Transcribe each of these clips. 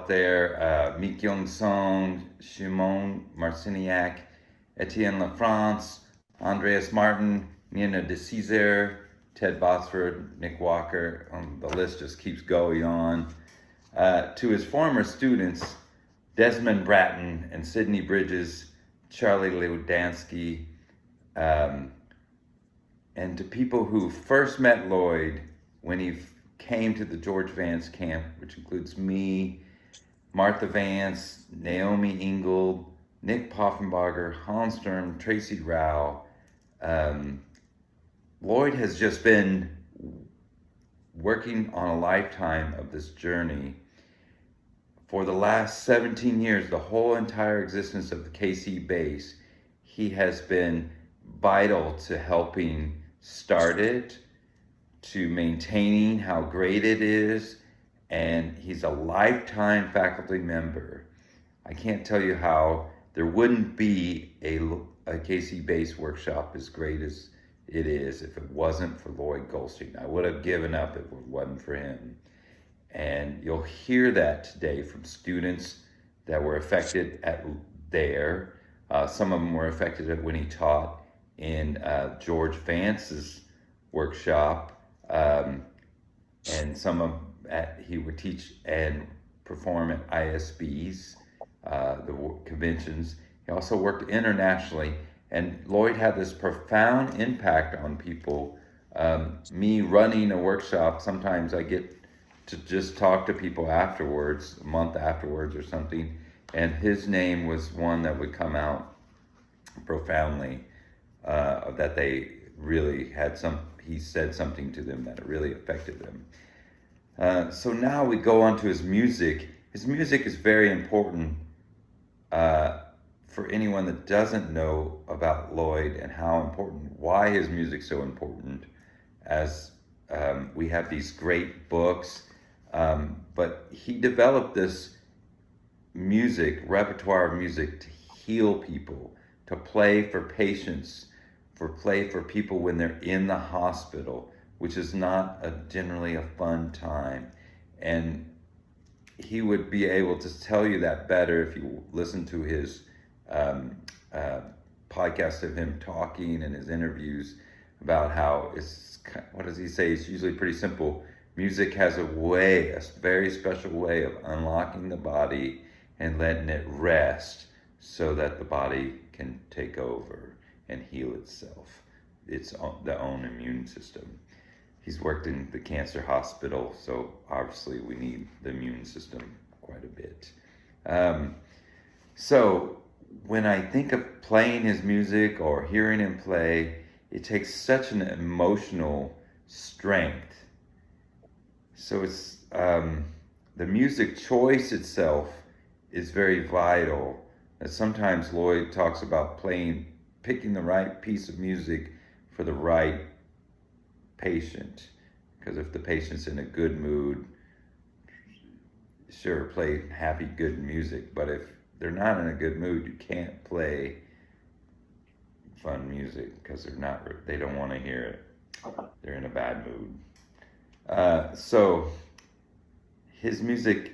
there, Mi Kyung-song, Shimon Marciniak, Etienne Lafrance, Andreas Martin, Nina de Caesar, Ted Botsford, Nick Walker. The list just keeps going on. To his former students, Desmond Bratton and Sidney Bridges, Charlie Ludansky, and to people who first met Lloyd when he came to the George Vance camp, which includes me, Martha Vance, Naomi Ingold, Nick Poffenbarger, Hans Sturm, Tracy Rao. Lloyd has just been working on a lifetime of this journey. For the last 17 years, the whole entire existence of the KC bass, he has been vital to helping start it, to maintaining how great it is, and he's a lifetime faculty member. I can't tell you how there wouldn't be a KC bass workshop as great as it is if it wasn't for Lloyd Goldstein. I would have given up if it wasn't for him. And you'll hear that today from students that were affected there. Some of them were affected when he taught in George Vance's workshop, and some of he would teach and perform at ISBs, the conventions. He also worked internationally, and Lloyd had this profound impact on people. Me running a workshop, sometimes I get to just talk to people afterwards, a month afterwards or something, and his name was one that would come out profoundly, that they really had he said something to them that really affected them. So now we go on to his music. His music is very important for anyone that doesn't know about Lloyd and how important, why his music's so important, as we have these great books. But he developed this repertoire of music to heal people, to play for patients, play for people when they're in the hospital, which is not generally a fun time. And he would be able to tell you that better if you listen to his podcast of him talking and his interviews about how what does he say? It's usually pretty simple. Music has a very special way of unlocking the body and letting it rest so that the body can take over and heal itself, its own immune system. He's worked in the cancer hospital, so obviously we need the immune system quite a bit. So when I think of playing his music or hearing him play, it takes such an emotional strength. So it's the music choice itself is very vital. And sometimes Lloyd talks about picking the right piece of music for the right patient. Because if the patient's in a good mood, sure, play happy, good music. But if they're not in a good mood, you can't play fun music because they don't want to hear it. They're in a bad mood. So his music,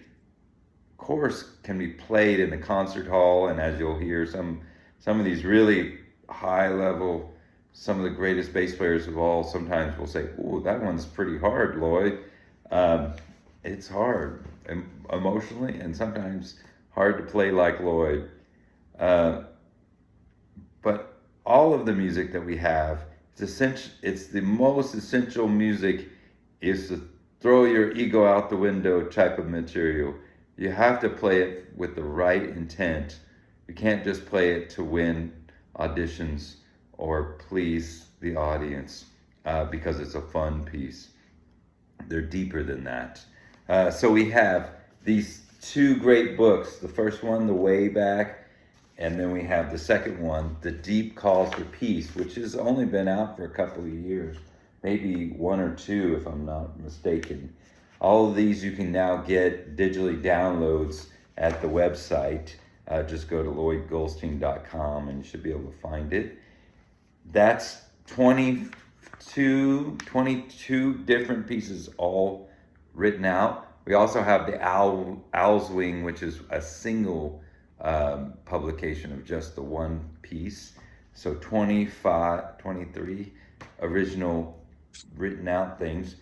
of course, can be played in the concert hall, and as you'll hear, some of these really high level, some of the greatest bass players of all sometimes will say, "Ooh, that one's pretty hard, Lloyd." It's hard emotionally, and sometimes hard to play like Lloyd. But all of the music that we have, it's the most essential music, is to throw your ego out the window type of material. You have to play it with the right intent. You can't just play it to win auditions or please the audience because it's a fun piece. They're deeper than that. So we have these two great books. The first one, The Way Back, and then we have the second one, The Deep Calls for Peace, which has only been out for a couple of years, maybe one or two if I'm not mistaken. All of these you can now get digitally downloads at the website. Just go to lloydgoldstein.com and you should be able to find it. That's 22 different pieces all written out We also have the Owl's Wing, which is a single publication of just the one piece. So 25, 23 original written out things.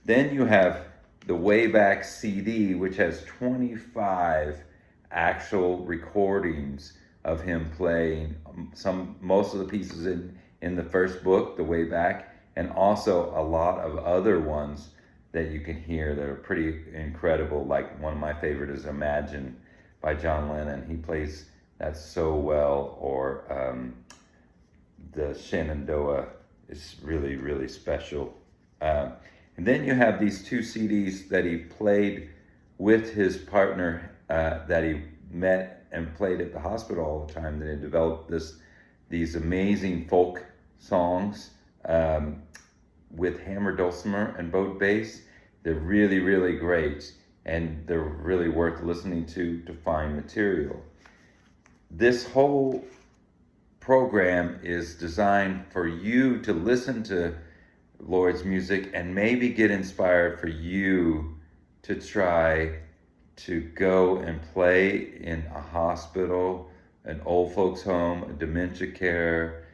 Then you have the Wayback CD, which has 25 actual recordings of him playing most of the pieces in the first book, The Wayback, and also a lot of other ones that you can hear that are pretty incredible. Like one of my favorite is Imagine by John Lennon. He plays that so well. Or the Shenandoah is really, really special. And then you have these two CDs that he played with his partner that he met and played at the hospital all the time. They developed these amazing folk songs with hammer dulcimer and bowed bass. They're really, really great, and they're really worth listening to find material. This whole program is designed for you to listen to Lloyd's music and maybe get inspired for you to try to go and play in a hospital, an old folks home, a dementia care,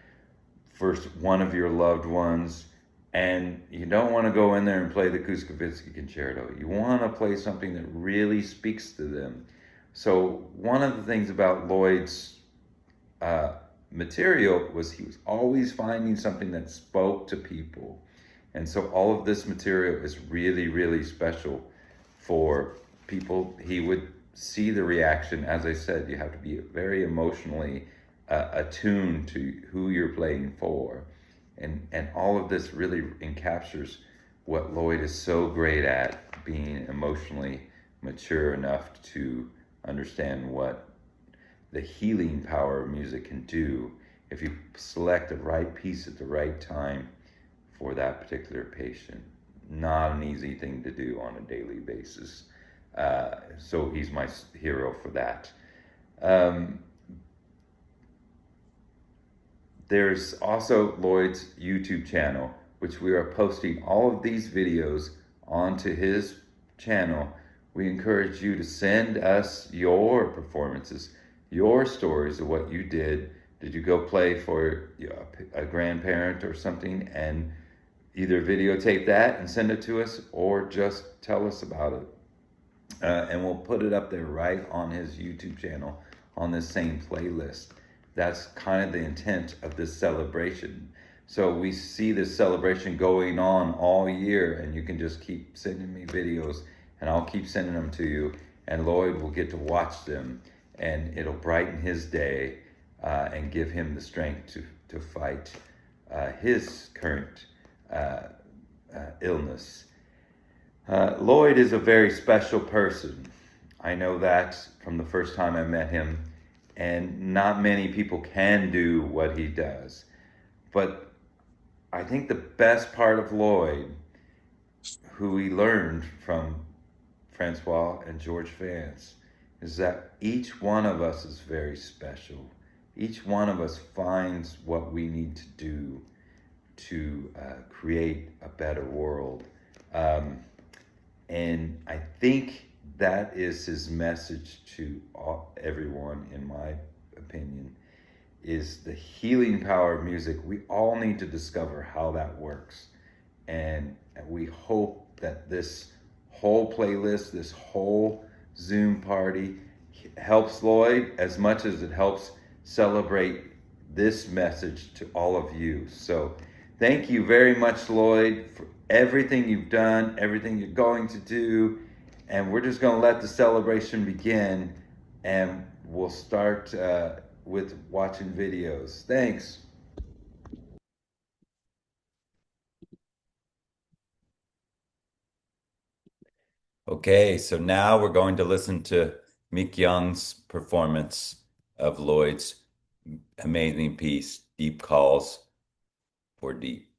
for one of your loved ones. And you don't want to go in there and play the Kuskowitsky Concerto. You want to play something that really speaks to them. So one of the things about Lloyd's material was he was always finding something that spoke to people. And so all of this material is really, really special for people. He would see the reaction. As I said, you have to be very emotionally attuned to who you're playing for. And all of this really encaptures what Lloyd is so great at, being emotionally mature enough to understand what the healing power of music can do if you select the right piece at the right time for that particular patient. Not an easy thing to do on a daily basis. So he's my hero for that. There's also Lloyd's YouTube channel, which we are posting all of these videos onto his channel. We encourage you to send us your performances, your stories of what you did. Did you go play for a grandparent or something, and either videotape that and send it to us, or just tell us about it. And we'll put it up there right on his YouTube channel on this same playlist. That's kind of the intent of this celebration. So we see this celebration going on all year, and you can just keep sending me videos, and I'll keep sending them to you, and Lloyd will get to watch them, and it'll brighten his day and give him the strength to fight his current illness. Lloyd is a very special person. I know that from the first time I met him, and not many people can do what he does. But I think the best part of Lloyd, who he learned from Francois and George Vance, is that each one of us is very special. Each one of us finds what we need to do to create a better world. And I think that is his message to everyone, in my opinion, is the healing power of music. We all need to discover how that works. And we hope that this whole playlist, this whole Zoom party helps Lloyd as much as it helps celebrate this message to all of you. So thank you very much, Lloyd, for everything you've done, everything you're going to do. And we're just going to let the celebration begin, and we'll start with watching videos. Thanks. Okay, so now we're going to listen to Mick Young's performance of Lloyd's amazing piece, Deep Calls for Deep.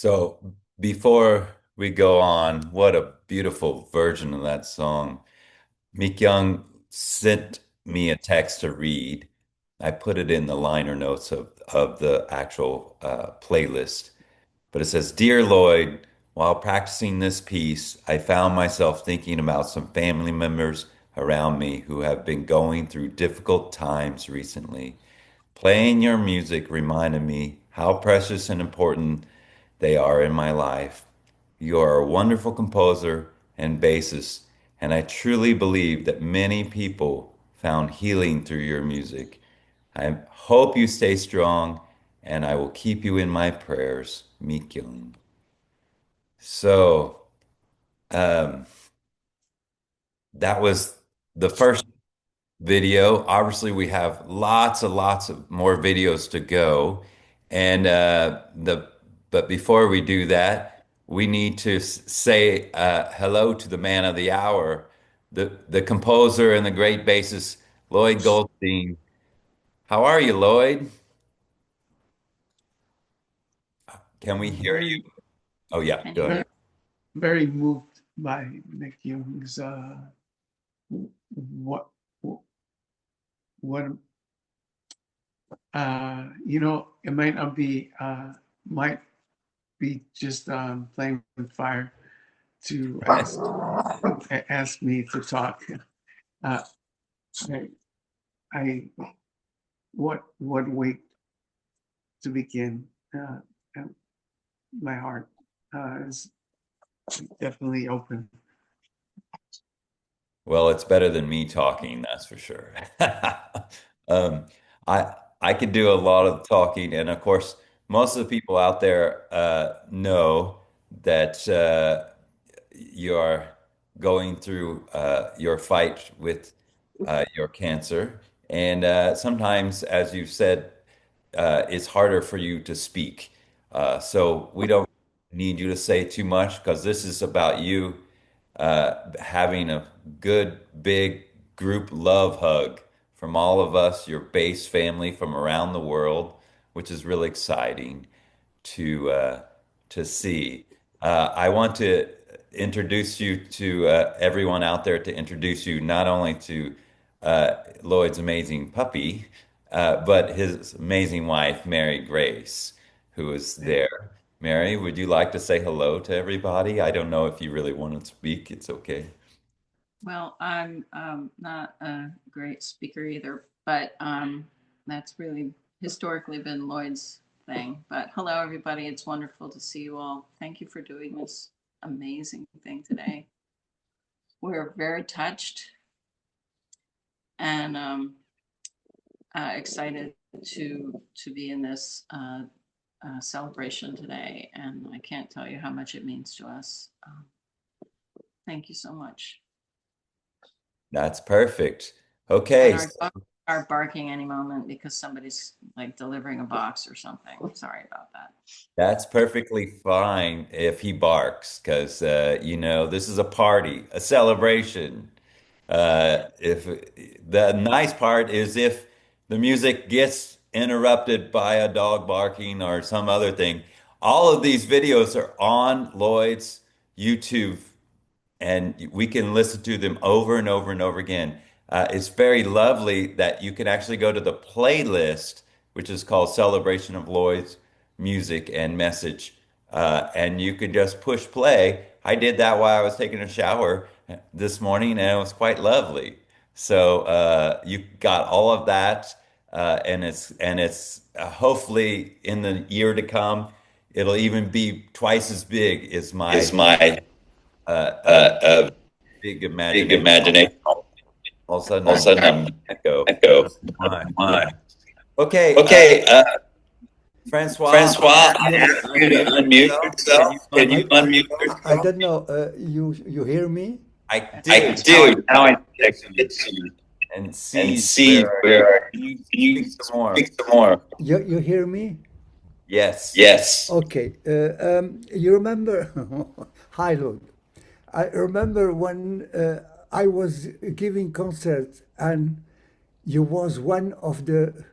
So before we go on, what a beautiful version of that song. Meek Young sent me a text to read. I put it in the liner notes of the actual playlist. But it says, Dear Lloyd, while practicing this piece, I found myself thinking about some family members around me who have been going through difficult times recently. Playing your music reminded me how precious and important they are in my life. You are a wonderful composer and bassist, and I truly believe that many people found healing through your music. I hope you stay strong, and I will keep you in my prayers. Meek Young. So, um, that was the first video. Obviously, we have lots and lots of more videos to go. And but before we do that, we need to say hello to the man of the hour, the composer and the great bassist, Lloyd Goldstein. How are you, Lloyd? Can we hear Very, you? Oh yeah, go ahead. very, very moved by Nick Young's what what it might not be might be just playing with fire to ask me to talk. Uh, I, I what way to begin? my heart is definitely open. Well, it's better than me talking, that's for sure. Um, I could do a lot of talking, and of course, most of the people out there know that you are going through your fight with your cancer, and sometimes, as you've said, it's harder for you to speak. So we don't need you to say too much because this is about you having a good, big group love hug from all of us, your bass family from around the world, which is really exciting to to see. I want to introduce you to everyone out there, to introduce you not only to Lloyd's amazing puppy, but his amazing wife, Mary Grace, who is there. Mary, would you like to say hello to everybody? I don't know if you really want to speak. It's okay. Well, I'm not a great speaker either, but that's really historically been Lloyd's thing. But hello, everybody. It's wonderful to see you all. Thank you for doing this amazing thing today. We're very touched and excited to be in this celebration today. And I can't tell you how much it means to us. Thank you so much. That's perfect. Okay. And our dogs are barking any moment because somebody's like delivering a box or something. Sorry about that. That's perfectly fine if he barks, because you know, this is a party, a celebration. If the nice part is if the music gets interrupted by a dog barking or some other thing, all of these videos are on Lloyd's YouTube and we can listen to them over and over and over again. It's very lovely that you can actually go to the playlist, which is called Celebration of Lloyd's Music and Message, and you can just push play. I did that while I was taking a shower this morning, and it was quite lovely. So you got all of that, and it's hopefully in the year to come, it'll even be twice as big as my big big imagination. imagination. All of a sudden, All of a sudden, I'm I'm echo. echo. My. Okay, Okay, Francois, Francois, I I ask ask you to unmute yourself. Can you unmute yourself? I don't know. You hear me? I I do. do. Now I Get can you get you and and see see where where you you speak some more. speak some more. You hear me? Yes. Yes. Okay. You remember? Hi, Lord. I remember when I was giving concerts and you was one of the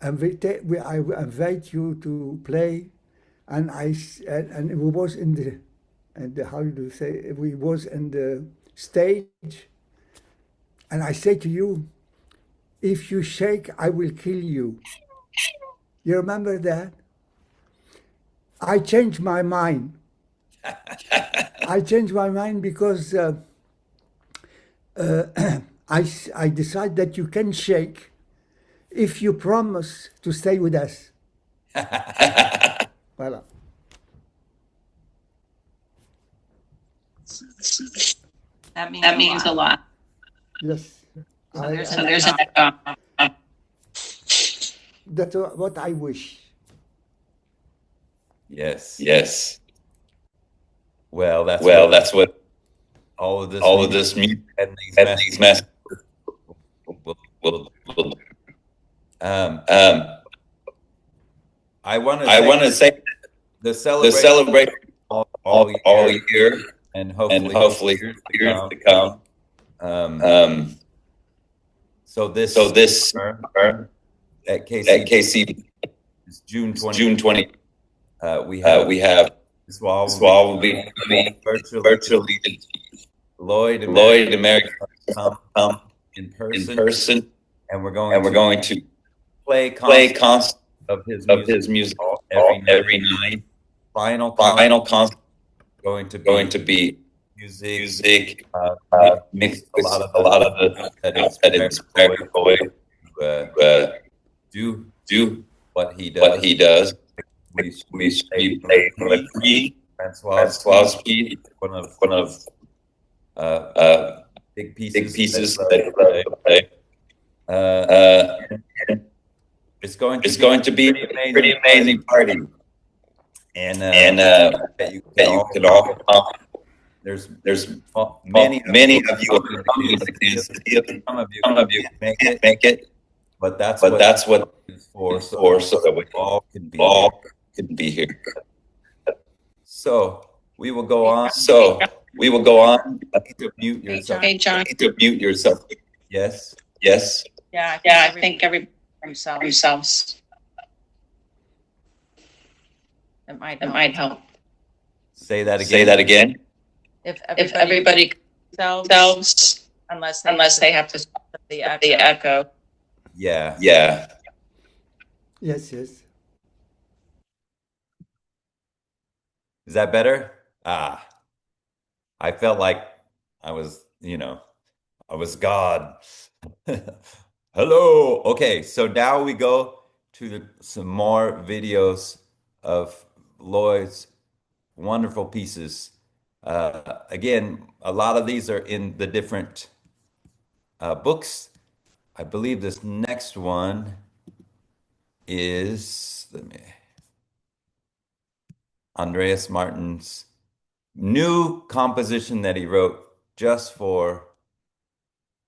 I invite you to play, and and we was in the how do you say, we was in the stage, and I say to you, if you shake, I will kill you. You remember that? I changed my mind. I changed my mind because I decide that you can shake if you promise to stay with us. Voilà. That means, That means a lot. Yes. So there's an echo. That's what I wish. Yes. Yes. Well, that's That's what all of this all of this music and these and these messages will do. Um, Um, I want I want to say the the celebration celebration all all year and and hopefully hopefully years years to come. So this So this summer at at KC is June 20. June 20. We have this wall this wall will be virtually Lloyd and Lloyd and Mary come in in person, and we're and we're going to play play concert of his of his music every night. Final concert going to be music mixed a with lot of a lot of the that that inspired Lloyd to do do what he does. what he does. we we play from a tree. Francois, One of uh, big big pieces pieces that that I I love love to to play. play. Uh, Uh, it's it's going to be a pretty amazing party, and and that you that can you all can all come. there's There's many of many you of you are are coming coming to to Kansas Kansas City. City. Some of you Some of you can't make can't it, make it, but that's but what that's what it's for, it's so for, that so that we we all can be here. all can be here. So we will go Hey, on. So we will go on. You need to mute Hey, yourself. John. Hey, John, you need to mute yourself. Yes. Yes. Yeah, Yeah, I think everybody themselves. themselves. It might That help. might help. Say that again. Say that again. If If everybody themselves, unless they have to stop the the echo. Yeah. Yeah. Yes, yes. Is that better? I felt like I was, I was God. Hello. Okay, so now we go to some more videos of Lloyd's wonderful pieces. Again, a lot of these are in the different books. I believe this next one is Andreas Martin's new composition that he wrote just for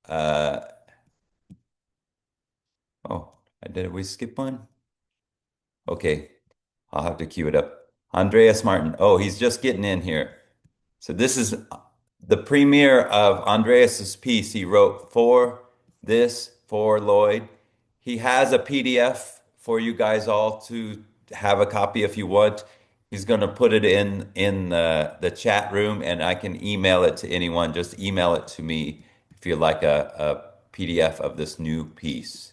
uh oh, did we skip one? Okay, I'll have to cue it up. Andreas Martin. Oh, he's just getting in here. So this is the premiere of Andreas's piece he wrote for Lloyd. He has a PDF for you guys all to have a copy if you want. He's going to put it in the chat room, and I can email it to anyone. Just email it to me if you'd like a PDF of this new piece.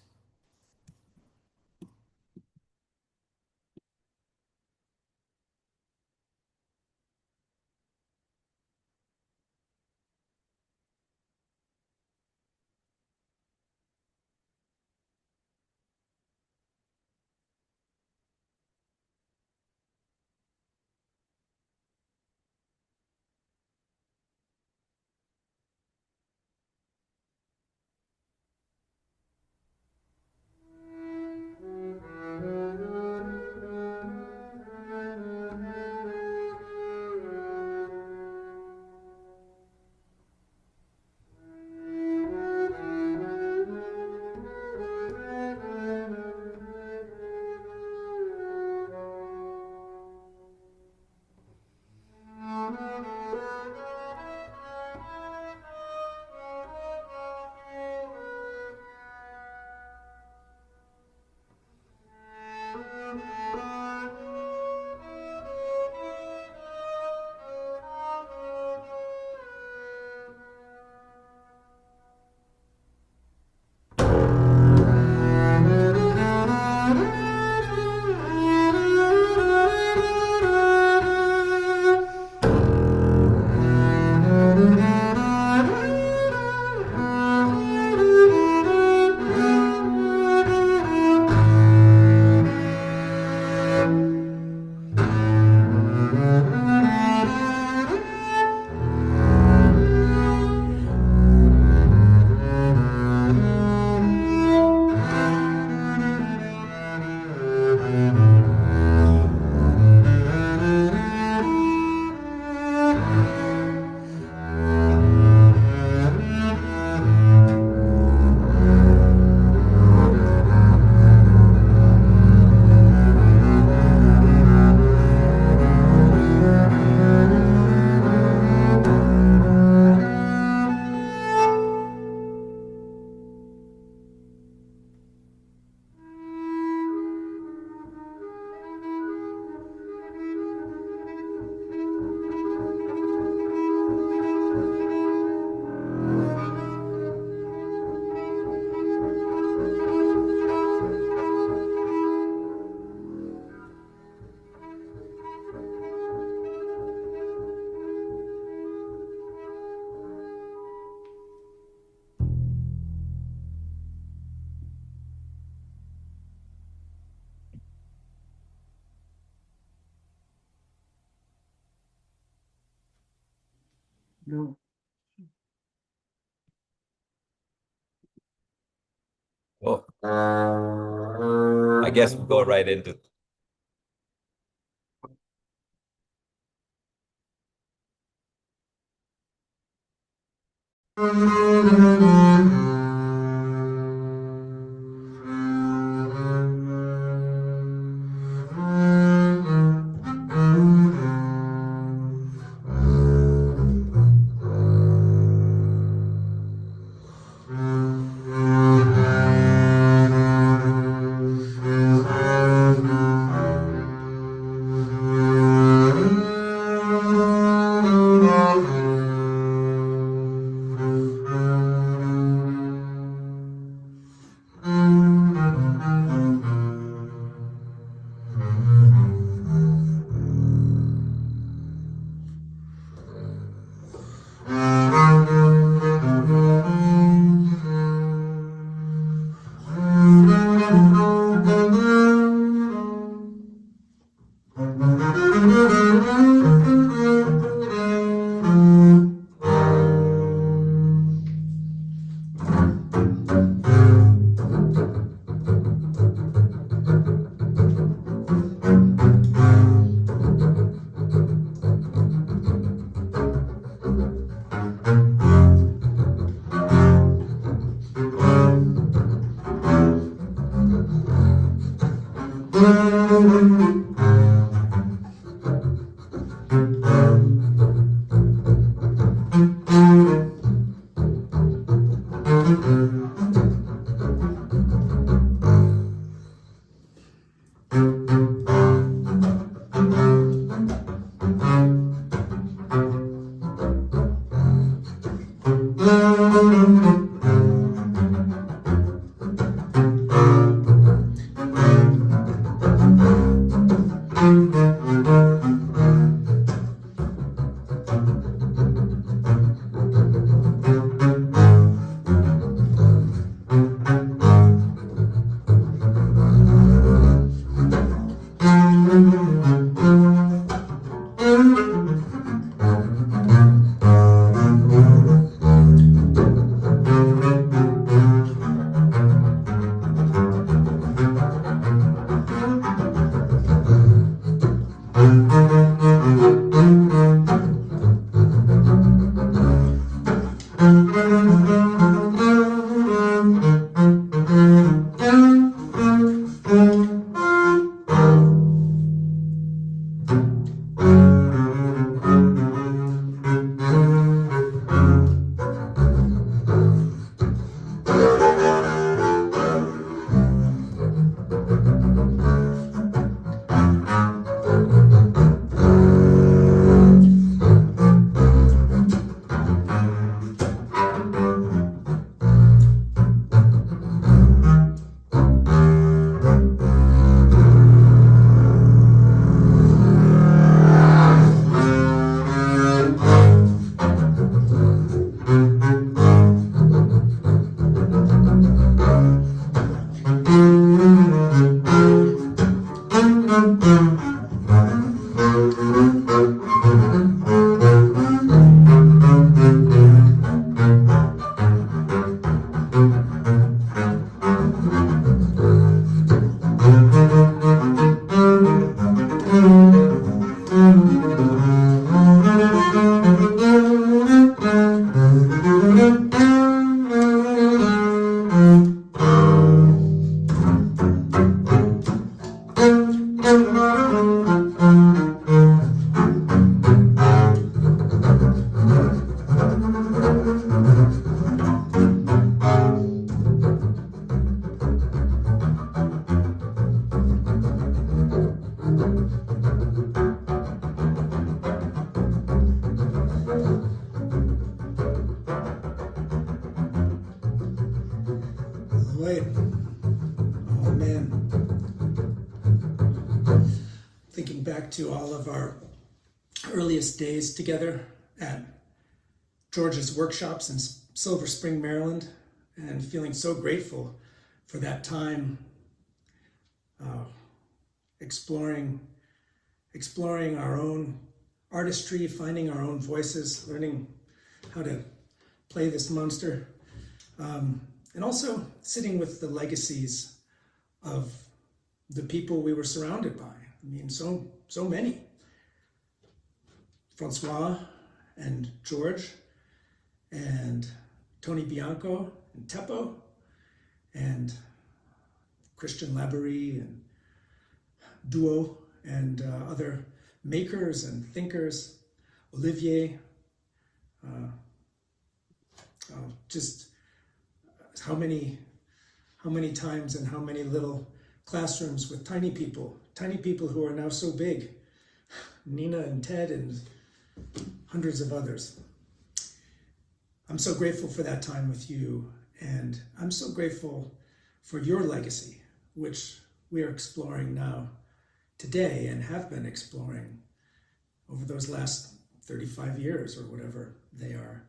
No. Well, I guess we'll go right into. Lloyd, oh man, thinking back to all of our earliest days together at George's workshops in Silver Spring, Maryland, and feeling so grateful for that time exploring our own artistry, finding our own voices, learning how to play this monster. And also sitting with the legacies of the people we were surrounded by. I mean, so many. Francois and George and Tony Bianco and Teppo and Christian Laborie and Duo and other makers and thinkers, Olivier, just how many times and how many little classrooms with tiny people who are now so big, Nina and Ted and hundreds of others. I'm so grateful for that time with you, and I'm so grateful for your legacy, which we are exploring now today and have been exploring over those last 35 years or whatever they are.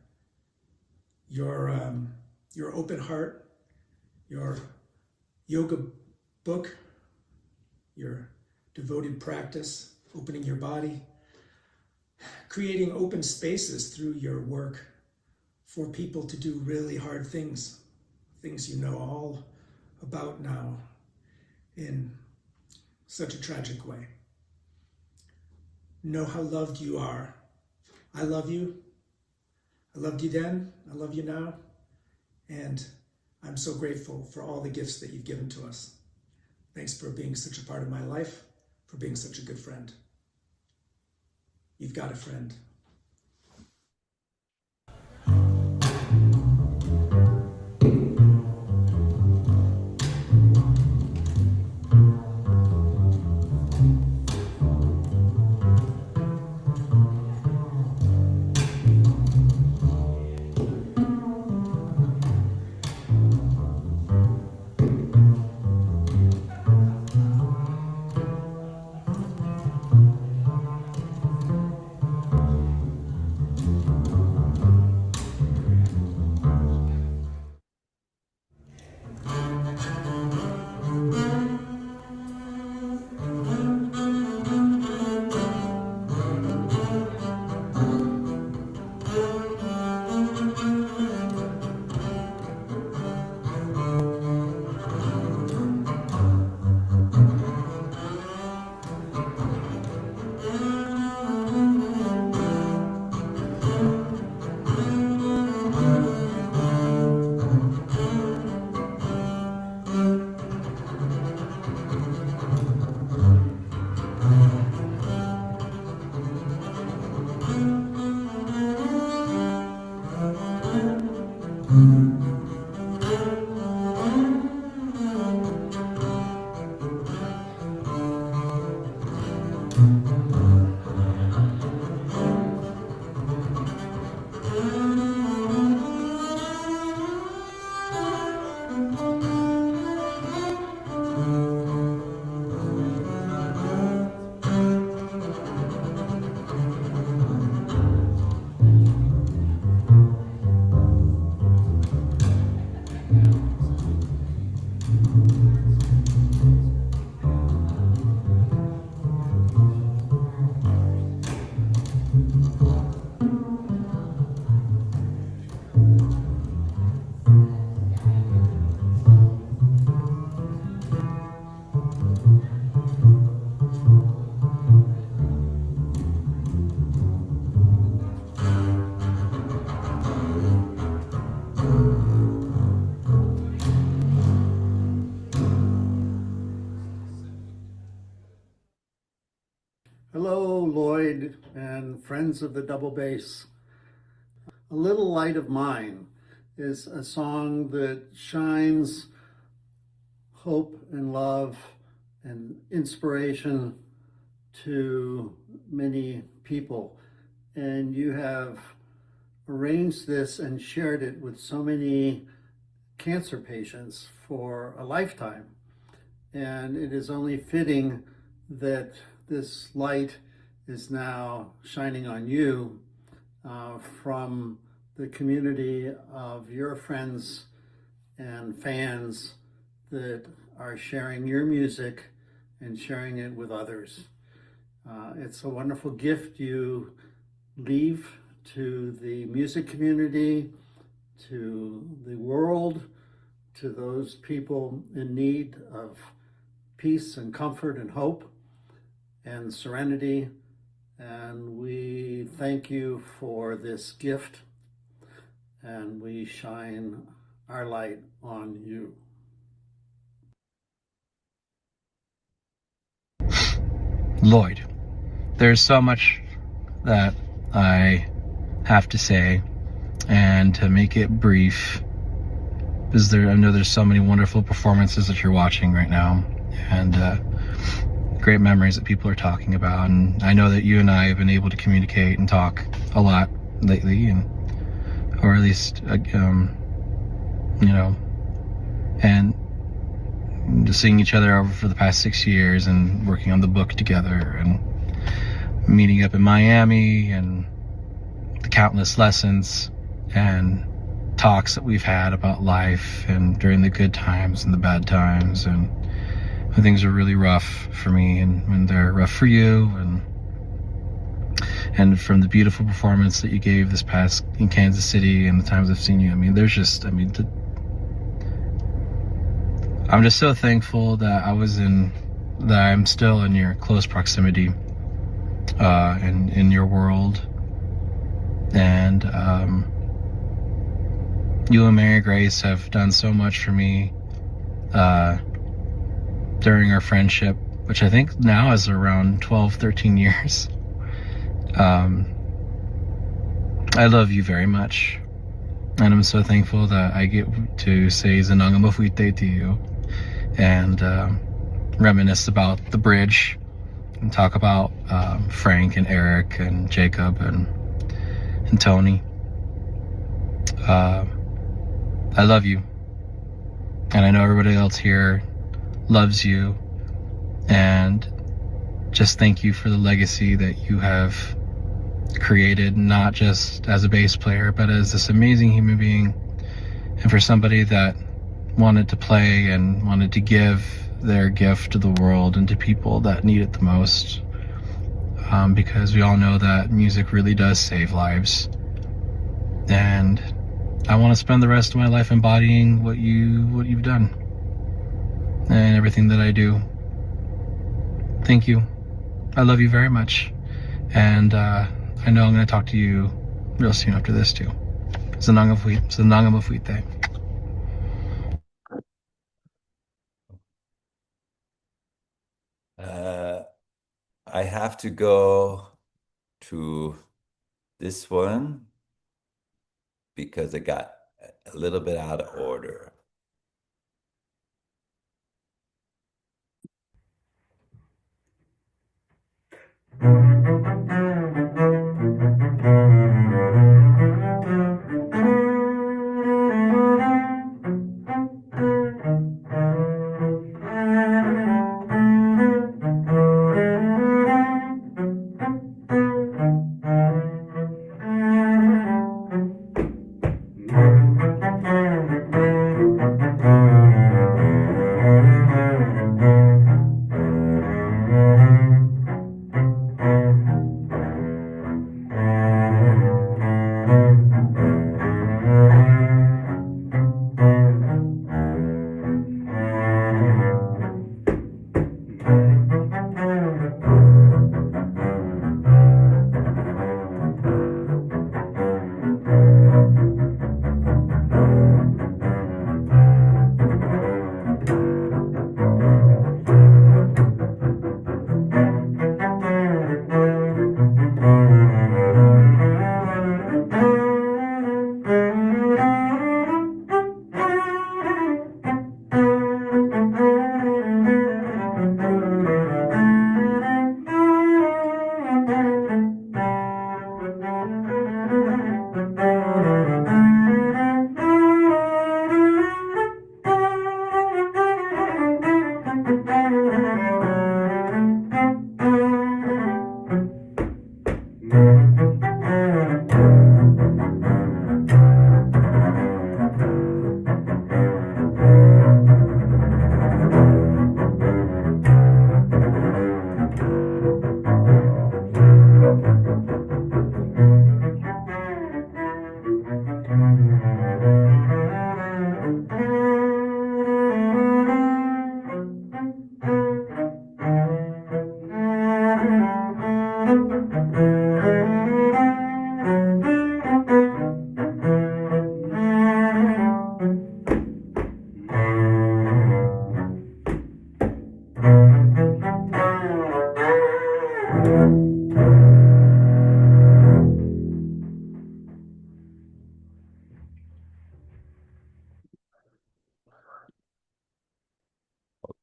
Your open heart, your yoga book, your devoted practice, opening your body, creating open spaces through your work for people to do really hard things you know all about now in such a tragic way. Know how loved you are. I love you. I loved you then. I love you now. And I'm so grateful for all the gifts that you've given to us. Thanks for being such a part of my life, for being such a good friend. You've got a friend. Hello, Lloyd and friends of the double bass. A Little Light of Mine is a song that shines hope and love and inspiration to many people. And you have arranged this and shared it with so many cancer patients for a lifetime. And it is only fitting that this light is now shining on you from the community of your friends and fans that are sharing your music and sharing it with others. It's a wonderful gift you leave to the music community, to the world, to those people in need of peace and comfort and hope and serenity. And we thank you for this gift, and we shine our light on you. Lloyd, there's so much that I have to say, and to make it brief, because I know there's so many wonderful performances that you're watching right now, and great memories that people are talking about, and I know that you and I have been able to communicate and talk a lot lately, or at least you know, and just seeing each other over for the past 6 years and working on the book together and meeting up in Miami and the countless lessons and talks that we've had about life and during the good times and the bad times and when things are really rough for me and when they're rough for you, and from the beautiful performance that you gave this past in Kansas City and the times I've seen you. I mean, I'm just so thankful that I'm still in your close proximity, in your world. And you and Mary Grace have done so much for me during our friendship, which I think now is around 12, 13 years. I love you very much. And I'm so thankful that I get to say Zananga Mafuite to you and reminisce about the bridge and talk about Frank and Eric and Jacob and Tony. I love you. And I know everybody else here loves you. And just thank you for the legacy that you have created, not just as a bass player, but as this amazing human being, and for somebody that wanted to play and wanted to give their gift to the world and to people that need it the most, because we all know that music really does save lives. And I want to spend the rest of my life embodying what you've done and everything that I do. Thank you. I love you very much. And I know I'm going to talk to you real soon after this too. Zananga Mafuite. I have to go to this one because it got a little bit out of order.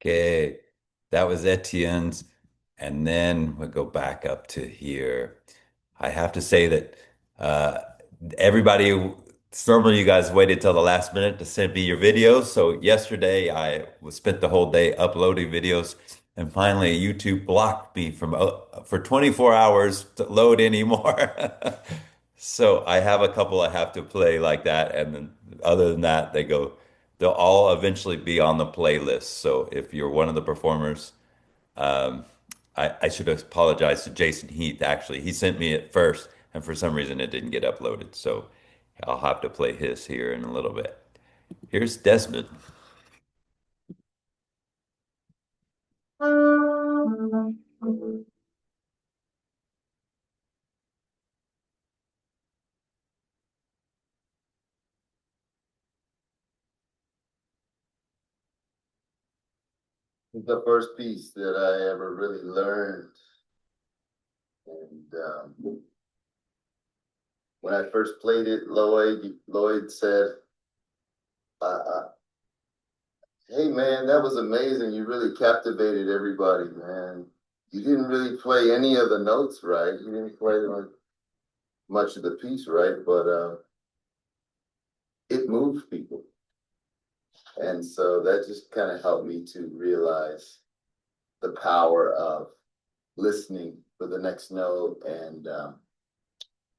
Okay, that was Etienne's, and then we'll go back up to here. I have to say that uh, everybody, normally you guys waited till the last minute to send me your videos. So yesterday spent the whole day uploading videos, and finally YouTube blocked me from for 24 hours to load anymore. So I have a couple I have to play like that, and then other than that, they'll all eventually be on the playlist. So if you're one of the performers, um, I should apologize to Jason Heath. Actually, he sent me it first, and for some reason it didn't get uploaded. So I'll have to play his here in a little bit. Here's Desmond. The first piece that I ever really learned. And when I first played it, Lloyd said, hey man, that was amazing. You really captivated everybody, man. You didn't really play any of the notes right. You didn't play like much of the piece right, but it moved people. And so that just kind of helped me to realize the power of listening for the next note and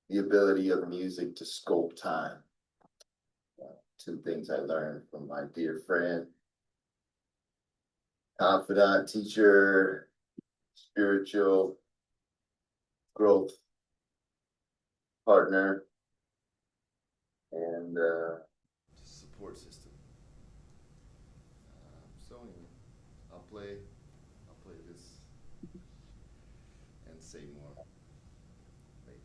the ability of music to sculpt time. Two things I learned from my dear friend, confidant, teacher, spiritual growth partner, and support system. So anyway, I'll play this and say more later.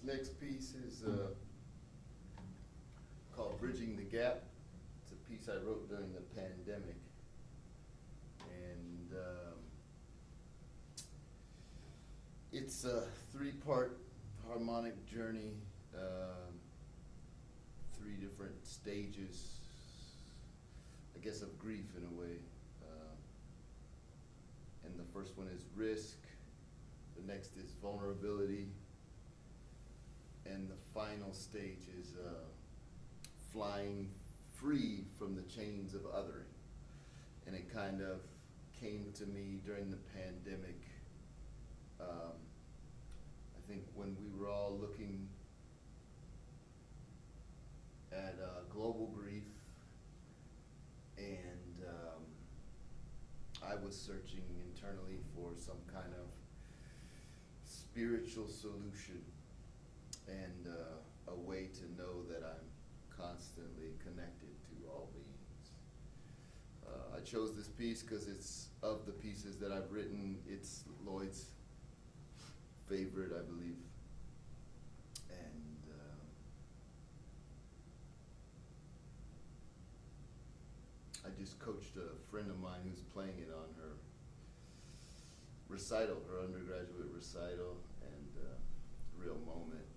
next piece is called Bridging the Gap. It's a piece I wrote during the pandemic. And it's a three-part harmonic journey, three different stages, I guess, of grief in a way. And the first one is risk, the next is vulnerability, and the final stage is flying free from the chains of othering. And it kind of came to me during the pandemic. I think when we were all looking at global grief, and I was searching internally for some kind of spiritual solution and a way to know that I'm constantly connected to all beings. I chose this piece because it's of the pieces that I've written. It's Lloyd's favorite, I believe. And I just coached a friend of mine who's playing it on her recital, her undergraduate recital, and real moment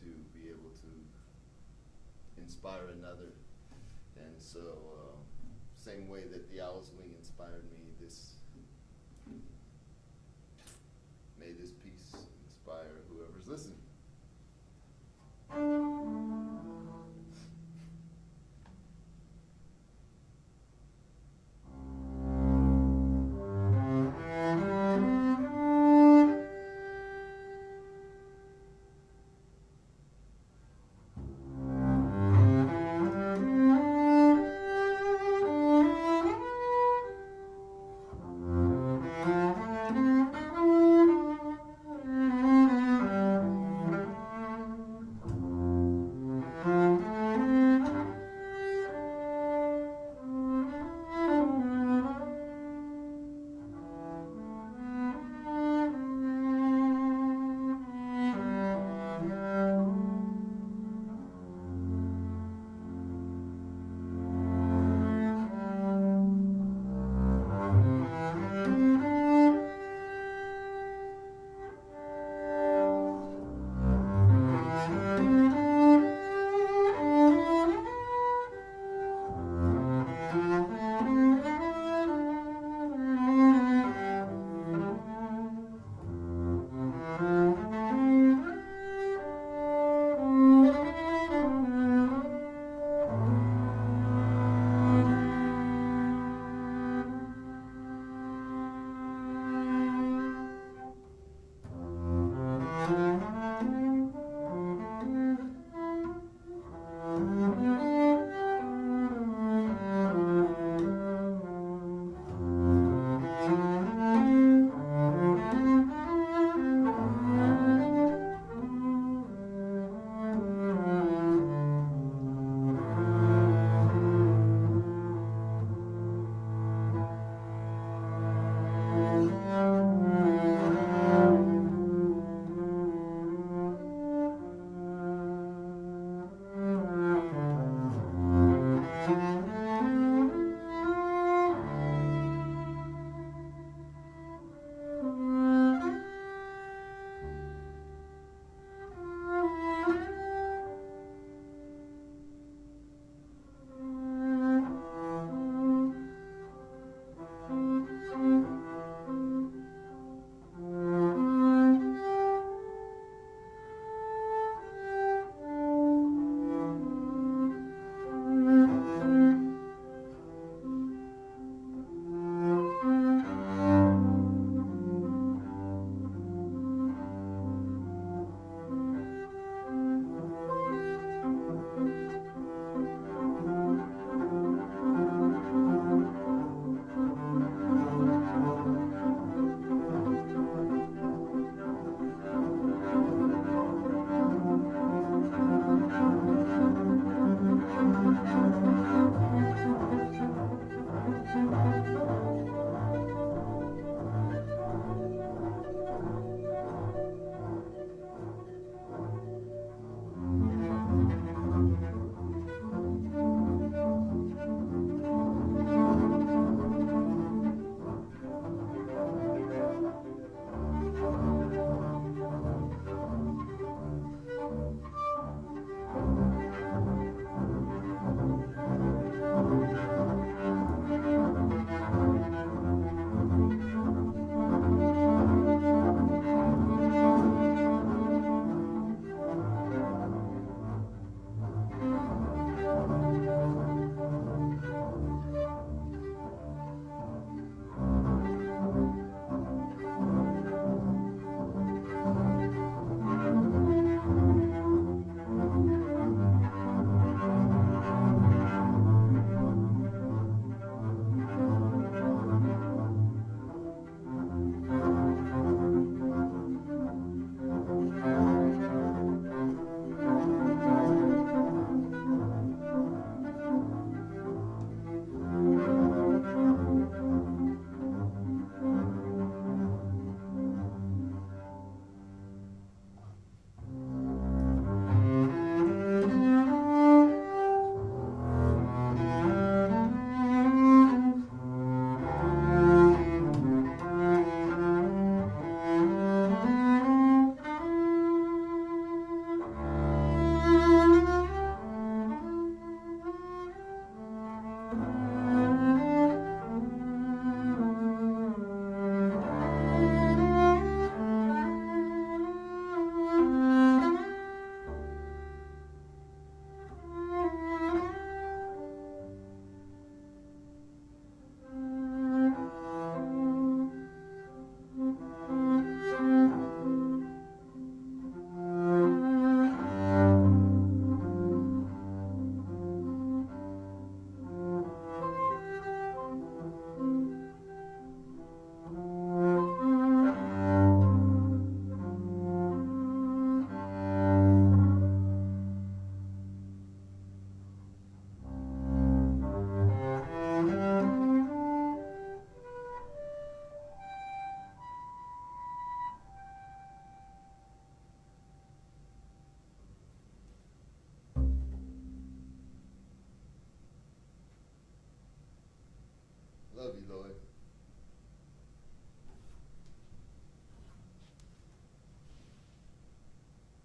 to be able to inspire another. And so, same way that the Owl's Wing inspired me, may this piece inspire whoever's listening.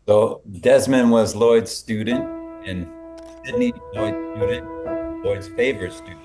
So Desmond was Lloyd's student, and Sydney, Lloyd's student, Lloyd's favorite student.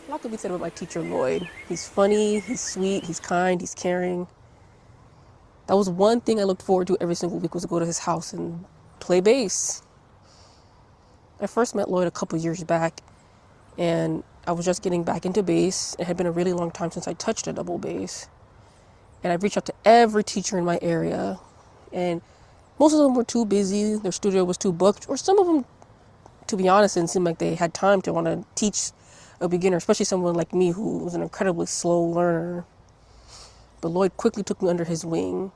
A lot could be said about my teacher, Lloyd. He's funny, he's sweet, he's kind, he's caring. That was one thing I looked forward to every single week, was to go to his house and play bass. I first met Lloyd a couple years back, and I was just getting back into bass. It had been a really long time since I touched a double bass. And I reached out to every teacher in my area, and most of them were too busy, their studio was too booked, or some of them, to be honest, didn't seem like they had time to want to teach a beginner, especially someone like me who was an incredibly slow learner. But Lloyd quickly took me under his wing.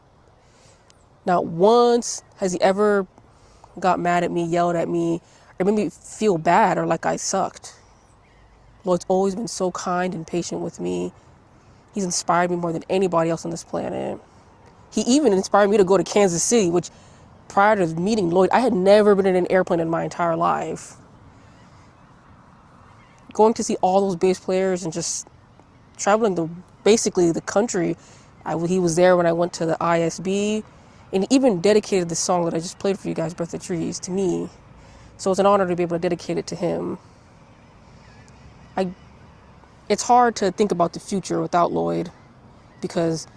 Not once has he ever got mad at me, yelled at me, or made me feel bad or like I sucked. Lloyd's always been so kind and patient with me. He's inspired me more than anybody else on this planet. He even inspired me to go to Kansas City, which prior to meeting Lloyd, I had never been in an airplane in my entire life. Going to see all those bass players and just traveling basically the country. He was there when I went to the ISB, and he even dedicated the song that I just played for you guys, Birth of Trees, to me. So it's an honor to be able to dedicate it to him. It's hard to think about the future without Lloyd, because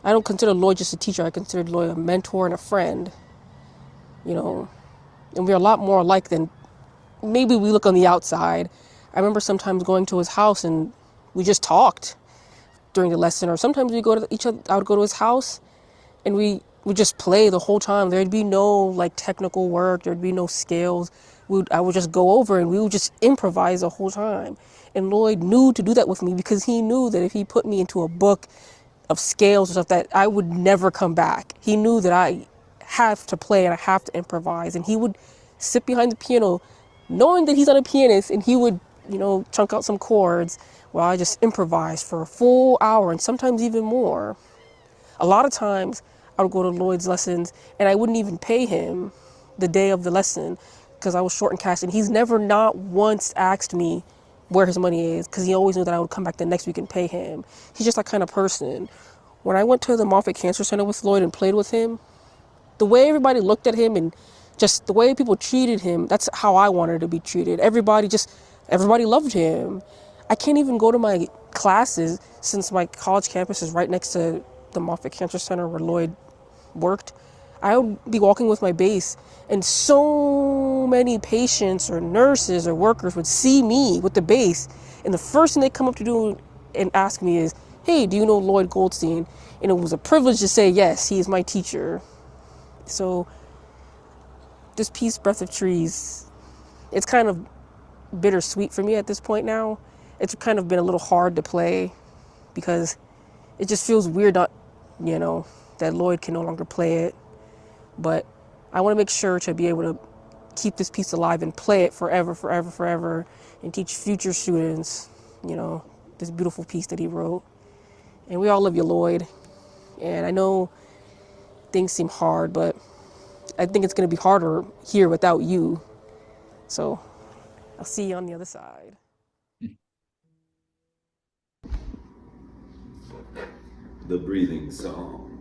I don't consider Lloyd just a teacher. I consider Lloyd a mentor and a friend, and we're a lot more alike than maybe we look on the outside. I remember sometimes going to his house and we just talked during the lesson, or sometimes we go to each other. I would go to his house and we would just play the whole time. There'd be no technical work. There'd be no scales. I would just go over and we would just improvise the whole time. And Lloyd knew to do that with me, because he knew that if he put me into a book of scales or stuff, that I would never come back. He knew that I have to play and I have to improvise. And he would sit behind the piano knowing that he's not a pianist, and he would, chunk out some chords while I just improvised for a full hour, and sometimes even more. A lot of times I would go to Lloyd's lessons and I wouldn't even pay him the day of the lesson because I was short in cash, and he's never not once asked me where his money is, because he always knew that I would come back the next week and pay him. He's just that kind of person. When I went to the Mammoth Cancer Center with Lloyd and played with him, the way everybody looked at him and just the way people treated him, that's how I wanted to be treated. Everybody loved him. I can't even go to my classes since my college campus is right next to the Mammoth Cancer Center where Lloyd worked, I would be walking with my bass, and so many patients or nurses or workers would see me with the bass, and the first thing they come up to do and ask me is, "Hey, do you know Lloyd Goldstein?" And it was a privilege to say, yes, he is my teacher. So this piece, Breath of Trees, it's kind of bittersweet for me at this point now. It's kind of been a little hard to play because it just feels weird not, that Lloyd can no longer play it. But I want to make sure to be able to keep this piece alive and play it forever, forever, forever, and teach future students, this beautiful piece that he wrote. And we all love you, Lloyd. And I know things seem hard, but I think it's going to be harder here without you. So I'll see you on the other side. The breathing song.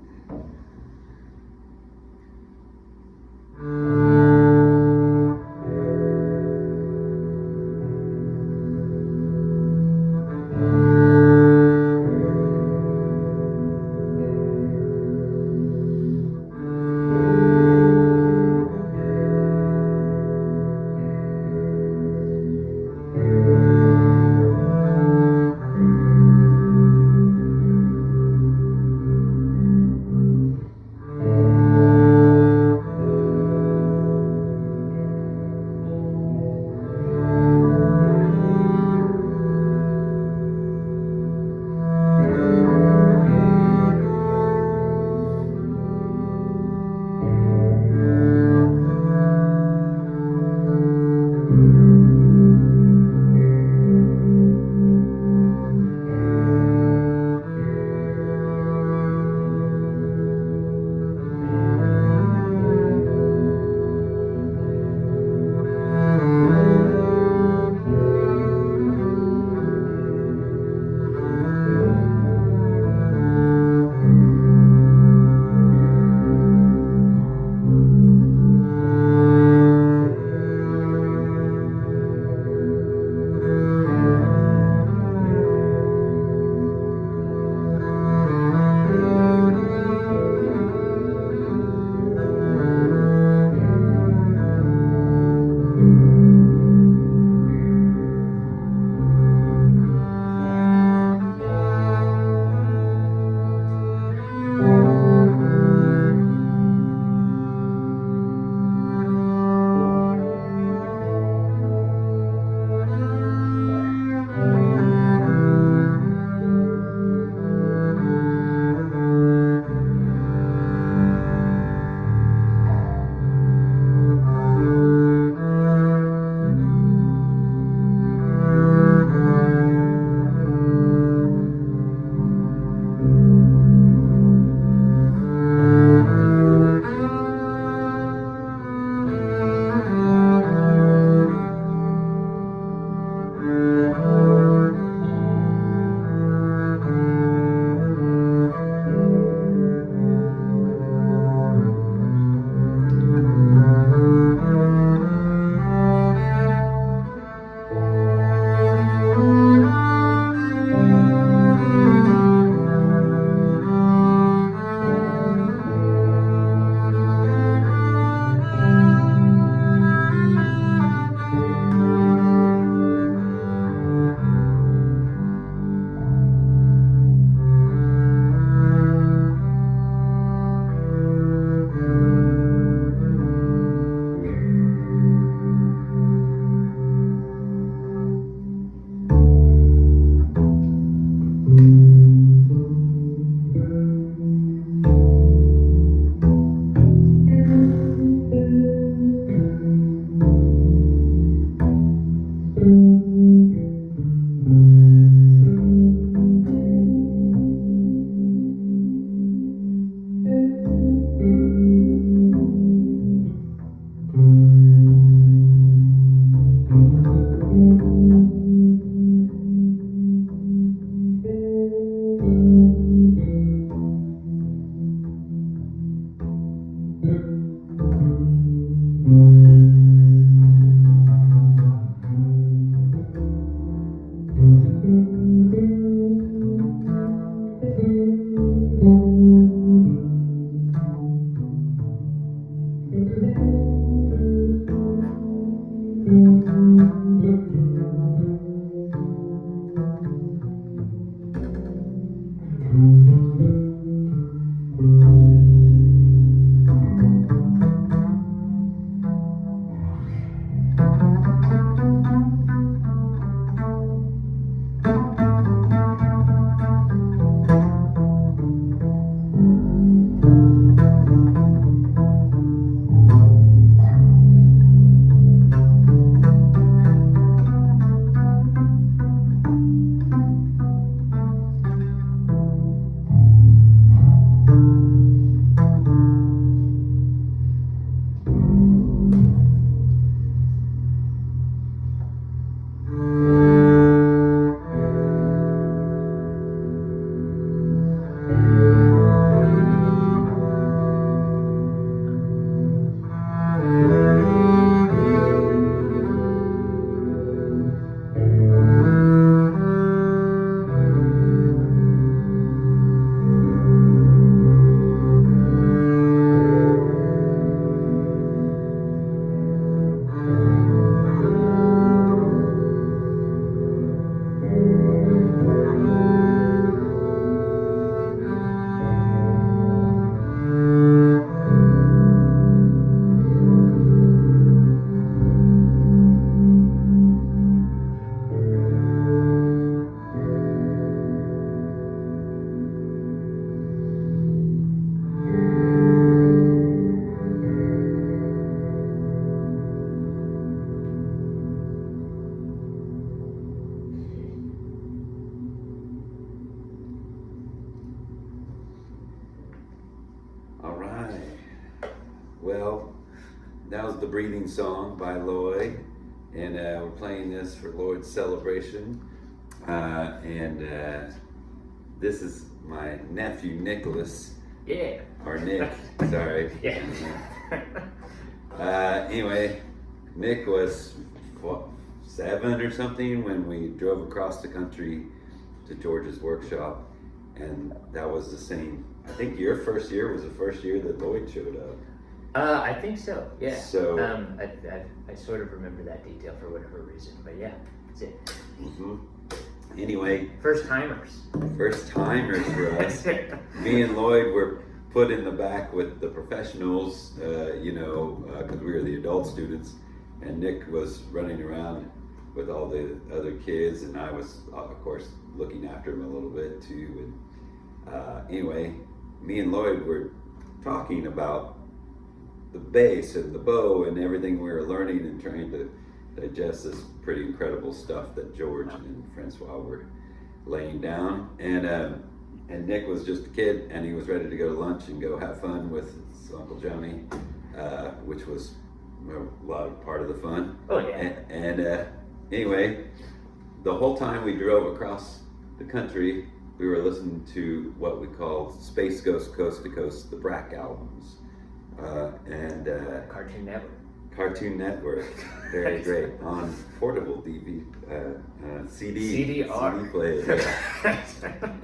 Well, that was the Breathing Song by Lloyd, and we're playing this for Lloyd's celebration. This is my nephew Nicholas. Yeah. Or Nick, sorry. Yeah. Anyway, Nick was, what, 7 or something when we drove across the country to George's workshop, and that was the same. I think your first year was the first year that Lloyd showed up. I think so, yeah. So I sort of remember that detail for whatever reason, but yeah, that's it. Mm-hmm. Anyway. First timers. First timers for us. Me and Lloyd were put in the back with the professionals, because we were the adult students, and Nick was running around with all the other kids, and I was, of course, looking after him a little bit too. And anyway, me and Lloyd were talking about the bass and the bow and everything we were learning and trying to digest this pretty incredible stuff that George and Francois were laying down. And Nick was just a kid, and he was ready to go to lunch and go have fun with his Uncle Johnny, which was a lot of part of the fun. Oh yeah. And anyway, the whole time we drove across the country, we were listening to what we call Space Ghost Coast to Coast, the Brack albums. Cartoon Network. Cartoon Network, very great, on portable CDR. CD player.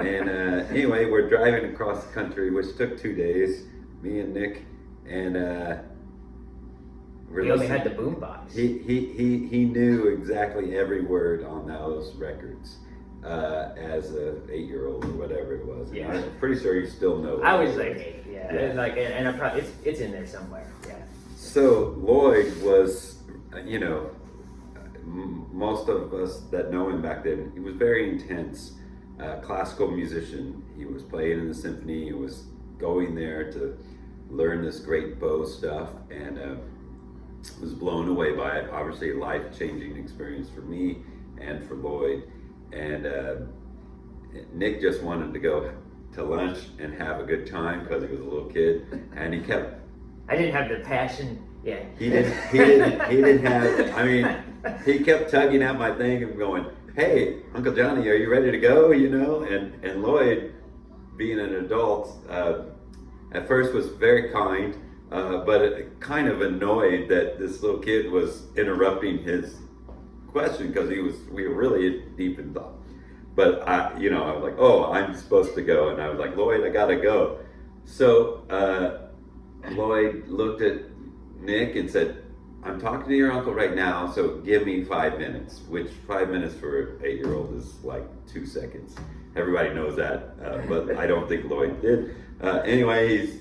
And anyway, we're driving across the country, which took 2 days, me and Nick, and we only had the boombox. He knew exactly every word on those records. As a 8-year-old or whatever it was. Yeah. I'm pretty sure you still know. I was like 8, yeah. And I probably, it's in there somewhere, yeah. So Lloyd was, most of us that know him back then, he was very intense, classical musician. He was playing in the symphony. He was going there to learn this great bow stuff, and was blown away by it. Obviously, a life-changing experience for me and for Lloyd. And Nick just wanted to go to lunch and have a good time because he was a little kid, and he kept. I didn't have the passion. Yeah. He didn't have. I mean, he kept tugging at my thing and going, "Hey, Uncle Johnny, are you ready to go?" And Lloyd, being an adult, at first was very kind, but kind of annoyed that this little kid was interrupting his question because we were really deep in thought. But I was like, oh, I'm supposed to go, and I was like, Lloyd, I gotta go. So Lloyd looked at Nick and said, I'm talking to your uncle right now, so give me 5 minutes, which 5 minutes for an 8-year-old is like 2 seconds. Everybody knows that, but I don't think Lloyd did. Anyway,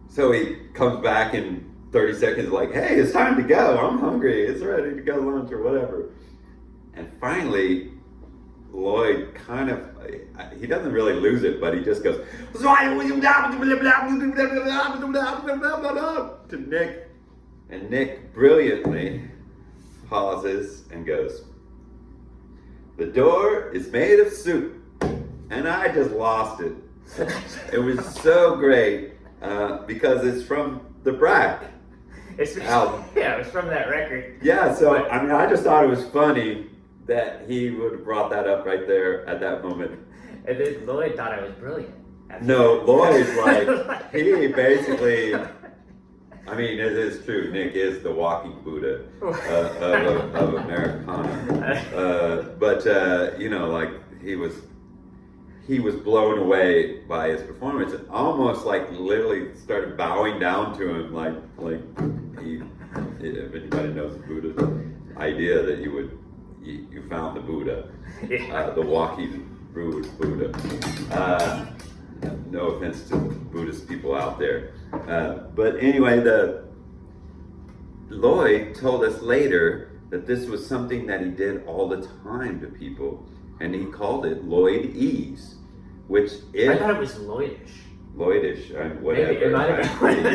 so he comes back in 30 seconds like, hey, it's time to go. I'm hungry. It's ready to go lunch or whatever. And finally, Lloyd kind of, he doesn't really lose it, but he just goes to Nick. And Nick brilliantly pauses and goes, the door is made of soup. And I just lost it. It was so great because it's from the Brack. Yeah, it was from that record. Yeah, so I mean, I just thought it was funny that he would have brought that up right there at that moment. And then Lloyd thought I was brilliant. No, Lloyd's like, he basically, I mean, it is true. Nick is the walking Buddha of Americana. But, you know, like, he was blown away by his performance, and almost like literally started bowing down to him, like he, if anybody knows the Buddha's idea that you found the Buddha, the walking Buddha. No offense to Buddhist people out there, but anyway, Lloyd told us later that this was something that he did all the time to people, and he called it Lloyd-ese. Which I thought it was Lloydish. Lloydish, whatever. Maybe it might have been.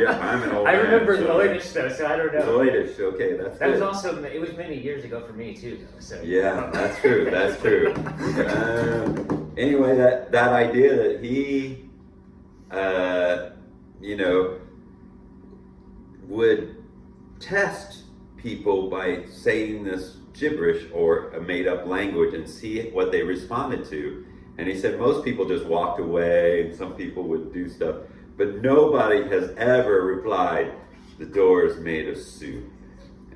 I'm an old I man. remember Lloydish though, so I don't know. Lloydish, okay, that's that good. was also, it was many years ago for me too, though. So yeah, that's true. That's true. Anyway, that idea that he, you know, would test people by saying this gibberish or a made-up language and see what they responded to. And he said most people just walked away, and some people would do stuff, but nobody has ever replied, the door is made of soup,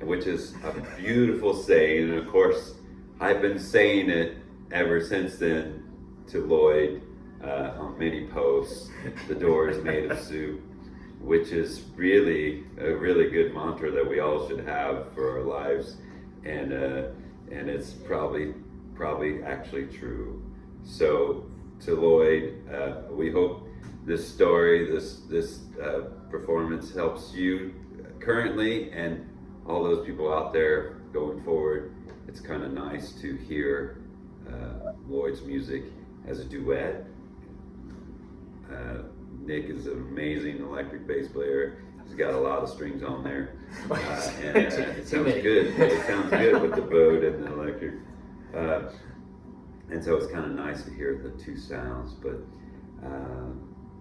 which is a beautiful saying. And of course, I've been saying it ever since then to Lloyd on many posts, the door is made of soup, which is really a really good mantra that we all should have for our lives. And it's probably actually true. So to Lloyd, we hope this story, this performance helps you currently and all those people out there going forward. It's kind of nice to hear Lloyd's music as a duet. Nick is an amazing electric bass player. He's got a lot of strings on there, and it sounds good. It sounds good with the bowed and the electric, and so it's kind of nice to hear the two sounds. But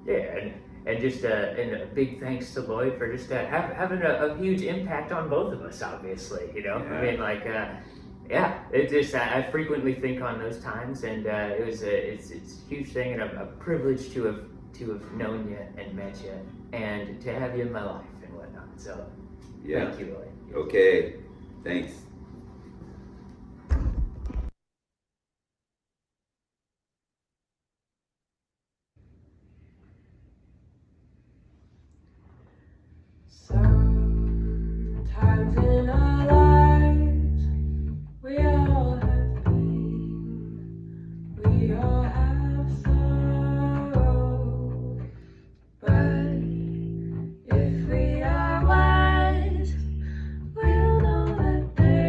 yeah, and just and a big thanks to Lloyd for just having a huge impact on both of us. Obviously, you know, yeah. I mean, like, yeah, it just I frequently think on those times, and it's a huge thing and a privilege to have known you and met you and to have you in my life and whatnot. So yeah. Thank you, Lloyd. Okay, thanks. Sometimes in our lives we all have pain, we all have sorrow, but if we are wise, we'll know that they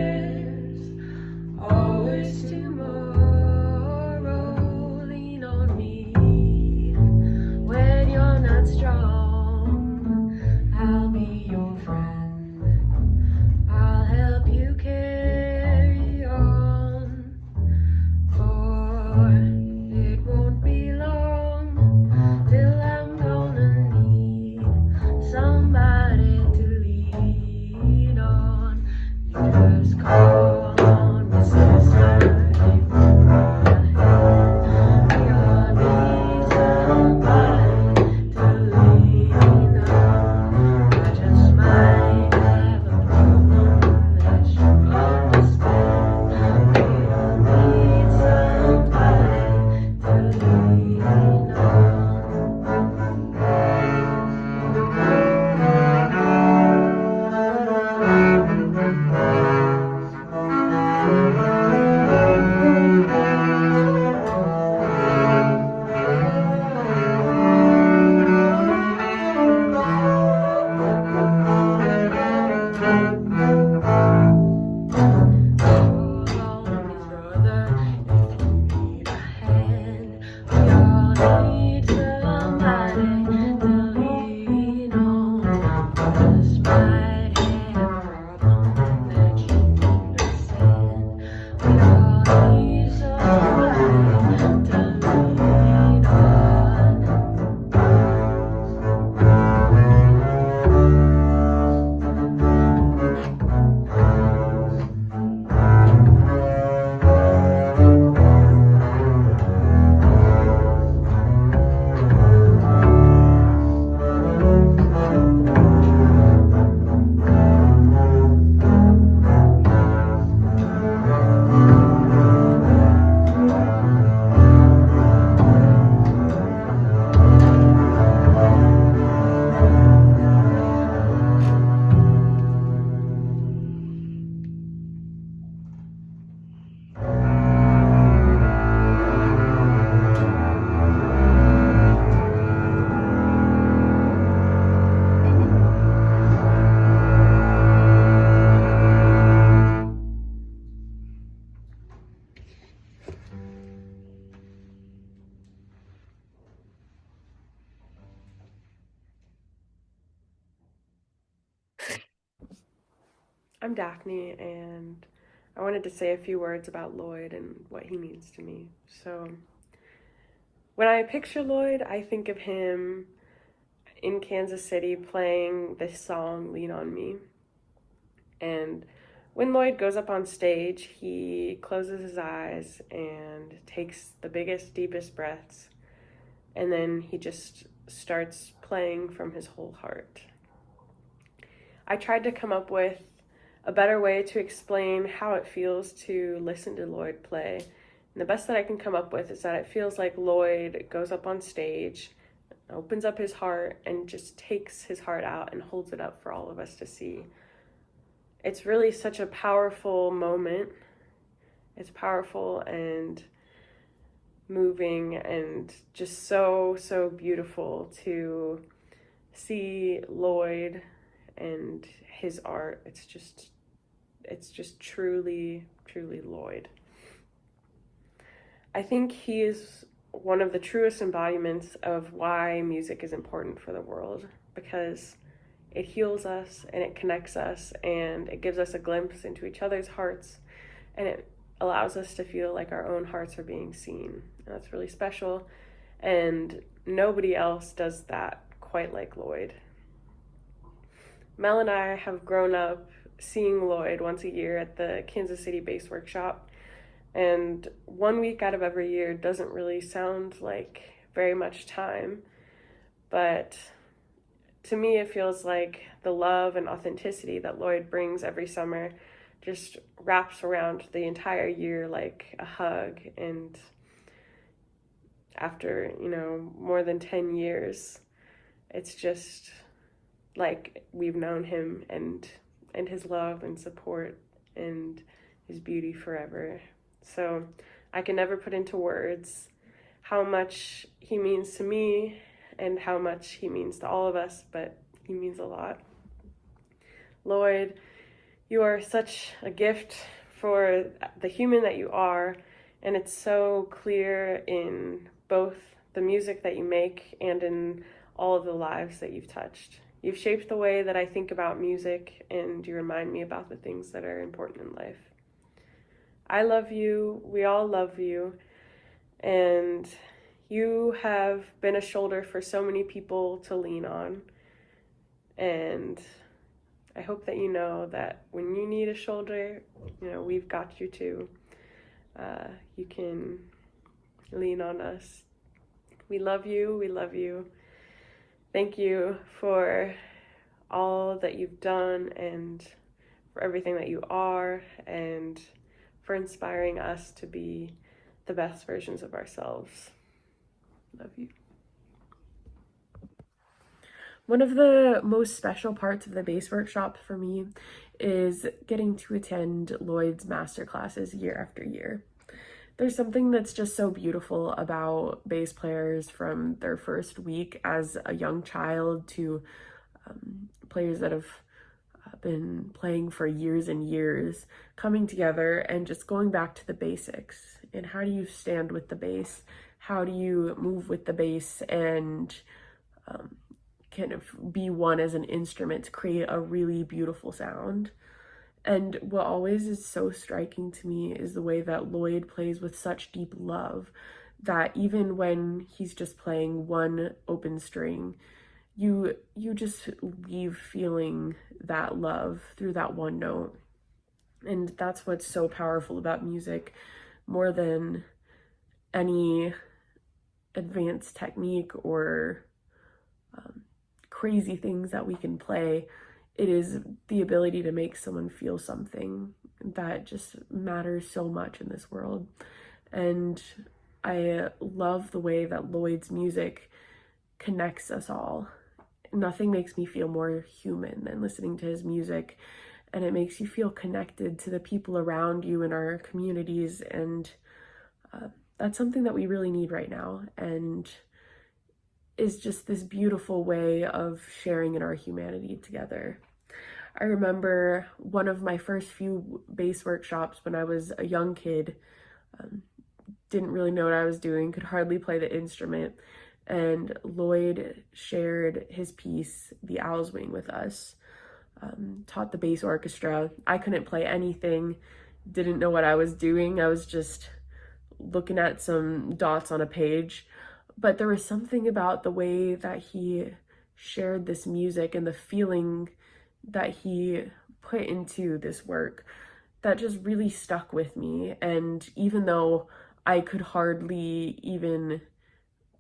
I'm Daphne, and I wanted to say a few words about Lloyd and what he means to me. So, when I picture Lloyd, I think of him in Kansas City playing this song, Lean on Me. And when Lloyd goes up on stage, he closes his eyes and takes the biggest, deepest breaths, and then he just starts playing from his whole heart. I tried to come up with a better way to explain how it feels to listen to Lloyd play. And the best that I can come up with is that it feels like Lloyd goes up on stage, opens up his heart, and just takes his heart out and holds it up for all of us to see. It's really such a powerful moment. It's powerful and moving and just so, so beautiful to see Lloyd and his art. It's just truly, truly Lloyd. I think he is one of the truest embodiments of why music is important for the world, because it heals us and it connects us and it gives us a glimpse into each other's hearts, and it allows us to feel like our own hearts are being seen. And that's really special, and nobody else does that quite like Lloyd. Mel and I have grown up seeing Lloyd once a year at the Kansas City Bass Workshop, and 1 week out of every year doesn't really sound like very much time, but to me it feels like the love and authenticity that Lloyd brings every summer just wraps around the entire year like a hug. And after, more than 10 years, it's just like we've known him and his love and support and his beauty forever. So I can never put into words how much he means to me and how much he means to all of us, but he means a lot. Lloyd, you are such a gift for the human that you are, and it's so clear in both the music that you make and in all of the lives that you've touched. You've shaped the way that I think about music, and you remind me about the things that are important in life. I love you, we all love you, and you have been a shoulder for so many people to lean on. And I hope that you know that when you need a shoulder, we've got you too. You can lean on us. We love you, we love you. Thank you for all that you've done and for everything that you are, and for inspiring us to be the best versions of ourselves. Love you. One of the most special parts of the bass workshop for me is getting to attend Lloyd's master classes year after year. There's something that's just so beautiful about bass players from their first week as a young child to players that have been playing for years and years, coming together and just going back to the basics. And how do you stand with the bass? How do you move with the bass and kind of be one as an instrument to create a really beautiful sound? And what always is so striking to me is the way that Lloyd plays with such deep love that even when he's just playing one open string, you just leave feeling that love through that one note. And that's what's so powerful about music, more than any advanced technique or crazy things that we can play. It is the ability to make someone feel something that just matters so much in this world. And I love the way that Lloyd's music connects us all. Nothing makes me feel more human than listening to his music, and it makes you feel connected to the people around you in our communities, and that's something that we really need right now, and is just this beautiful way of sharing in our humanity together. I remember one of my first few bass workshops when I was a young kid, didn't really know what I was doing, could hardly play the instrument, and Lloyd shared his piece, The Owl's Wing, with us. taught the bass orchestra. I couldn't play anything, didn't know what I was doing. I was just looking at some dots on a page. But there was something about the way that he shared this music and the feeling that he put into this work that just really stuck with me. And even though I could hardly even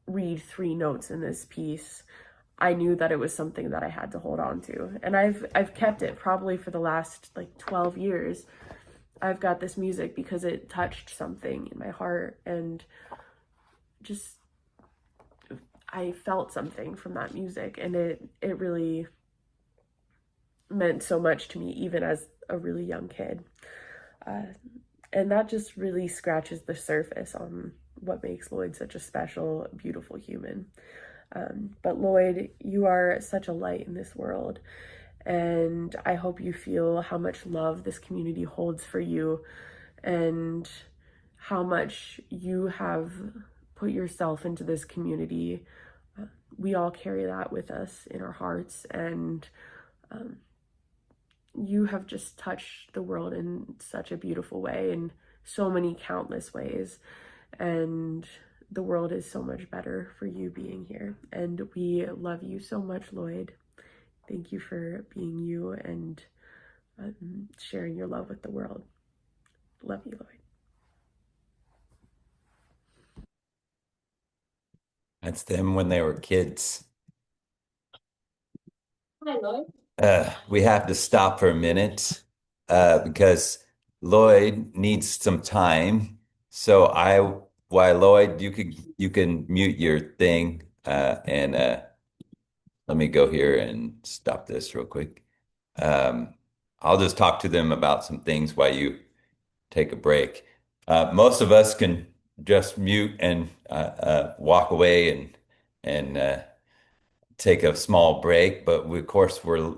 read three notes in this piece, I knew that it was something that I had to hold on to. And I've kept it probably for the last like 12 years. I've got this music because it touched something in my heart, and just I felt something from that music, and it really meant so much to me even as a really young kid. And that just really scratches the surface on what makes Lloyd such a special, beautiful human. But Lloyd, you are such a light in this world, and I hope you feel how much love this community holds for you and how much you have put yourself into this community. We all carry that with us in our hearts, and you have just touched the world in such a beautiful way, in so many countless ways, and the world is so much better for you being here. And we love you so much, Lloyd. Thank you for being you and sharing your love with the world. Love you, Lloyd. That's them when they were kids. Hi, Lloyd. We have to stop for a minute because Lloyd needs some time. So why Lloyd, you can mute your thing and let me go here and stop this real quick. I'll just talk to them about some things while you take a break. Most of us can just mute and walk away and take a small break, but of course, we're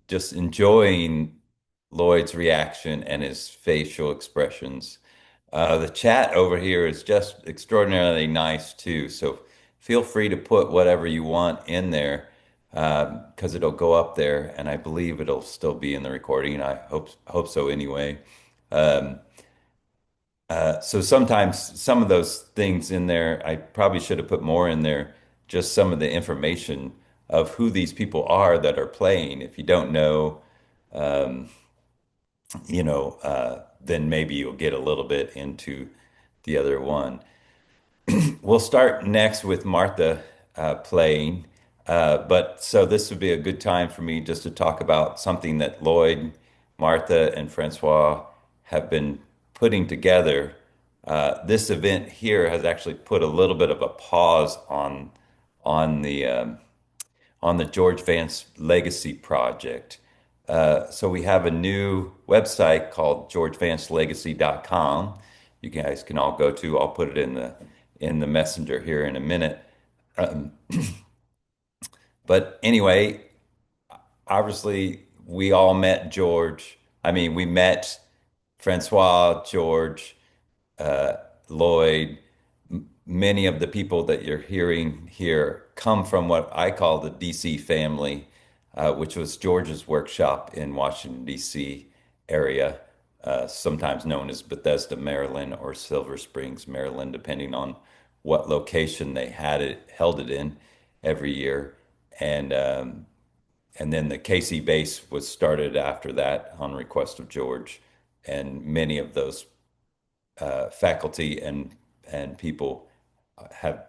just enjoying Lloyd's reaction and his facial expressions. The chat over here is just extraordinarily nice too. So feel free to put whatever you want in there because it'll go up there, and I believe it'll still be in the recording. I hope so anyway. Um, so sometimes some of those things in there, I probably should have put more in there, just some of the information of who these people are that are playing. If you don't know, um, then maybe you'll get a little bit into the other one. We'll start next with Martha playing. But so this would be a good time for me just to talk about something that Lloyd, Martha, and Francois have been putting together. This event here has actually put a little bit of a pause on the George Vance Legacy Project. So we have a new website called georgevancelegacy.com. You guys can all go to. I'll put it in the messenger here in a minute. Um, but anyway, obviously we all met George. I mean, we met Francois, George, uh, Lloyd. Many of the people that you're hearing here come from what I call the DC family, which was George's workshop in Washington, DC area, sometimes known as Bethesda, Maryland, or Silver Springs, Maryland, depending on what location they held it in every year. And and then the KC base was started after that on request of George, and many of those faculty and people have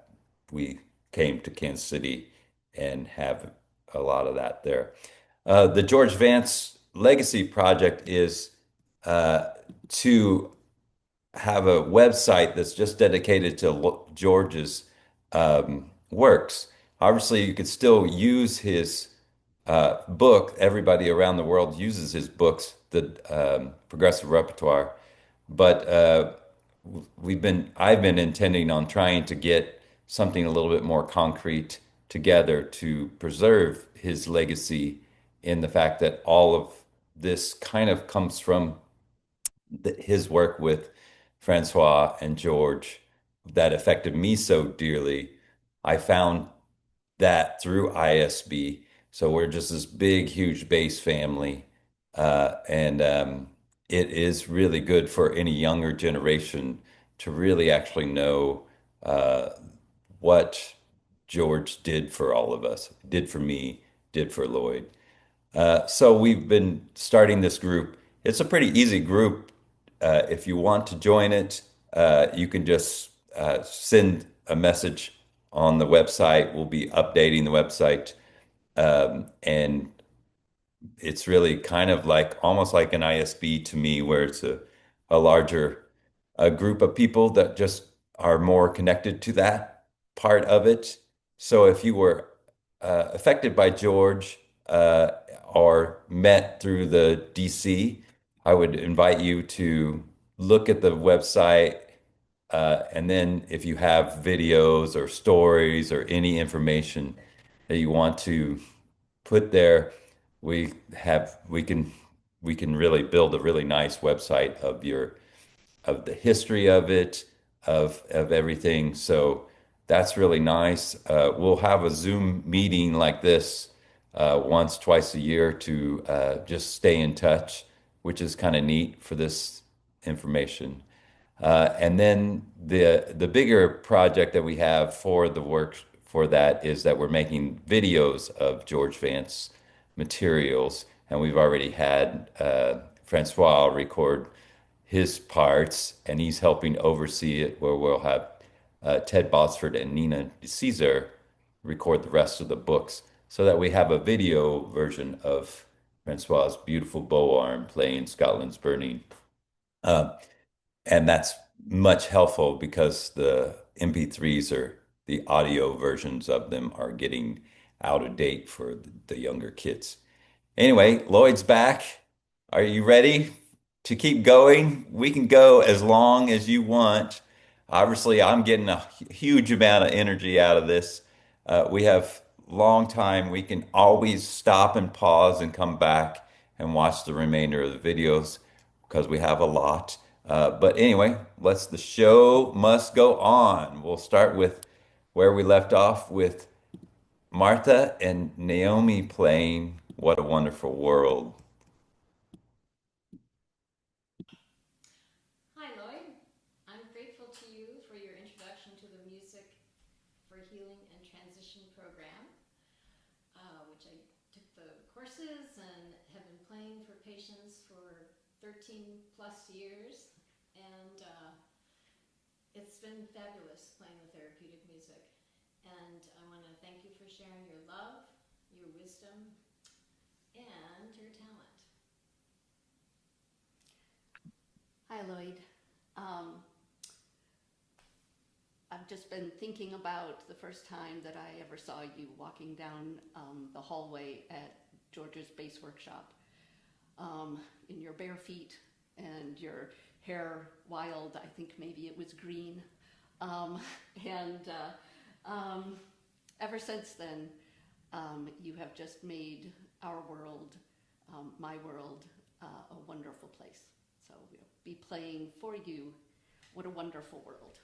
we came to Kansas City and have a lot of that there. The George Vance Legacy Project is to have a website that's just dedicated to George's works. Obviously, you could still use his book. Everybody around the world uses his books, the progressive repertoire. But I've been intending on trying to get something a little bit more concrete together to preserve his legacy in the fact that all of this kind of comes from his work with Francois and George that affected me so dearly. I found that through ISB, So we're just this big, huge bass family. And it is really good for any younger generation to really actually know uh, what George did for all of us, did for me, did for Lloyd. So we've been starting this group. It's a pretty easy group. If you want to join it, you can just send a message on the website. We'll be updating the website. And it's really kind of like almost like an ISB to me, where it's a larger a group of people that just are more connected to that part of it. So if you were affected by George or met through the DC, I would invite you to look at the website. And then if you have videos or stories or any information that you want to put there, we can really build a really nice website of your of the history of it, of everything. So that's really nice. We'll have a Zoom meeting like this once, twice a year to just stay in touch, which is kind of neat for this information. And then the bigger project that we have for the work for that is that we're making videos of George Vance materials, and we've already had Francois record his parts, and he's helping oversee it. Where we'll have Ted Bosford and Nina Caesar record the rest of the books, so that we have a video version of Francois's beautiful bow arm playing Scotland's Burning. Uh, and that's much helpful because the MP3s or the audio versions of them are getting out of date for the younger kids. Anyway, Lloyd's back. Are you ready to keep going? We can go as long as you want. Obviously, I'm getting a huge amount of energy out of this. We have long time. We can always stop and pause and come back and watch the remainder of the videos because we have a lot. But anyway, the show must go on. We'll start with where we left off with Martha and Naomi playing What a Wonderful World. Hi, Lloyd. I'm grateful to you for your introduction to the Music for Healing and Transition program, which I took the courses and have been playing for patients for 13 plus years. And it's been fabulous playing the therapeutic music. And I want to thank you for sharing your love, your wisdom, and your talent. Hi, Lloyd. I've just been thinking about the first time that I ever saw you walking down the hallway at George's bass workshop in your bare feet and your hair wild. I think maybe it was green. Ever since then, you have just made our world, my world, a wonderful place. So we'll be playing for you What a Wonderful World.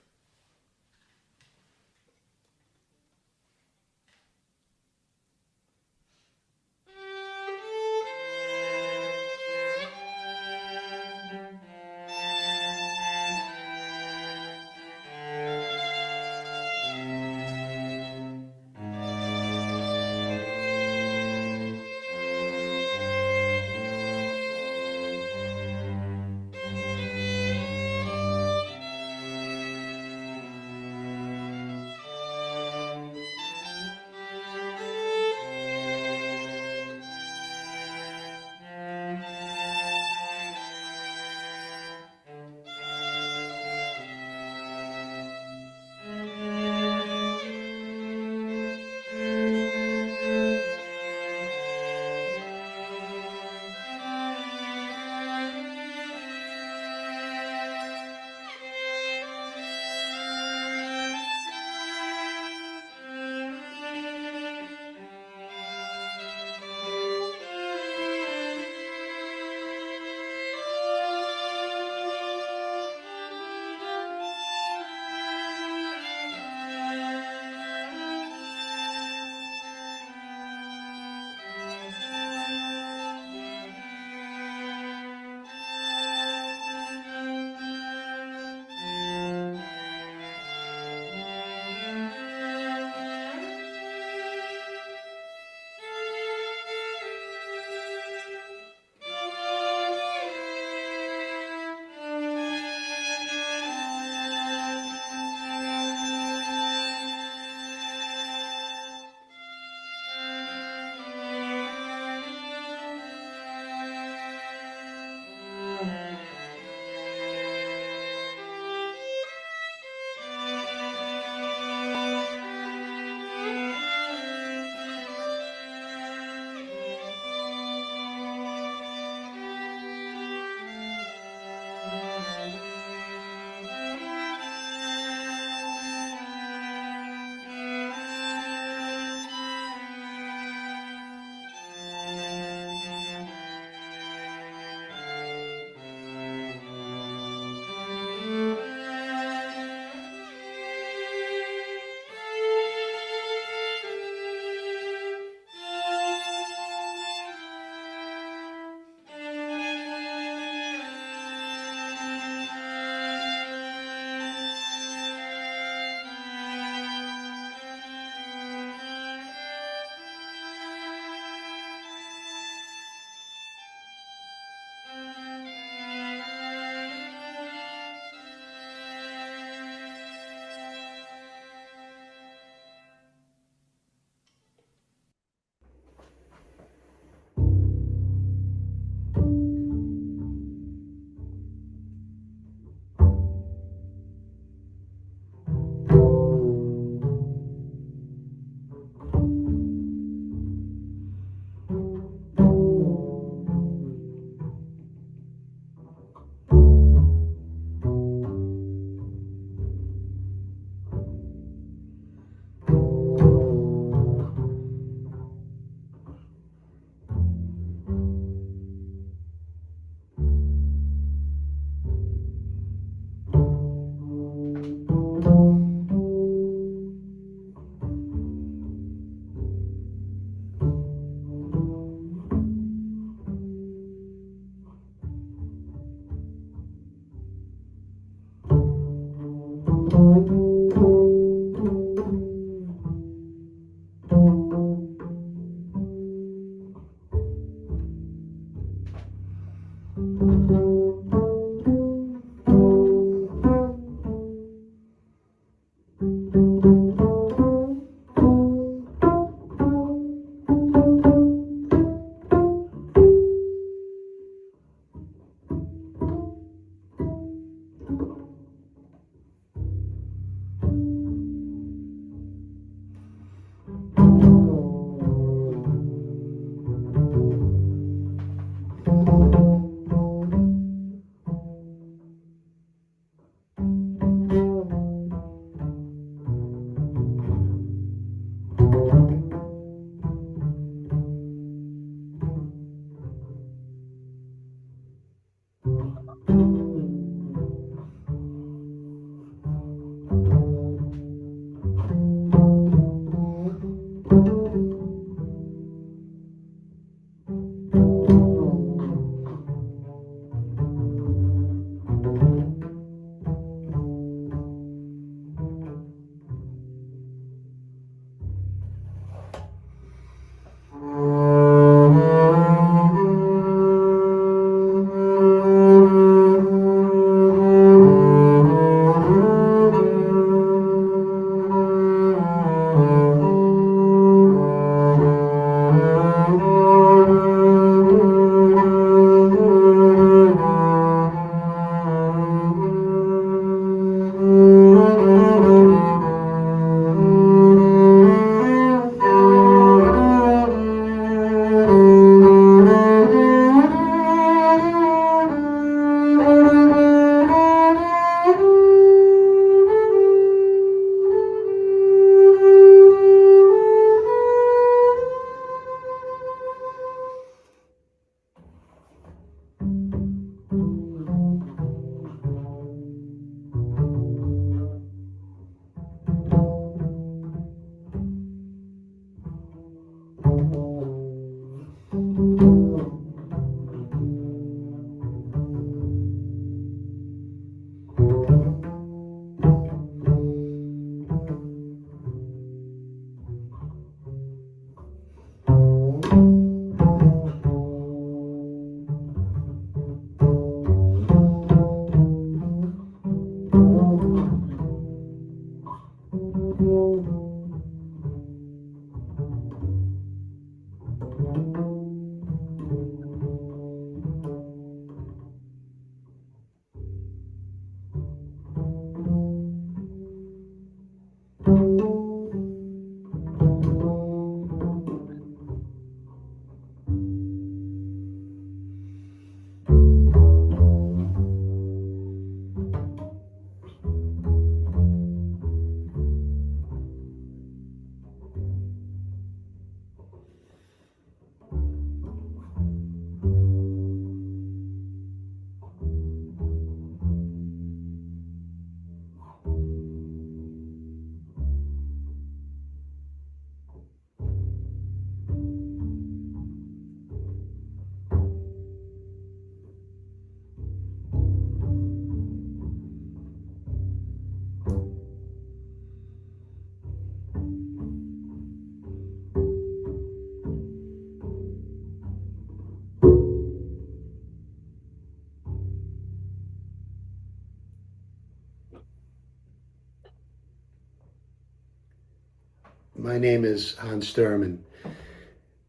My name is Hans Sturm, and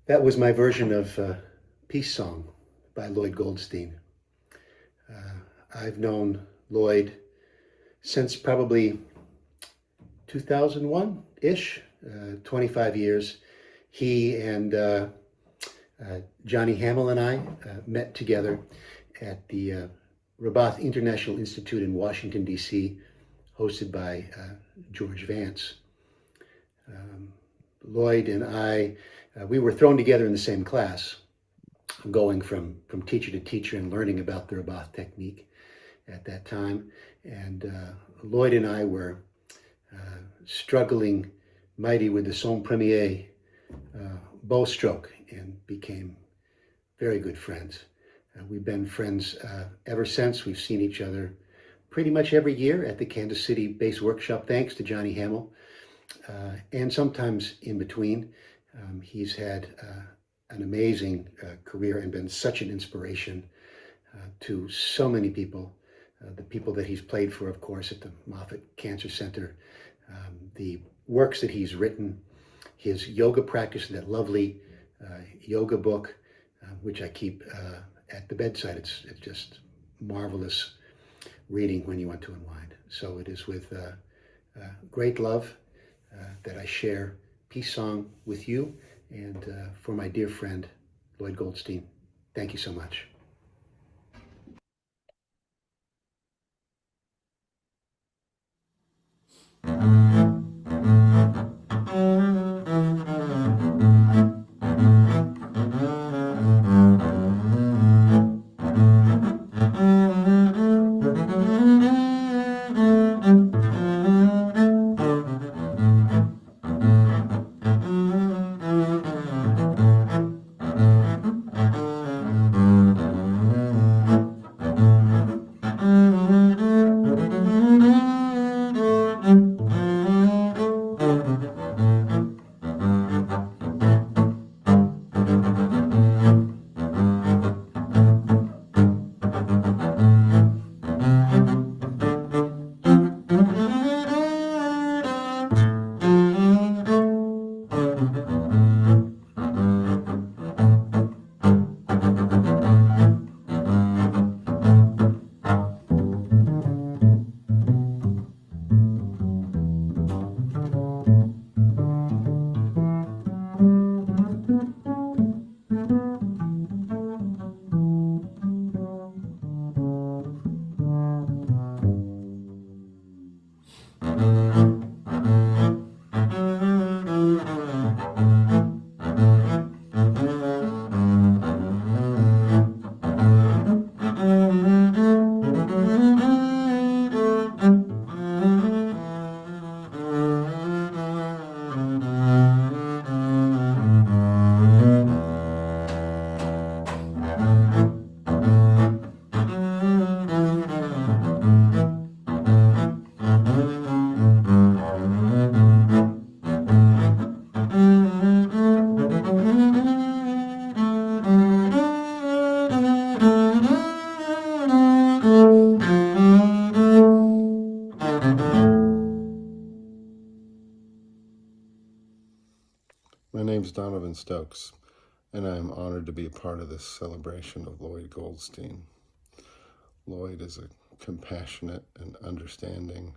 that was my version of Peace Song by Lloyd Goldstein. I've known Lloyd since probably 2001-ish, 25 years. He and Johnny Hamill and I met together at the Rabath International Institute in Washington, D.C., hosted by George Vance. Lloyd and I, we were thrown together in the same class, going from teacher to teacher and learning about the Rabath technique at that time. And Lloyd and I were struggling mighty with the son premier bow stroke and became very good friends. We've been friends ever since. We've seen each other pretty much every year at the Kansas City Bass Workshop, thanks to Johnny Hamill, and sometimes in between. He's had an amazing career and been such an inspiration to so many people. The people that he's played for, of course, at the Moffitt Cancer Center, the works that he's written, his yoga practice, that lovely yoga book, which I keep at the bedside. It's just marvelous reading when you want to unwind. So it is with great love that I share Peace Song with you, and for my dear friend, Lloyd Goldstein. Thank you so much. My name's Donovan Stokes, and I am honored to be a part of this celebration of Lloyd Goldstein. Lloyd is a compassionate and understanding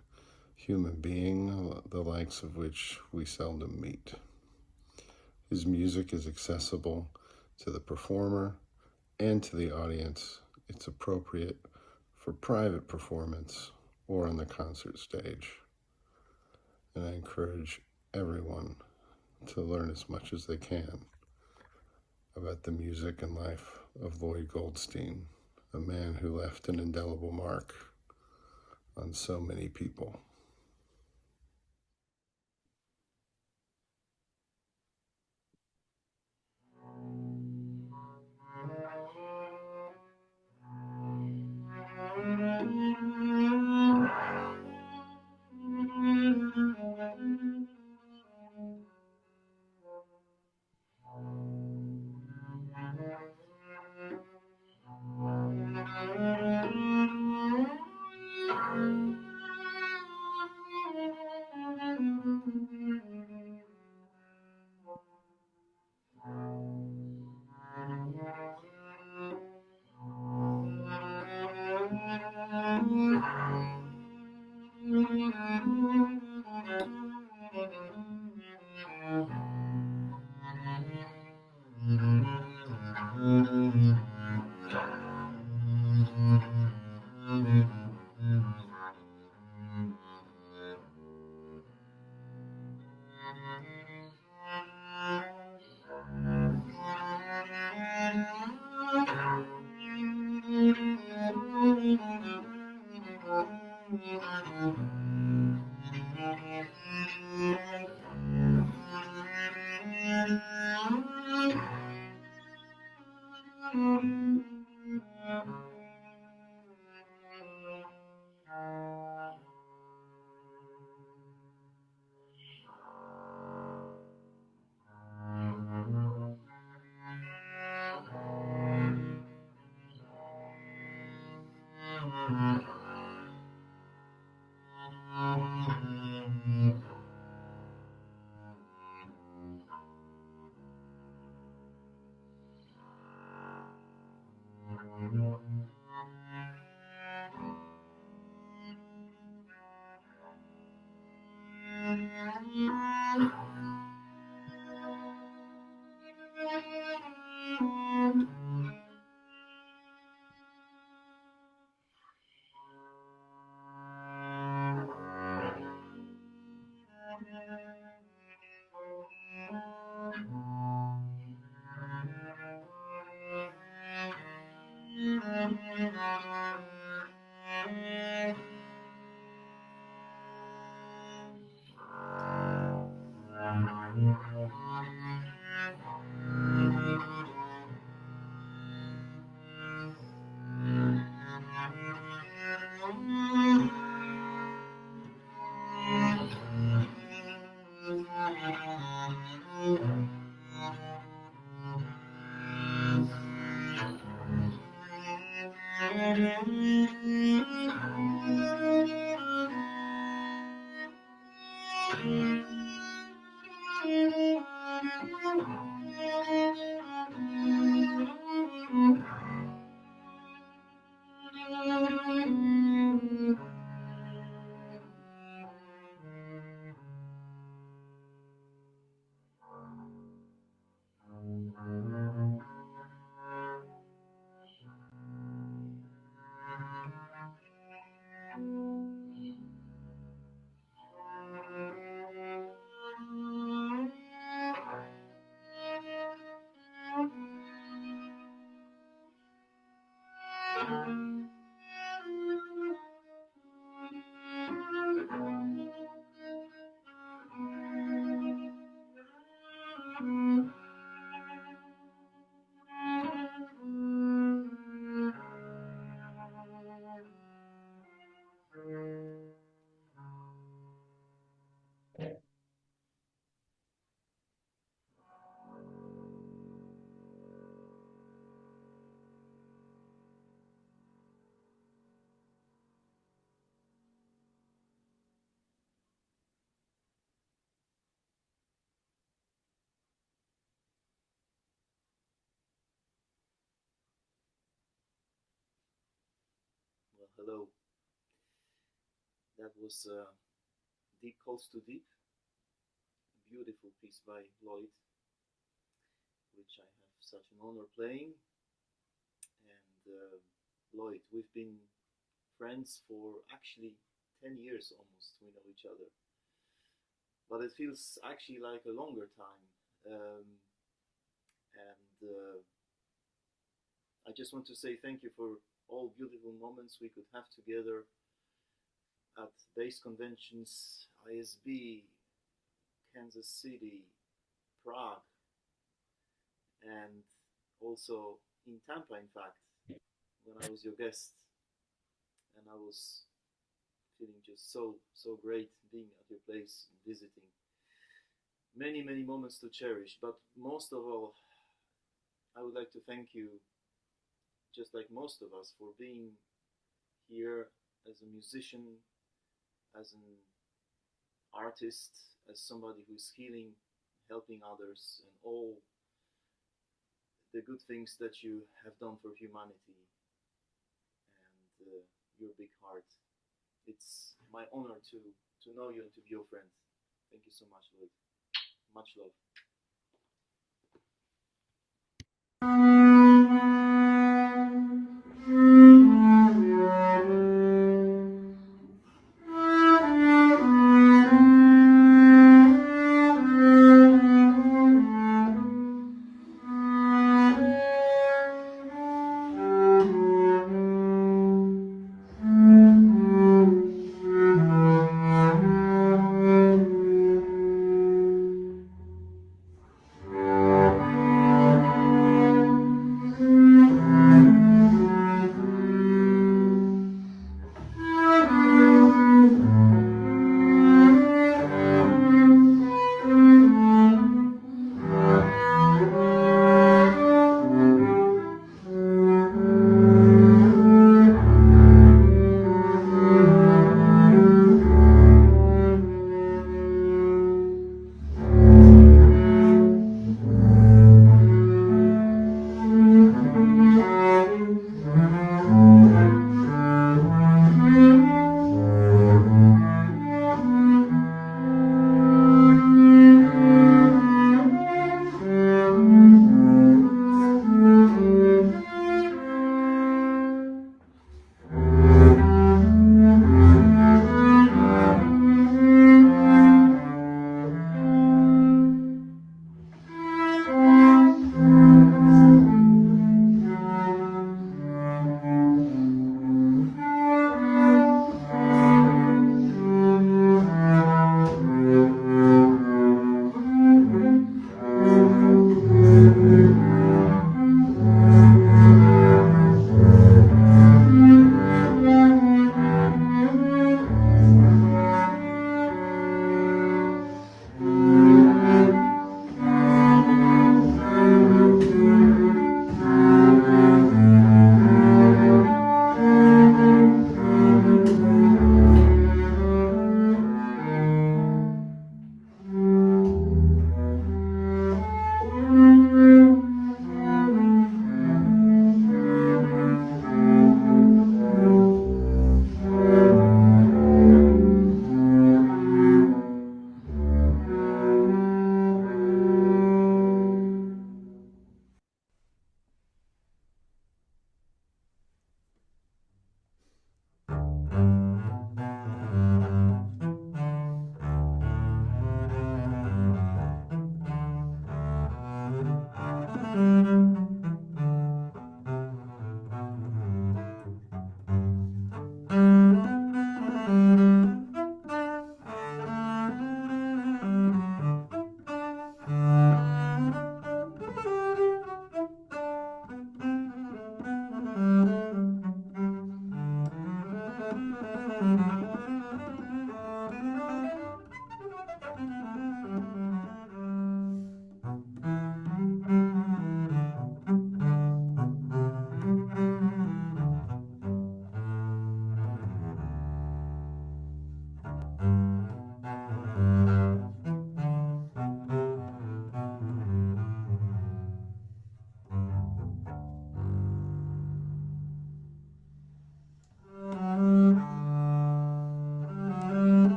human being, the likes of which we seldom meet. His music is accessible to the performer and to the audience. It's appropriate for private performance or on the concert stage. And I encourage everyone to learn as much as they can about the music and life of Lloyd Goldstein, a man who left an indelible mark on so many people. Well, hello. That was Deep Calls to Deep, a beautiful piece by Lloyd, which I have such an honor playing. And Lloyd, we've been friends for actually 10 years almost. We know each other. But it feels actually like a longer time. I just want to say thank you for all beautiful moments we could have together at bass conventions, ISB, Kansas City, Prague, and also in Tampa, in fact, when I was your guest. And I was feeling just so great being at your place and visiting. Many moments to cherish, but most of all, I would like to thank you, just like most of us, for being here as a musician, as an artist, as somebody who's healing, helping others, and all the good things that you have done for humanity, and your big heart. It's my honor to know you and to be your friend. Thank you so much, Lloyd. Much love.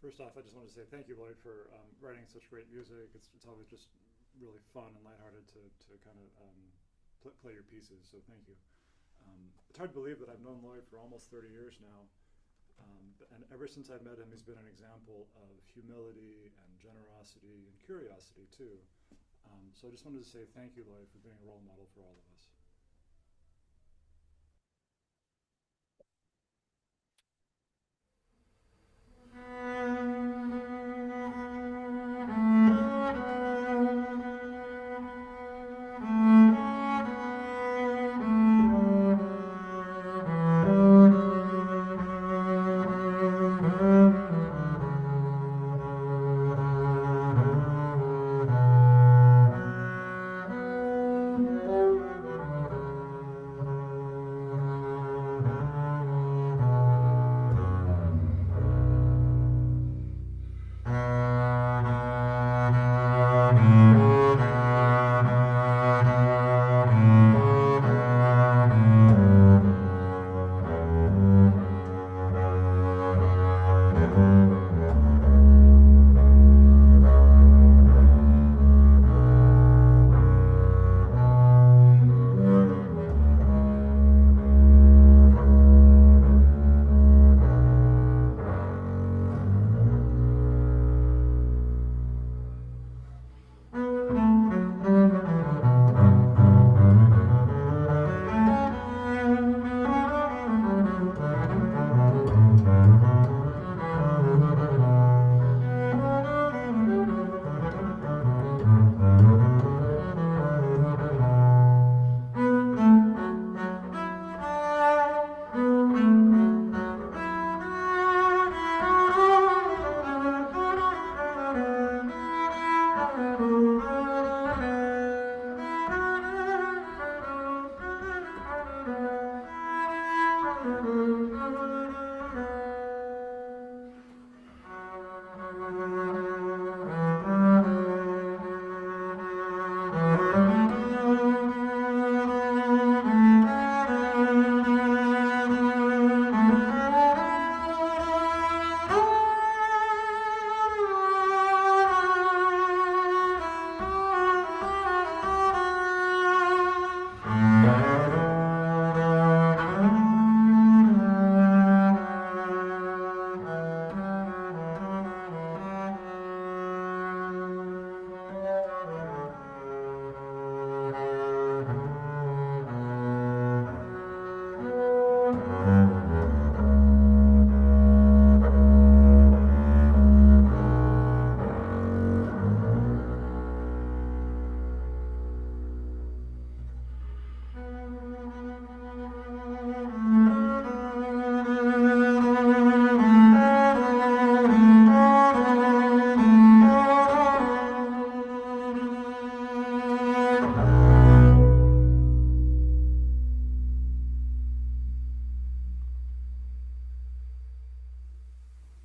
First off, I just wanted to say thank you, Lloyd, for writing such great music. It's always just really fun and lighthearted to kind of play your pieces, so thank you. It's hard to believe that I've known Lloyd for almost 30 years now, and ever since I've met him, he's been an example of humility and generosity and curiosity, too. So I just wanted to say thank you, Lloyd, for being a role model for all of us.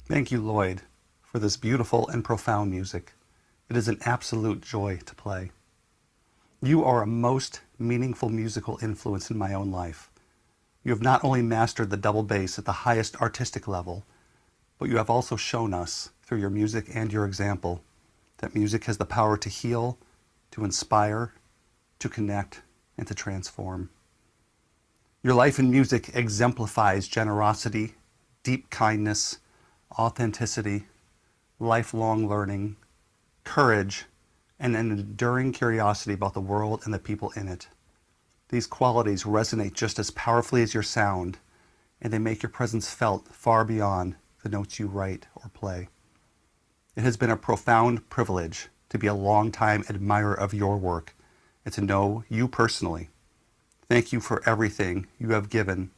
Thank you, Lloyd, for this beautiful and profound music. It is an absolute joy to play. You are a most meaningful musical influence in my own life. You have not only mastered the double bass at the highest artistic level, but you have also shown us, through your music and your example, that music has the power to heal, to inspire, to connect, and to transform. Your life in music exemplifies generosity, deep kindness, authenticity, lifelong learning, courage, and an enduring curiosity about the world and the people in it. These qualities resonate just as powerfully as your sound, and they make your presence felt far beyond the notes you write or play. It has been a profound privilege to be a longtime admirer of your work and to know you personally. Thank you for everything you have given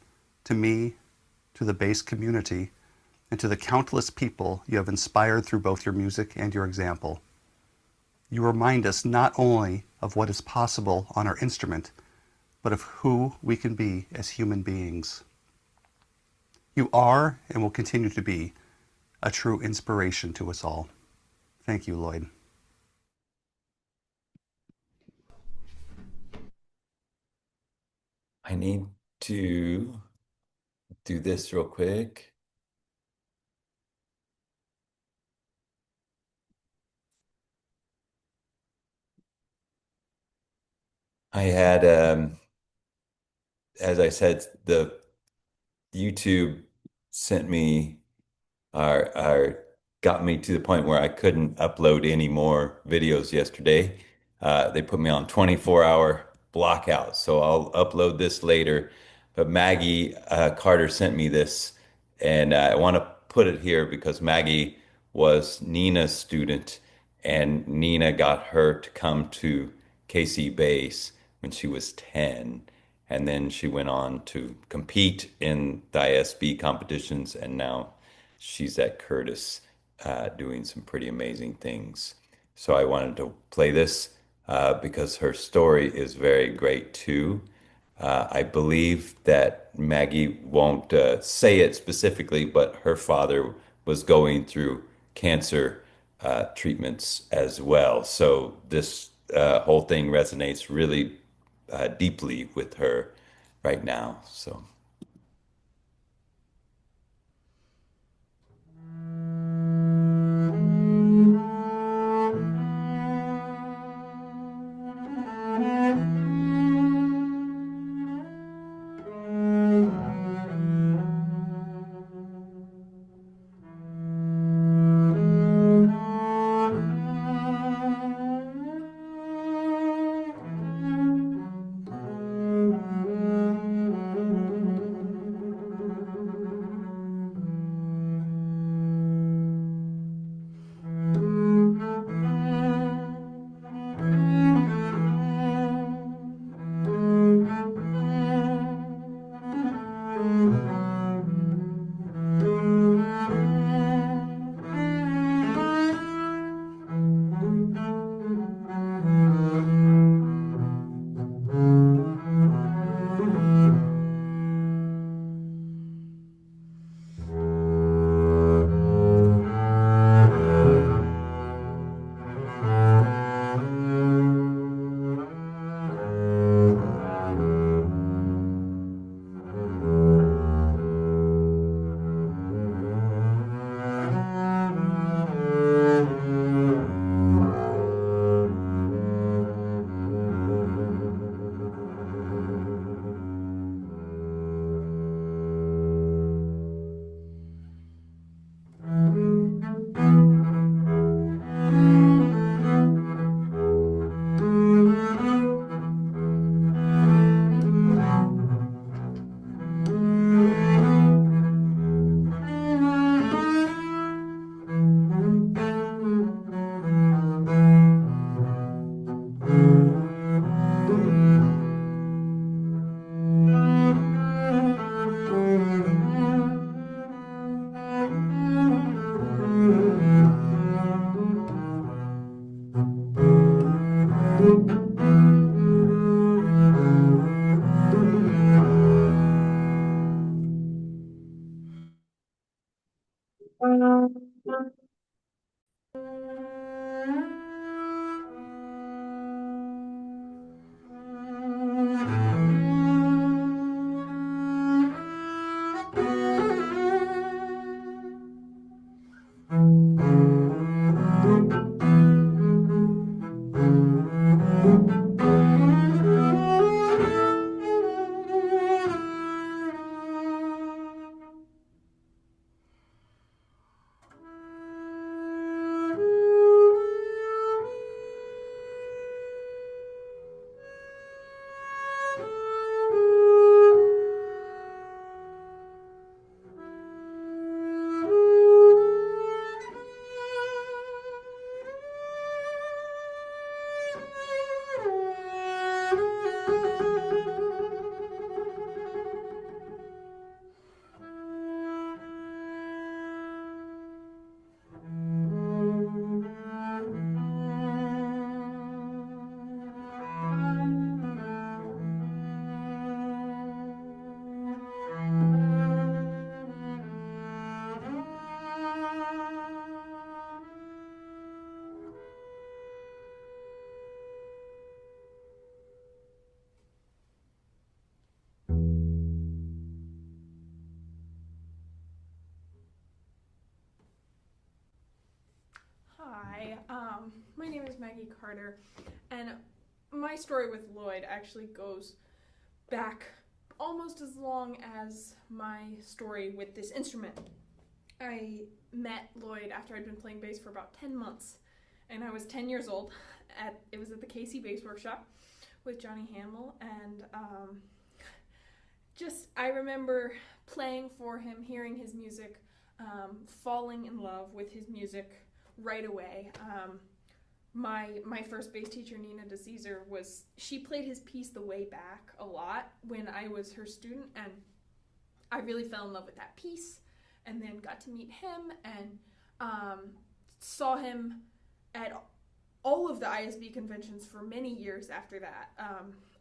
to me, to the bass community, and to the countless people you have inspired through both your music and your example. You remind us not only of what is possible on our instrument, but of who we can be as human beings. You are and will continue to be a true inspiration to us all. Thank you, Lloyd. I need to do this real quick. I had, as I said, the YouTube sent me are got me to the point where I couldn't upload any more videos yesterday. They put me on 24-hour blockout, so I'll upload this later. But Maggie Carter sent me this, and I want to put it here because Maggie was Nina's student, and Nina got her to come to KC Bass when she was 10. And then she went on to compete in the ISB competitions, and now she's at Curtis doing some pretty amazing things. So I wanted to play this because her story is very great too. I believe that Maggie won't say it specifically, but her father was going through cancer treatments as well. So this whole thing resonates really deeply with her right now. So. Hi, my name is Maggie Carter, and my story with Lloyd actually goes back almost as long as my story with this instrument. I met Lloyd after I'd been playing bass for about 10 months, and I was 10 years old. It was at the KC Bass Workshop with Johnny Hamill, and I remember playing for him, hearing his music, falling in love with his music right away. My first bass teacher, Nina DeCesar, she played his piece The Way Back a lot when I was her student, and I really fell in love with that piece, and then got to meet him and saw him at all of the ISB conventions for many years after that,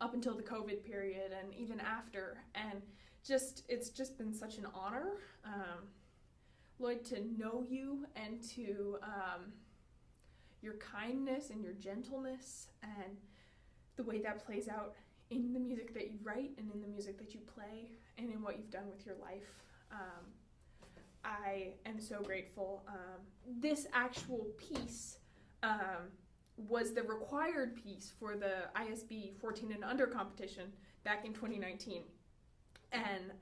up until the COVID period and even after, and it's just been such an honor, Lloyd, to know you and to your kindness and your gentleness and the way that plays out in the music that you write and in the music that you play and in what you've done with your life. I am so grateful. This actual piece was the required piece for the ISB 14 and under competition back in 2019. And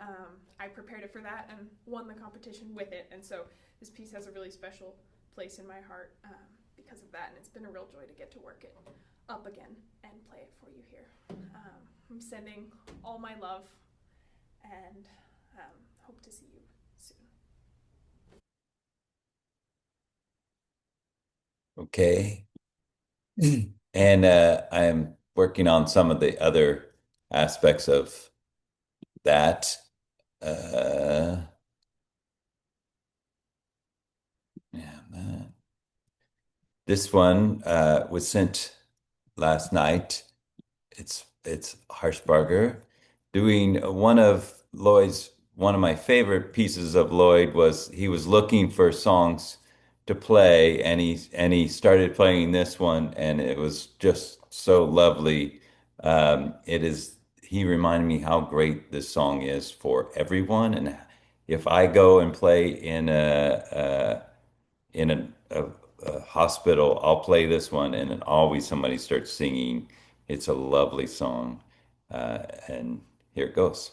I prepared it for that and won the competition with it. And so this piece has a really special place in my heart because of that, and it's been a real joy to get to work it up again and play it for you here. I'm sending all my love and hope to see you soon. Okay. And I am working on some of the other aspects of that. This one was sent last night. It's Harshbarger doing one of my favorite pieces of Lloyd was he was looking for songs to play, and he started playing this one, and it was just so lovely. He reminded me how great this song is for everyone, and if I go and play in a hospital, I'll play this one, and then always somebody starts singing. It's a lovely song, and here it goes.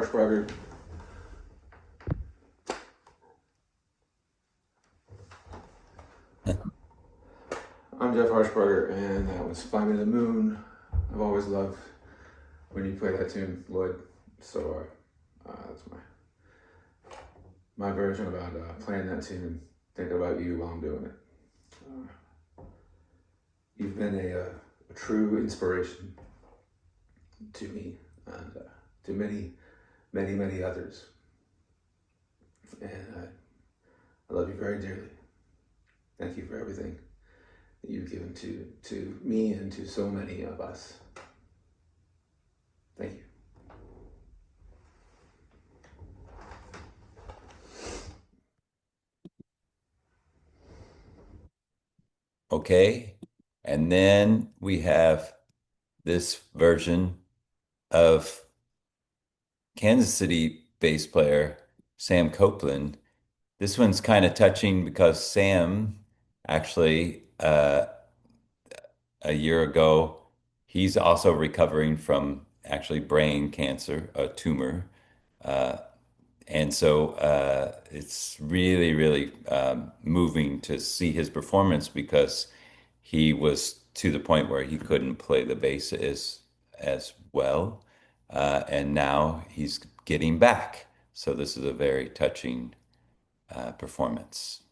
Harshbarger. I'm Jeff Harshbarger, and that was Fly Me to the Moon. I've always loved when you play that tune, Lloyd. So that's my version about playing that tune and thinking about you while I'm doing it. You've been a true inspiration to me and to many, many, many others. And I love you very dearly. Thank you for everything that you've given to me and to so many of us. Thank you. Okay, and then we have this version of Kansas City bass player Sam Copeland. This one's kind of touching because Sam actually a year ago, he's also recovering from actually brain cancer, a tumor. Uh, and so it's really, really moving to see his performance because he was to the point where he couldn't play the bass as well. And now he's getting back. So this is a very touching performance.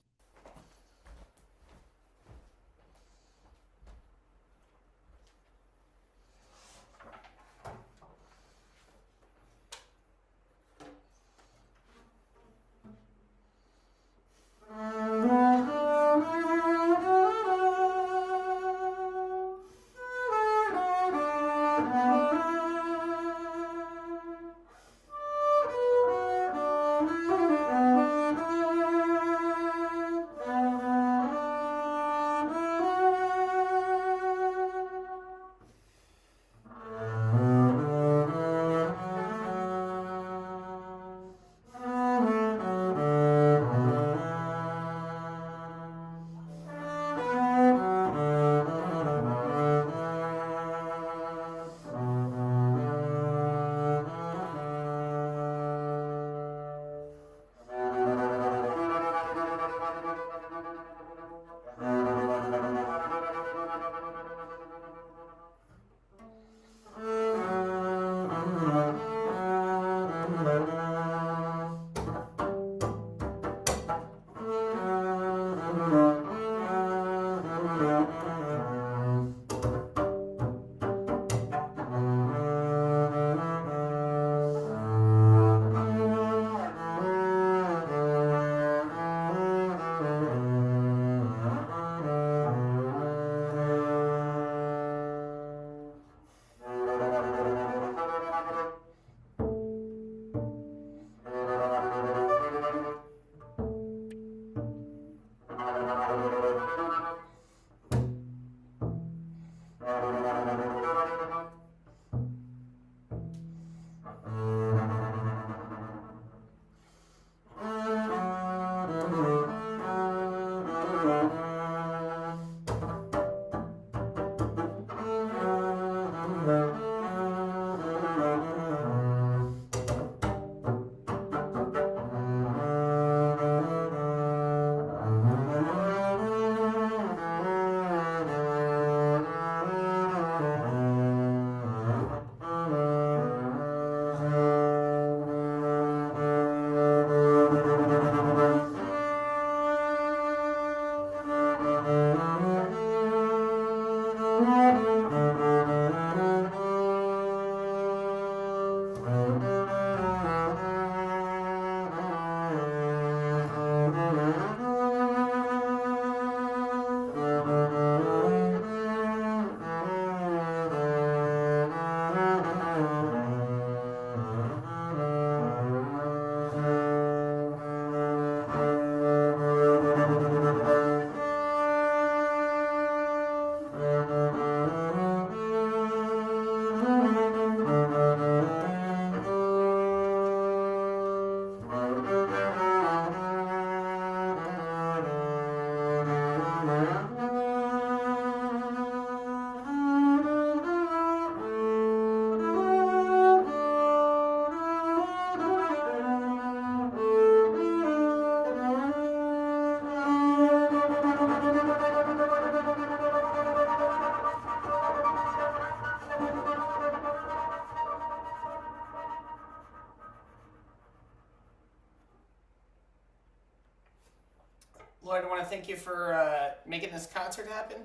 Lloyd, I want to thank you for making this concert happen.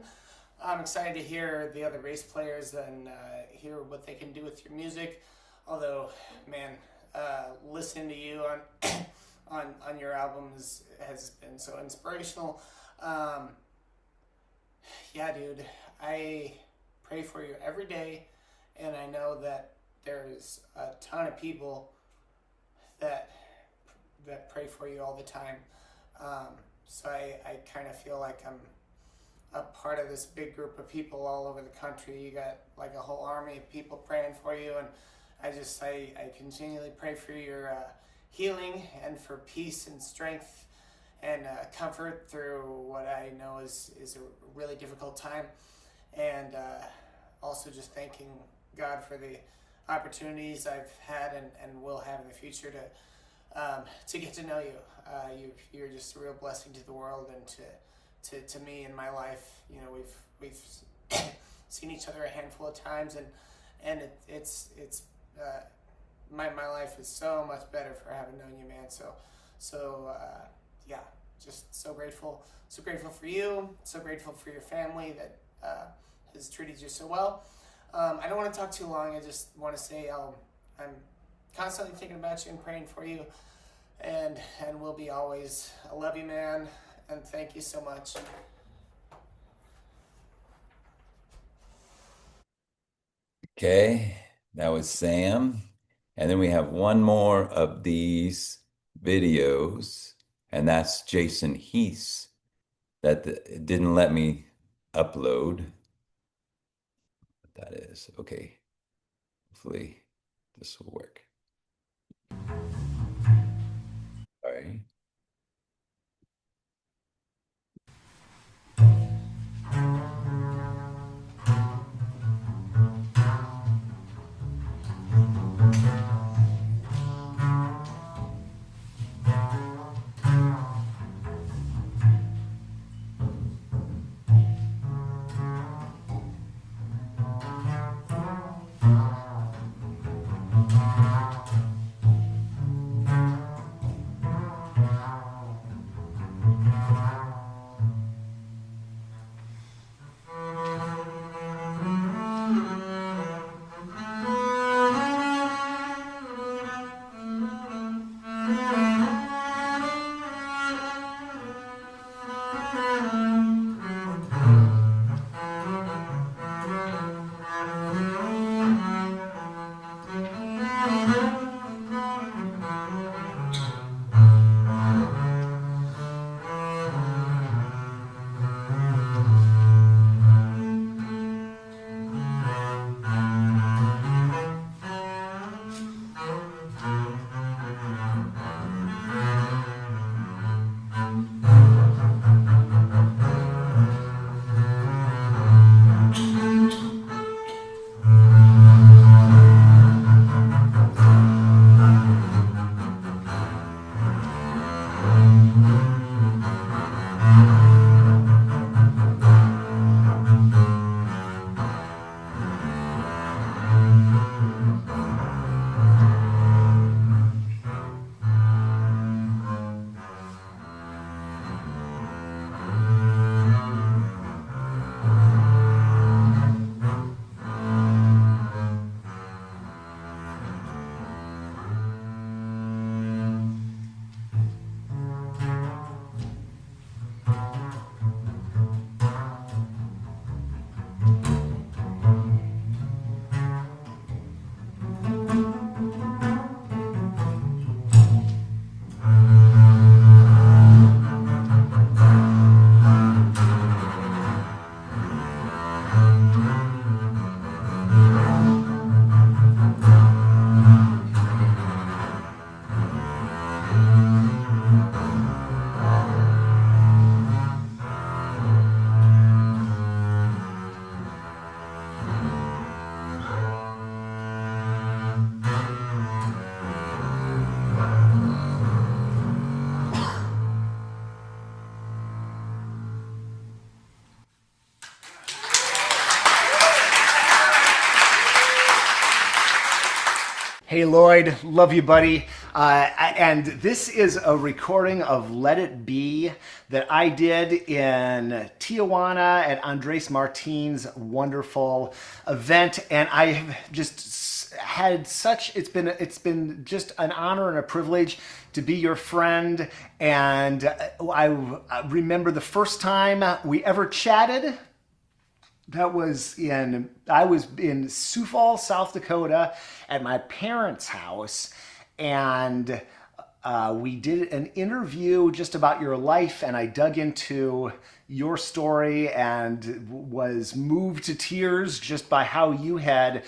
I'm excited to hear the other bass players and hear what they can do with your music. Although, man, listening to you on your album has been so inspirational. Yeah, dude, I pray for you every day, and I know that there's a ton of people that pray for you all the time. So I kind of feel like I'm a part of this big group of people all over the country. You got like a whole army of people praying for you, and I continually pray for your healing and for peace and strength and comfort through what I know is a really difficult time, and also just thanking God for the opportunities I've had and will have in the future to get to know you. You're just a real blessing to the world and to me in my life. You know, we've seen each other a handful of times, and it's my life is so much better for having known you, man. So yeah, just so grateful for you, so grateful for your family that has treated you so well. I don't want to talk too long. I just want to say I'm constantly thinking about you and praying for you, and will be always. I love you, man, and thank you so much. Okay, that was Sam. And then we have one more of these videos, and that's Jason Heath that didn't let me upload. What that is. Okay. Hopefully this will work. All right. Hey Lloyd, love you, buddy. And this is a recording of Let It Be that I did in Tijuana at Andres Martin's wonderful event, and I have just had such. It's been just an honor and a privilege to be your friend. And I remember the first time we ever chatted. I was in Sioux Falls, South Dakota at my parents' house, and we did an interview just about your life, and I dug into your story and was moved to tears just by how you had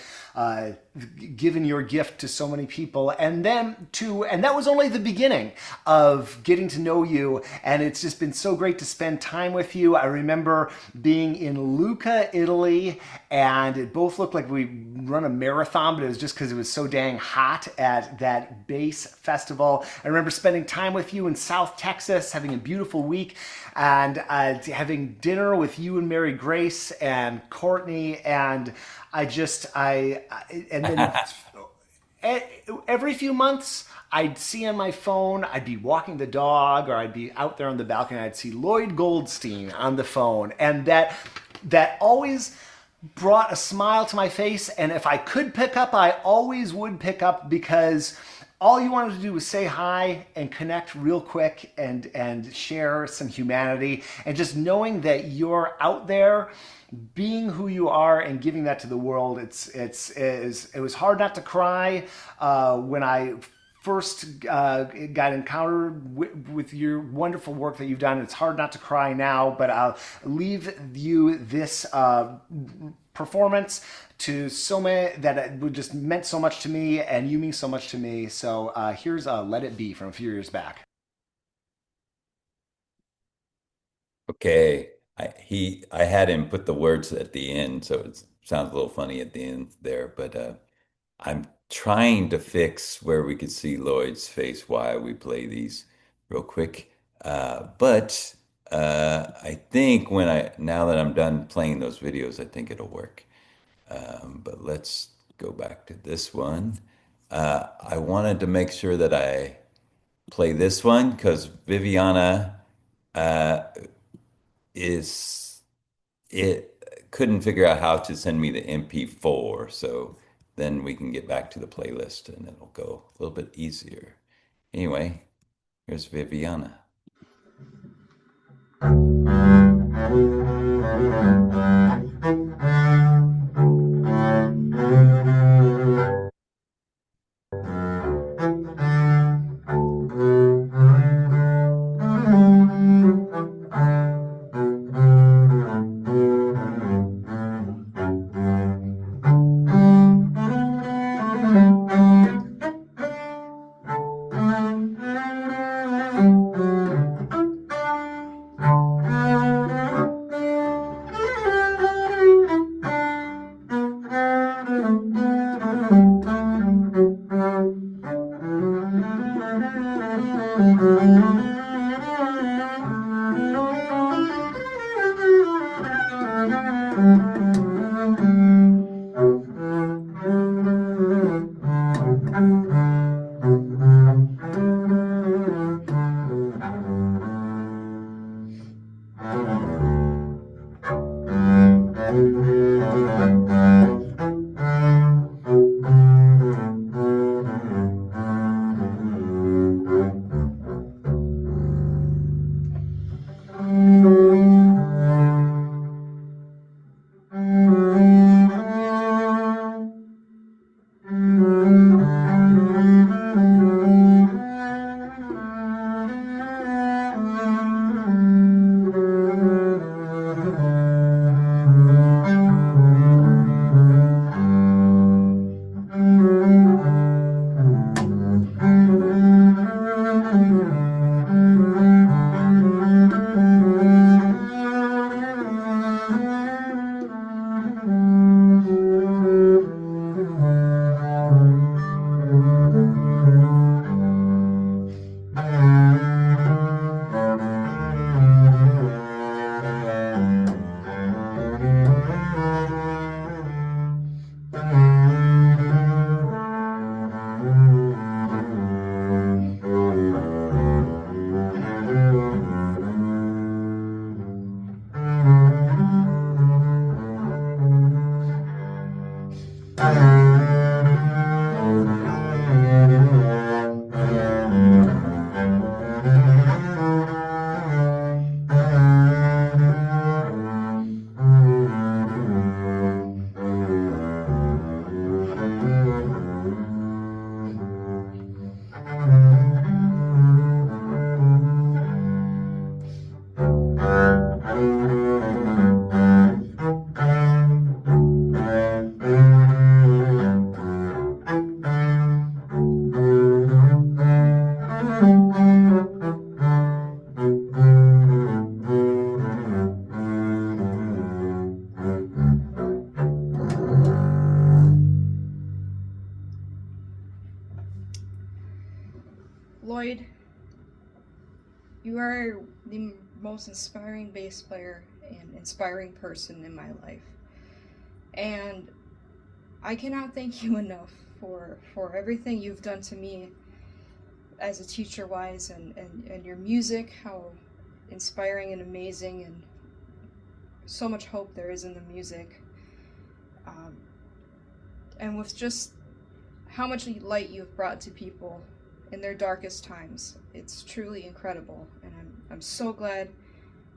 given your gift to so many people. And that was only the beginning of getting to know you, and it's just been so great to spend time with you. I remember being in Lucca, Italy, and it both looked like we run a marathon, but it was just because it was so dang hot at that bass festival. I remember spending time with you in South Texas, having a beautiful week, and having dinner with you and Mary Grace and Courtney, and and then every few months I'd see on my phone, I'd be walking the dog or I'd be out there on the balcony, I'd see Lloyd Goldstein on the phone, and that always brought a smile to my face. And if I could pick up, I always would pick up, because all you wanted to do was say hi and connect real quick and share some humanity. And just knowing that you're out there being who you are and giving that to the world, it was hard not to cry when I first got encountered with your wonderful work that you've done. It's hard not to cry now, but I'll leave you this performance to so many that it just meant so much to me, and you mean so much to me. So here's Let It Be from a few years back. Okay, I had him put the words at the end, so it sounds a little funny at the end there, but I'm trying to fix where we could see Lloyd's face while we play these real quick. But I think now that I'm done playing those videos, I think it'll work. But let's go back to this one. I wanted to make sure that I play this one because Viviana couldn't figure out how to send me the MP4, so then we can get back to the playlist and it'll go a little bit easier. Anyway, here's Viviana. You are the most inspiring bass player and inspiring person in my life. And I cannot thank you enough for everything you've done to me as a teacher-wise, and your music, how inspiring and amazing, and so much hope there is in the music. And with just how much light you've brought to people in their darkest times. It's truly incredible, and I'm so glad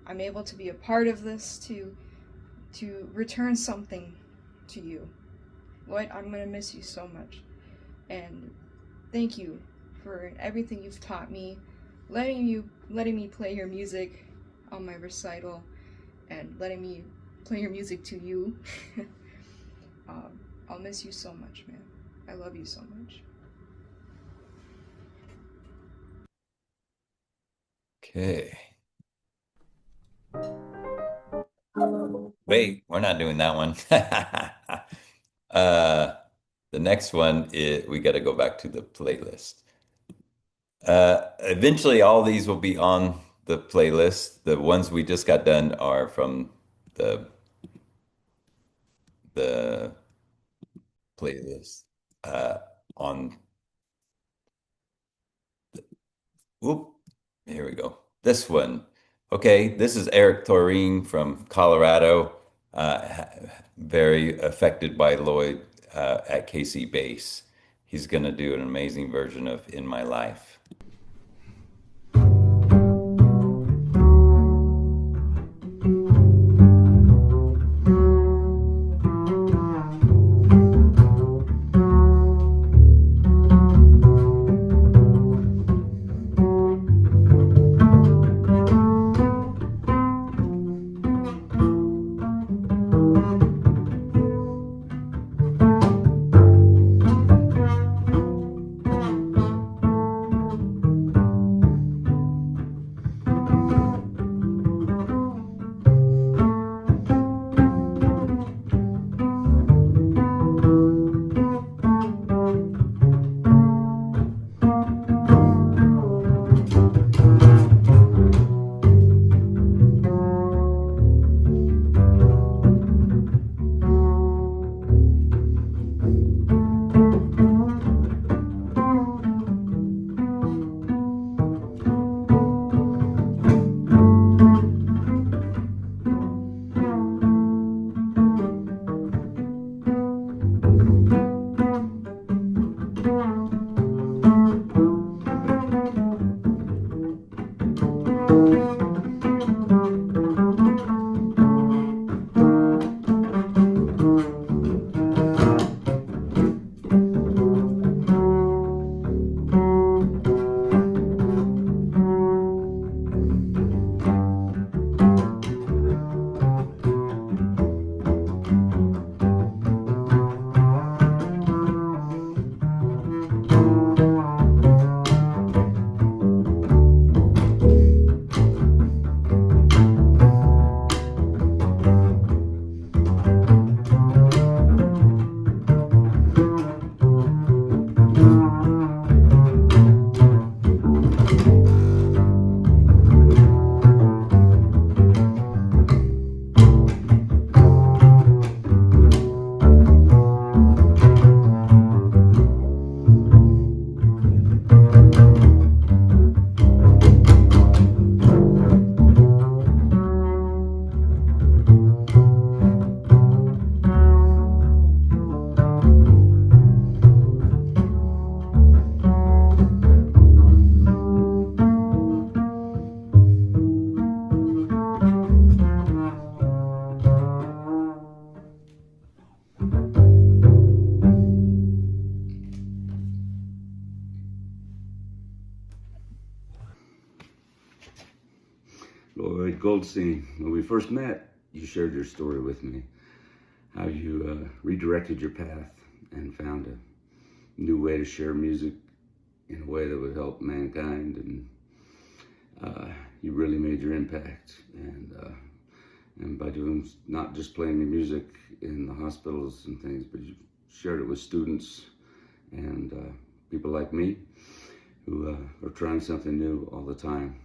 I'm able to be a part of this, to return something to you. Lloyd, I'm gonna miss you so much, and thank you for everything you've taught me, letting me play your music on my recital, and letting me play your music to you. I'll miss you so much, man. I love you so much. Okay. Wait, we're not doing that one. The next one is, we got to go back to the playlist. Eventually, all these will be on the playlist. The ones we just got done are from the playlist on. Whoop, here we go. This one. Okay, this is Eric Torine from Colorado, very affected by Lloyd at KC Bass. He's going to do an amazing version of In My Life. Lloyd Goldstein, when we first met, you shared your story with me, how you redirected your path and found a new way to share music in a way that would help mankind, and you really made your impact. And by doing, not just playing your music in the hospitals and things, but you shared it with students and people like me who are trying something new all the time.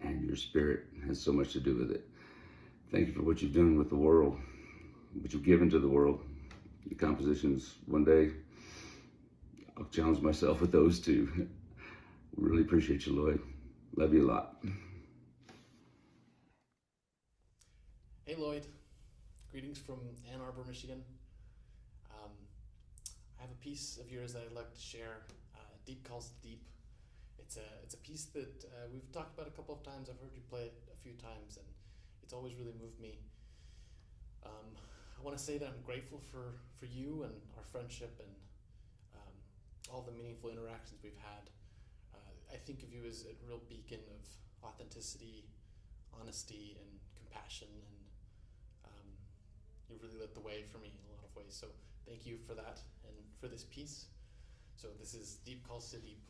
and your spirit has so much to do with it. Thank you for what you've done with the world, what you've given to the world. Your compositions, one day, I'll challenge myself with those too. Really appreciate you, Lloyd. Love you a lot. Hey Lloyd, greetings from Ann Arbor, Michigan. I have a piece of yours that I'd like to share. Deep Calls to Deep. It's a piece that we've talked about a couple of times. I've heard you play it a few times, and it's always really moved me. I want to say that I'm grateful for you and our friendship and all the meaningful interactions we've had. I think of you as a real beacon of authenticity, honesty, and compassion, and you really lit the way for me in a lot of ways. So thank you for that and for this piece. So this is Deep Calls to Deep.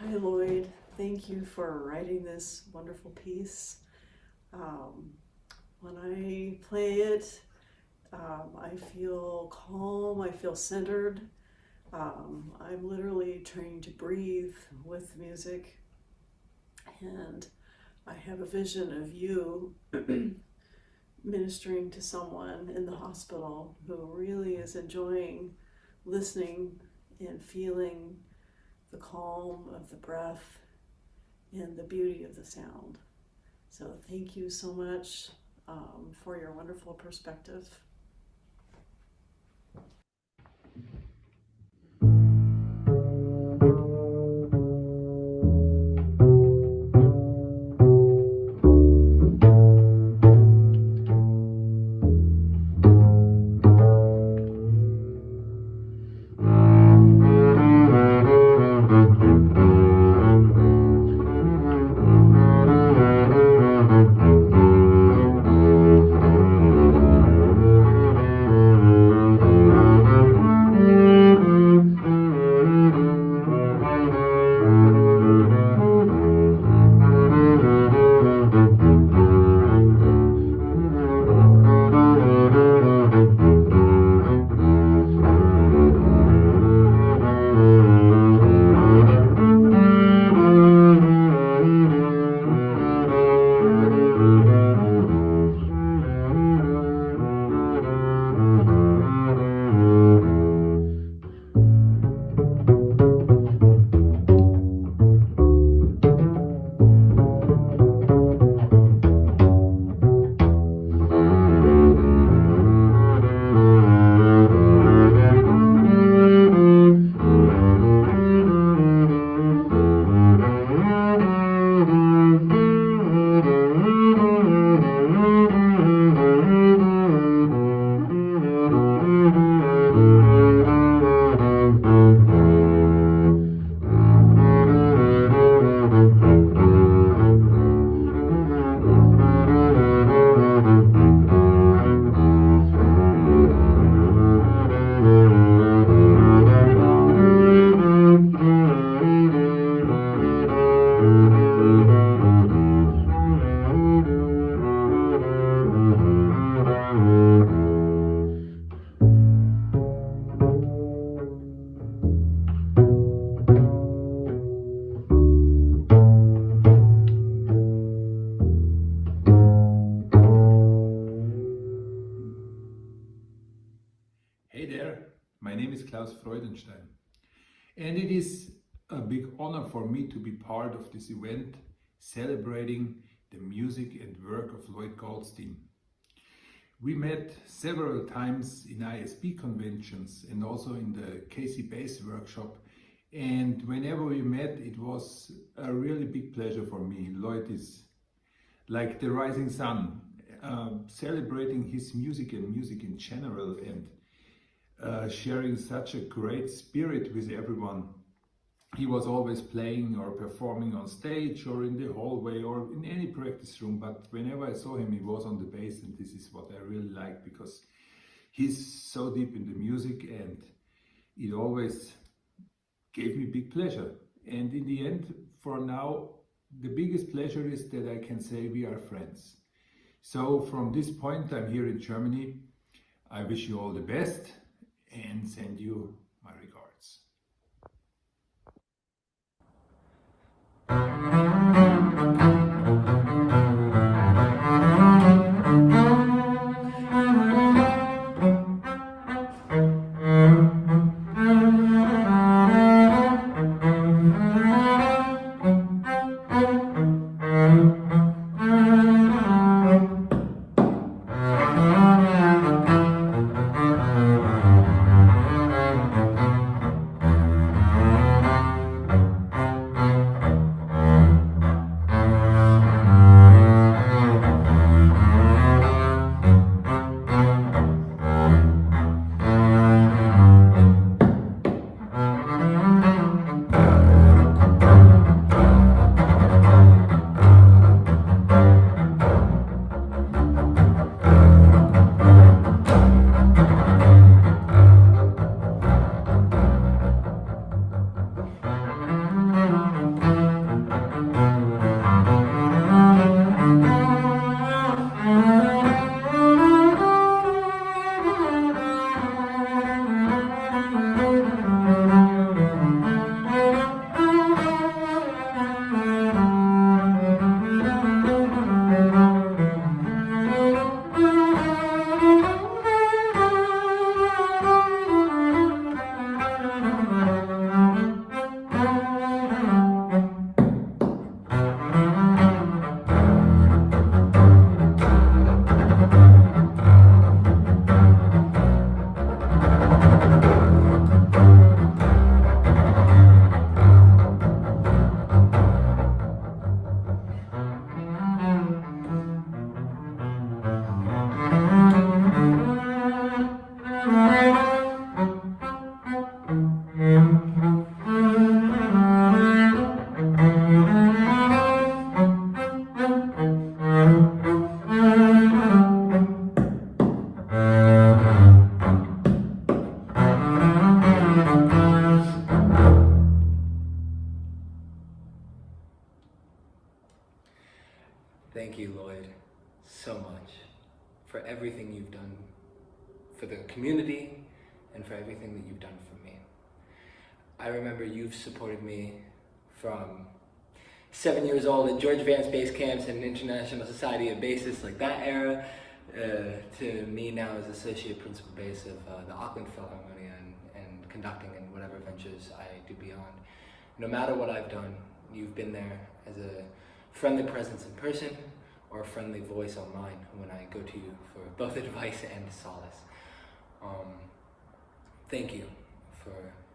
Hi, Lloyd. Thank you for writing this wonderful piece. When I play it, I feel calm, I feel centered. I'm literally trying to breathe with music, and I have a vision of you ministering to someone in the hospital who really is enjoying listening and feeling the calm of the breath and the beauty of the sound. So thank you so much for your wonderful perspective. Hey there, my name is Klaus Freudenstein, and it is a big honor for me to be part of this event celebrating the music and work of Lloyd Goldstein. We met several times in ISB conventions and also in the KC Bass workshop, and whenever we met it was a really big pleasure for me. Lloyd is like the rising sun, celebrating his music and music in general, and sharing such a great spirit with everyone. He was always playing or performing on stage or in the hallway or in any practice room, but whenever I saw him he was on the bass, and this is what I really like because he's so deep in the music and it always gave me big pleasure. And in the end, for now, the biggest pleasure is that I can say we are friends. So from this point, I'm here in Germany. I wish you all the best and send you my regards. so much for everything you've done for the community and for everything that you've done for me. I remember you've supported me from 7 years old at George Vance bass camps and International Society of Bassists, like that era, to me now as associate principal bass of the Auckland Philharmonia and conducting in whatever ventures I do beyond. No matter what I've done, you've been there as a friendly presence in person or a friendly voice online when I go to you for both advice and solace. Thank you for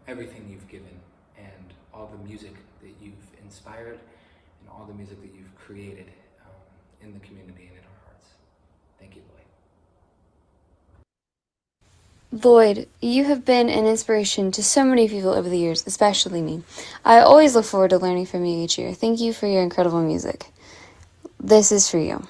everything you've given and all the music that you've inspired and all the music that you've created in the community and in our hearts. Thank you, Lloyd. Lloyd, you have been an inspiration to so many people over the years, especially me. I always look forward to learning from you each year. Thank you for your incredible music. This is for you.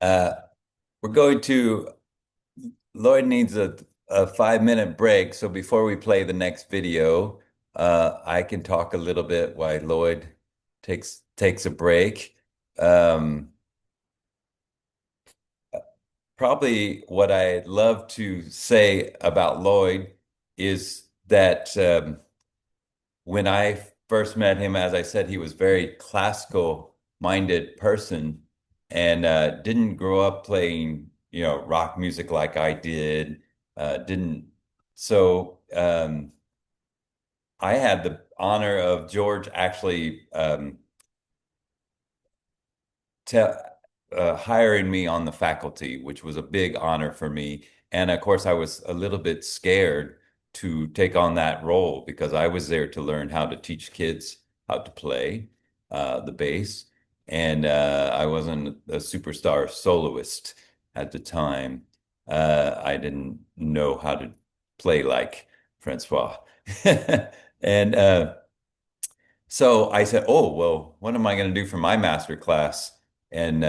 Uh, we're going to, Lloyd needs a 5 minute break. So before we play the next video, I can talk a little bit while Lloyd takes a break. Probably what I'd love to say about Lloyd is that when I first met him, as I said, he was very classical minded person and didn't grow up playing, rock music like I did. Didn't so I had the honor of George actually te hiring me on the faculty, which was a big honor for me. And of course, I was a little bit scared to take on that role because I was there to learn how to teach kids how to play the bass. And I wasn't a superstar soloist at the time. I didn't know how to play like Francois. And so I said, "Oh, well, what am I going to do for my master class?" And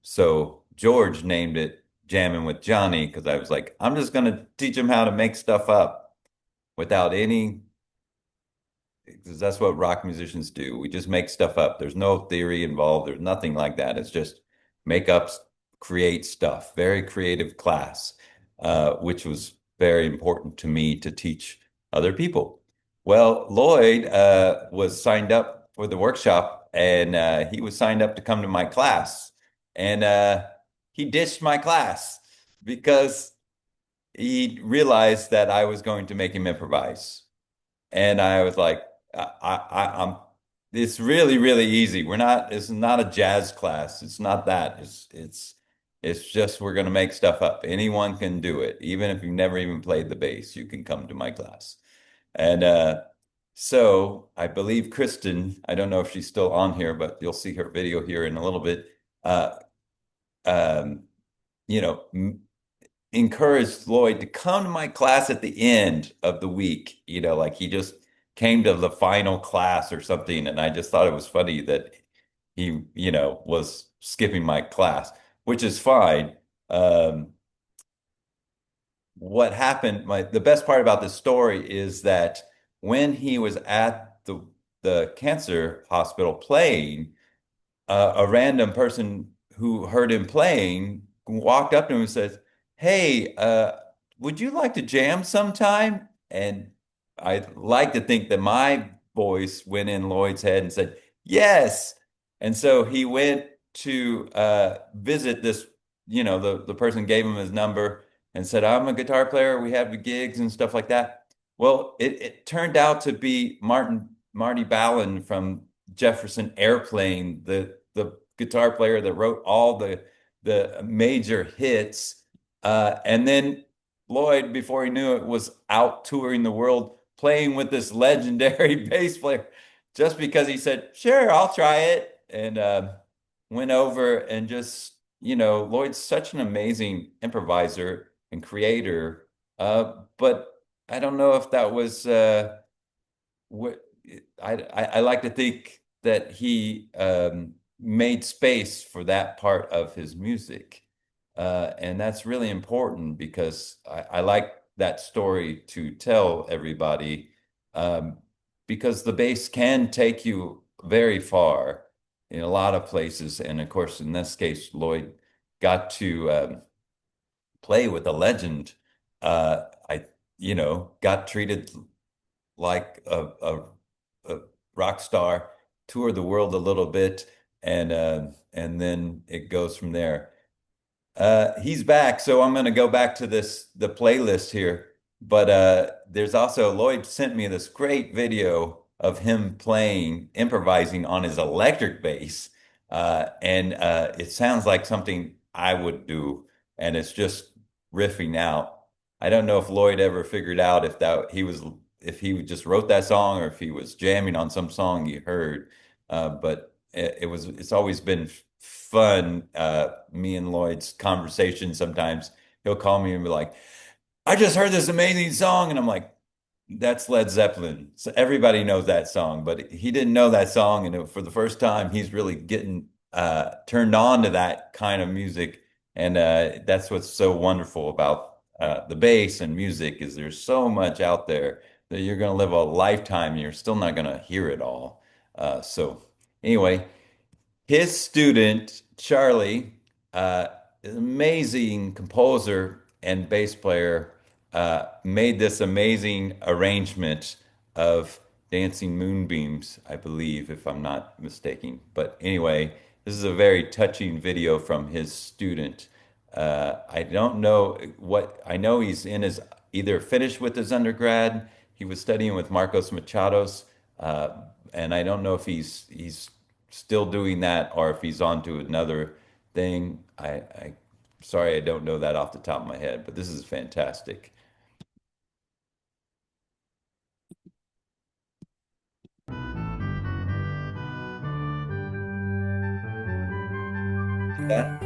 so George named it Jamming with Johnny because I was like, I'm just going to teach him how to make stuff up without any, because that's what rock musicians do. We just make stuff up. There's no theory involved. There's nothing like that. It's just make up, create stuff. Very creative class, which was very important to me to teach other people. Well, Lloyd was signed up for the workshop and he was signed up to come to my class. And he ditched my class because he realized that I was going to make him improvise. And I was like, I'm, it's really, really easy. It's not a jazz class. It's not that. It's just, we're going to make stuff up. Anyone can do it. Even if you've never even played the bass, you can come to my class. And so I believe Kristen, I don't know if she's still on here, but you'll see her video here in a little bit. Um, you know, encouraged Lloyd to come to my class at the end of the week, like he just came to the final class or something. And I just thought it was funny that he, was skipping my class, which is fine. What happened, the best part about this story is that when he was at the cancer hospital playing, a random person who heard him playing walked up to him and says, "Hey, would you like to jam sometime?" And I like to think that my voice went in Lloyd's head and said, "Yes." And so he went to visit this, the person gave him his number and said, "I'm a guitar player. We have the gigs and stuff like that." Well, it turned out to be Marty Balin from Jefferson Airplane, the guitar player that wrote all the major hits. And then Lloyd, before he knew it, was out touring the world playing with this legendary bass player just because he said, "Sure, I'll try it." And went over and just, Lloyd's such an amazing improviser and creator. But I don't know if that was what I like to think that he made space for that part of his music. And that's really important because I like that story to tell everybody, because the bass can take you very far in a lot of places. And of course, in this case, Lloyd got to play with a legend. Got treated like a rock star, toured the world a little bit, and then it goes from there. He's back, so I'm going to go back to the playlist here. But there's also, Lloyd sent me this great video of him improvising on his electric bass, and it sounds like something I would do, and it's just riffing out. I don't know if Lloyd ever figured out if he just wrote that song or if he was jamming on some song he heard. But it's always been fun. Me and Lloyd's conversation. Sometimes he'll call me and be like, "I just heard this amazing song," and I'm like, "That's Led Zeppelin." So everybody knows that song, but he didn't know that song, and for the first time, he's really getting turned on to that kind of music And that's what's so wonderful about the bass and music is there's so much out there that you're going to live a lifetime and you're still not going to hear it all. So anyway, his student, Charlie, an amazing composer and bass player, made this amazing arrangement of Dancing Moonbeams, I believe, if I'm not mistaken. But anyway, this is a very touching video from his student. I don't know what, I know he's in his, either finished with his undergrad, he was studying with Marcos Machados, and I don't know if he's still doing that or if he's on to another thing. I sorry, I don't know that off the top of my head, but this is fantastic. That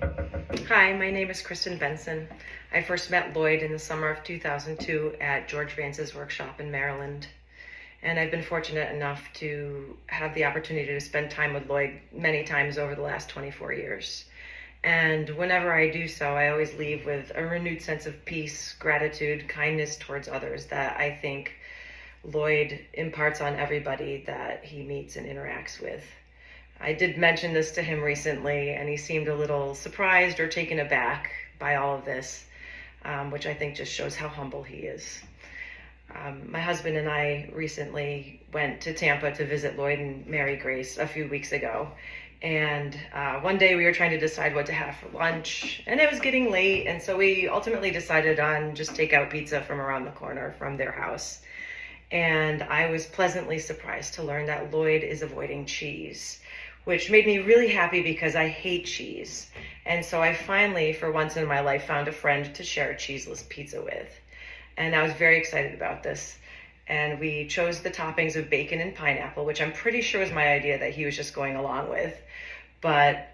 Hi, my name is Kristen Benson. I first met Lloyd in the summer of 2002 at George Vance's workshop in Maryland. And I've been fortunate enough to have the opportunity to spend time with Lloyd many times over the last 24 years. And whenever I do so, I always leave with a renewed sense of peace, gratitude, kindness towards others that I think Lloyd imparts on everybody that he meets and interacts with. I did mention this to him recently, and he seemed a little surprised or taken aback by all of this, which I think just shows how humble he is. My husband and I recently went to Tampa to visit Lloyd and Mary Grace a few weeks ago. And one day we were trying to decide what to have for lunch, and it was getting late, and so we ultimately decided on just takeout pizza from around the corner from their house. And I was pleasantly surprised to learn that Lloyd is avoiding cheese, which made me really happy because I hate cheese. And so I finally, for once in my life, found a friend to share a cheeseless pizza with. And I was very excited about this. And we chose the toppings of bacon and pineapple, which I'm pretty sure was my idea that he was just going along with. But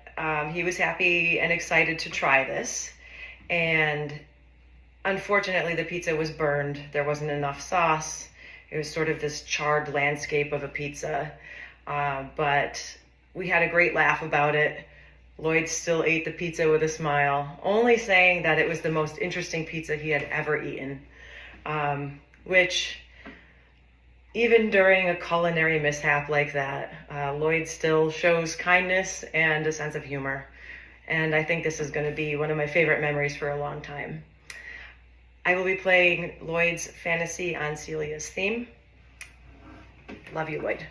he was happy and excited to try this. And unfortunately, the pizza was burned. There wasn't enough sauce. It was sort of this charred landscape of a pizza. But we had a great laugh about it. Lloyd still ate the pizza with a smile, only saying that it was the most interesting pizza he had ever eaten. Which, even during a culinary mishap like that, Lloyd still shows kindness and a sense of humor. And I think this is going to be one of my favorite memories for a long time. I will be playing Lloyd's Fantasy on Celia's theme. Love you, Lloyd.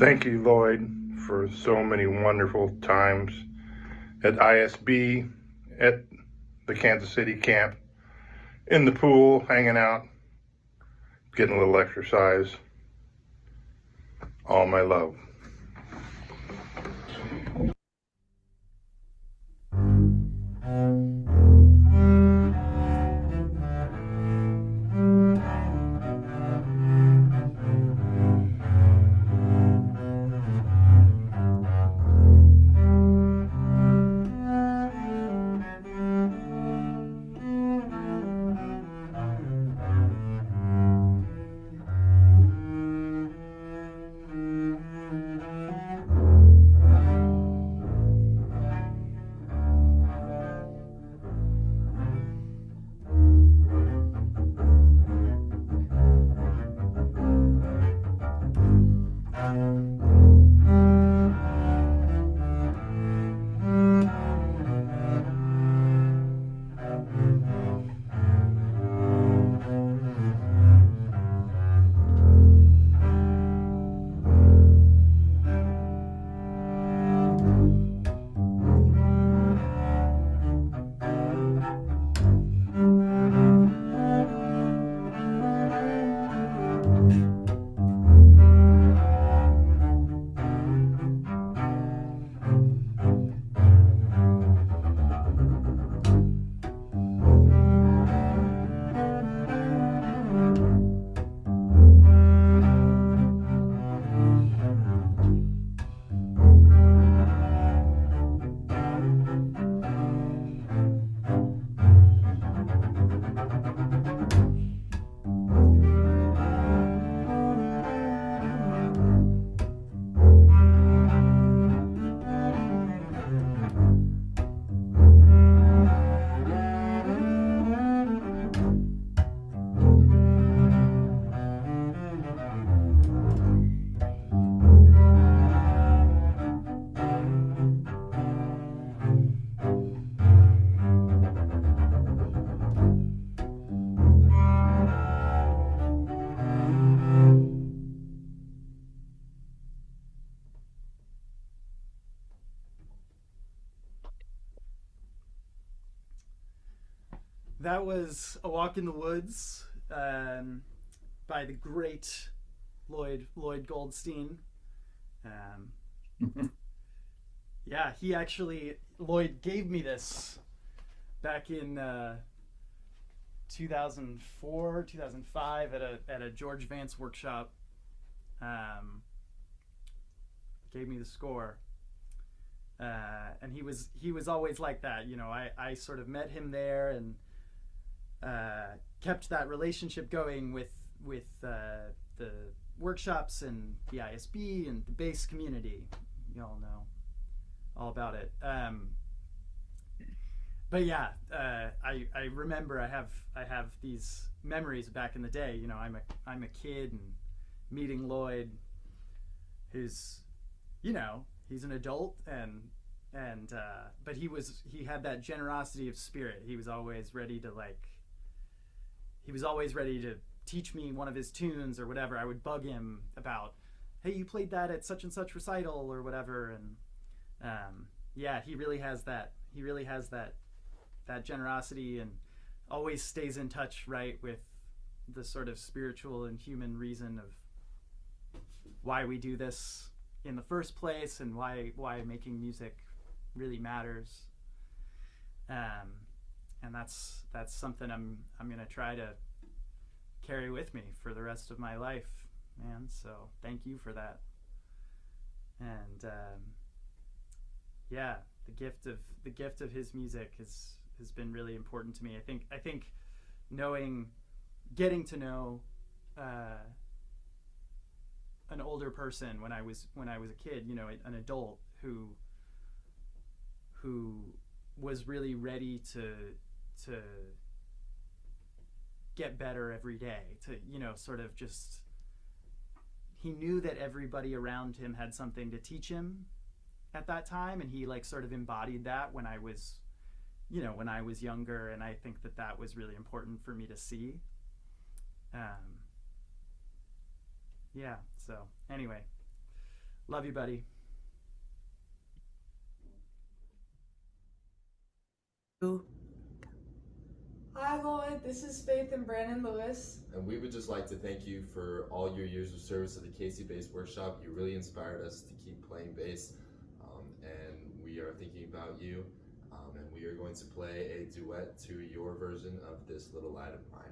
Thank you, Lloyd, for so many wonderful times at ISB, at the Kansas City camp, in the pool, hanging out, getting a little exercise. All my love. That was A Walk in the Woods by the great Lloyd Goldstein. Yeah, Lloyd gave me this back in 2004, 2005 at a George Vance workshop. Gave me the score. And he was always like that, you know. I sort of met him there and kept that relationship going with the workshops and the ISB and the bass community. You all know all about it. But yeah, I remember I have these memories back in the day. You know, I'm a kid and meeting Lloyd, who's, you know, he's an adult and but he had that generosity of spirit. He was always ready to teach me one of his tunes or whatever. I would bug him about, hey, you played that at such and such recital or whatever. And yeah, he really has that generosity and always stays in touch, right, with the sort of spiritual and human reason of why we do this in the first place and why making music really matters. And that's something I'm gonna try to carry with me for the rest of my life, man. So thank you for that. And yeah, the gift of his music has been really important to me. I think getting to know an older person when I was a kid, you know, an adult who was really ready to get better every day, to, you know, sort of just, he knew that everybody around him had something to teach him at that time, and he like sort of embodied that when I was younger, and I think that was really important for me to see. Yeah, so anyway, Love you, buddy. Hi, Lloyd. This is Faith and Brandon Lewis. And we would just like to thank you for all your years of service at the KC Bass Workshop. You really inspired us to keep playing bass, and we are thinking about you, and we are going to play a duet to your version of This Little Light of Mine.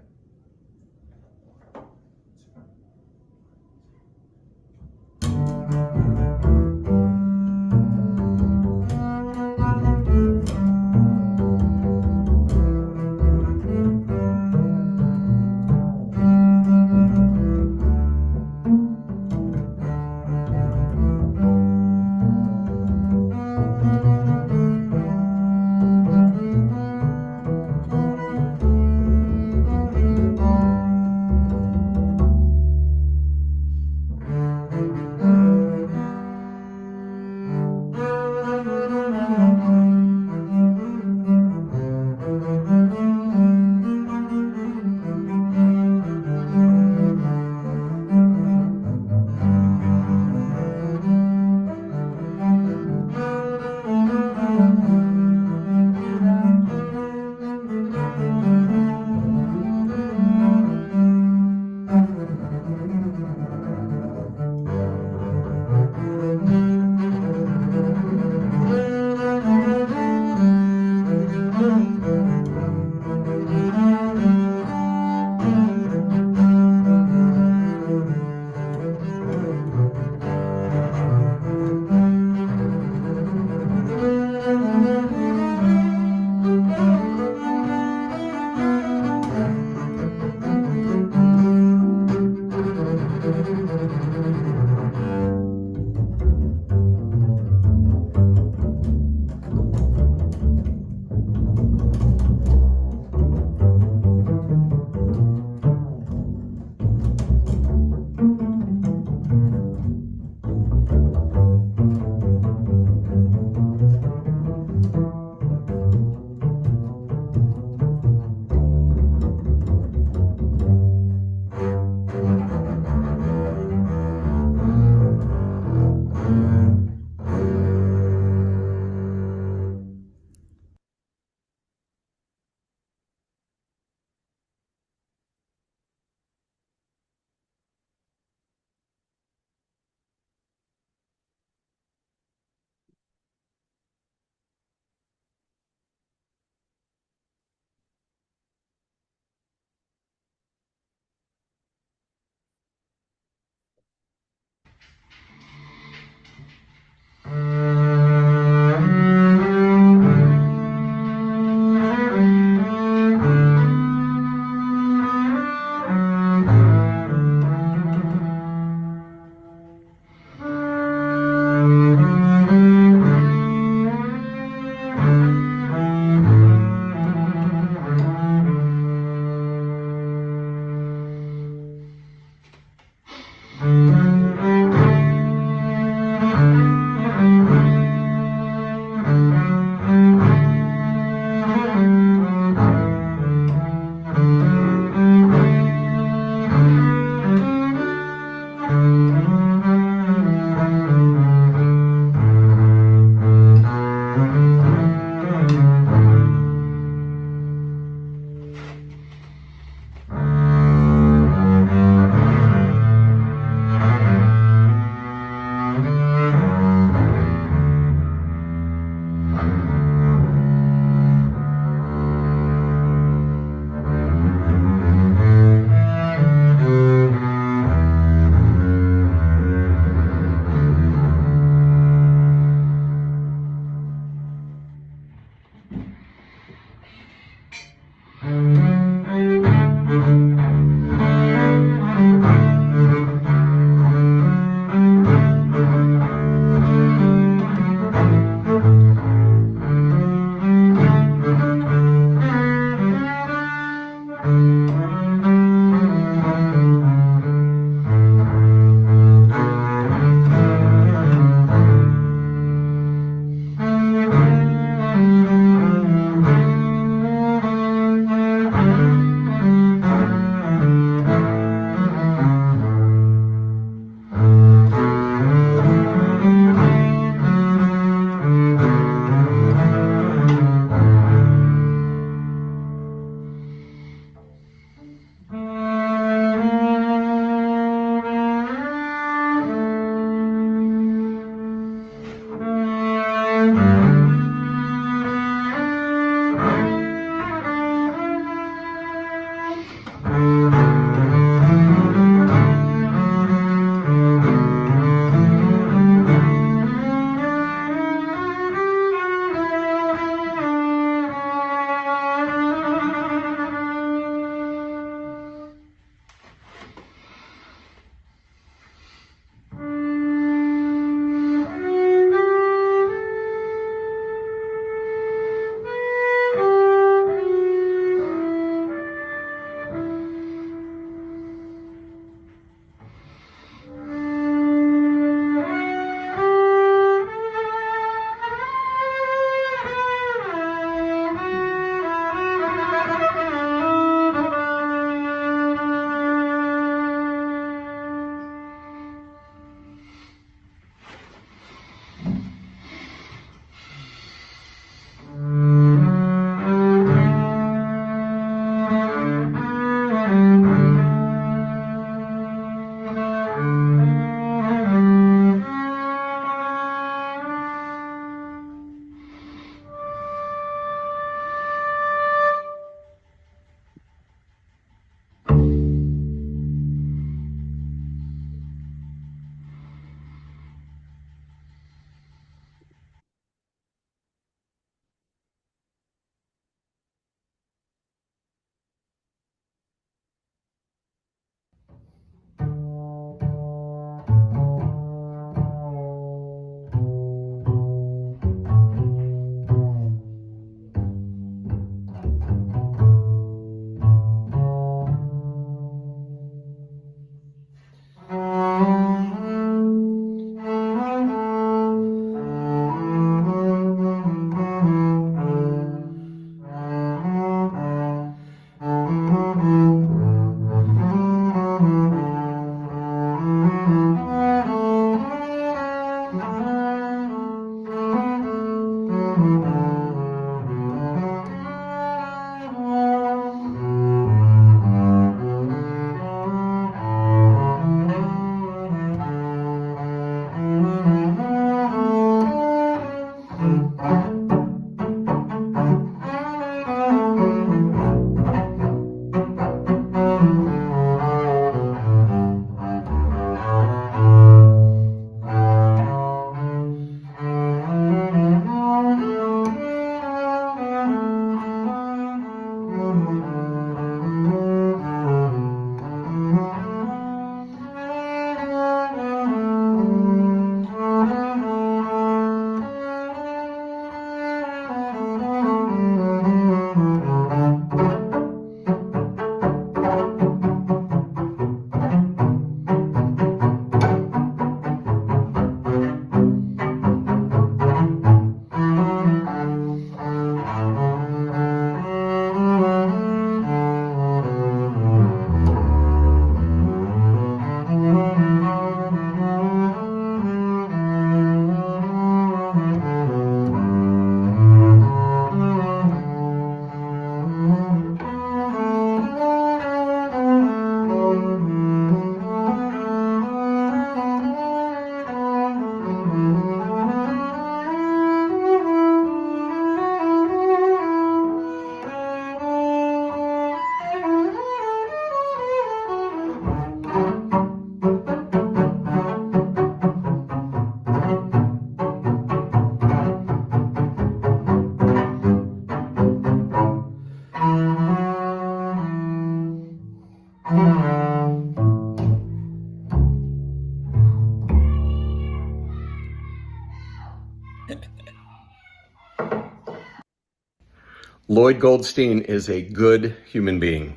Lloyd Goldstein is a good human being.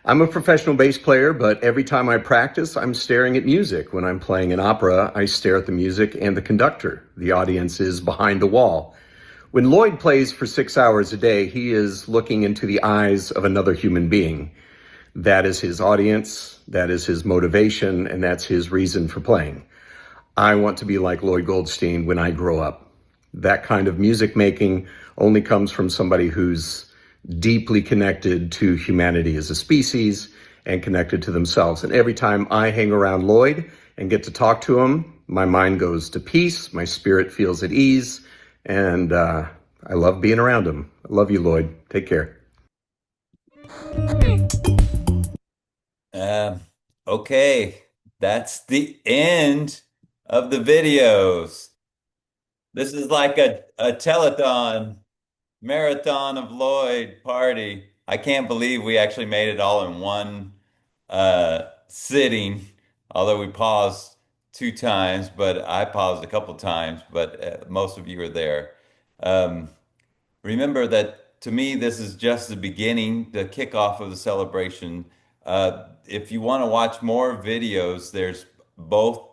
I'm a professional bass player, but every time I practice, I'm staring at music. When I'm playing an opera, I stare at the music and the conductor. The audience is behind the wall. When Lloyd plays for 6 hours a day, he is looking into the eyes of another human being. That is his audience, that is his motivation, and that's his reason for playing. I want to be like Lloyd Goldstein when I grow up. That kind of music making only comes from somebody who's deeply connected to humanity as a species and connected to themselves. And every time I hang around Lloyd and get to talk to him, my mind goes to peace, my spirit feels at ease, and I love being around him. I love you, Lloyd. Take care. Okay, that's the end of the videos. This is like a telethon, marathon of Lloyd party. I can't believe we actually made it all in one sitting, although we paused 2 times, but I paused a couple times, but most of you are there. Remember that to me, this is just the beginning, the kickoff of the celebration. If you want to watch more videos, there's both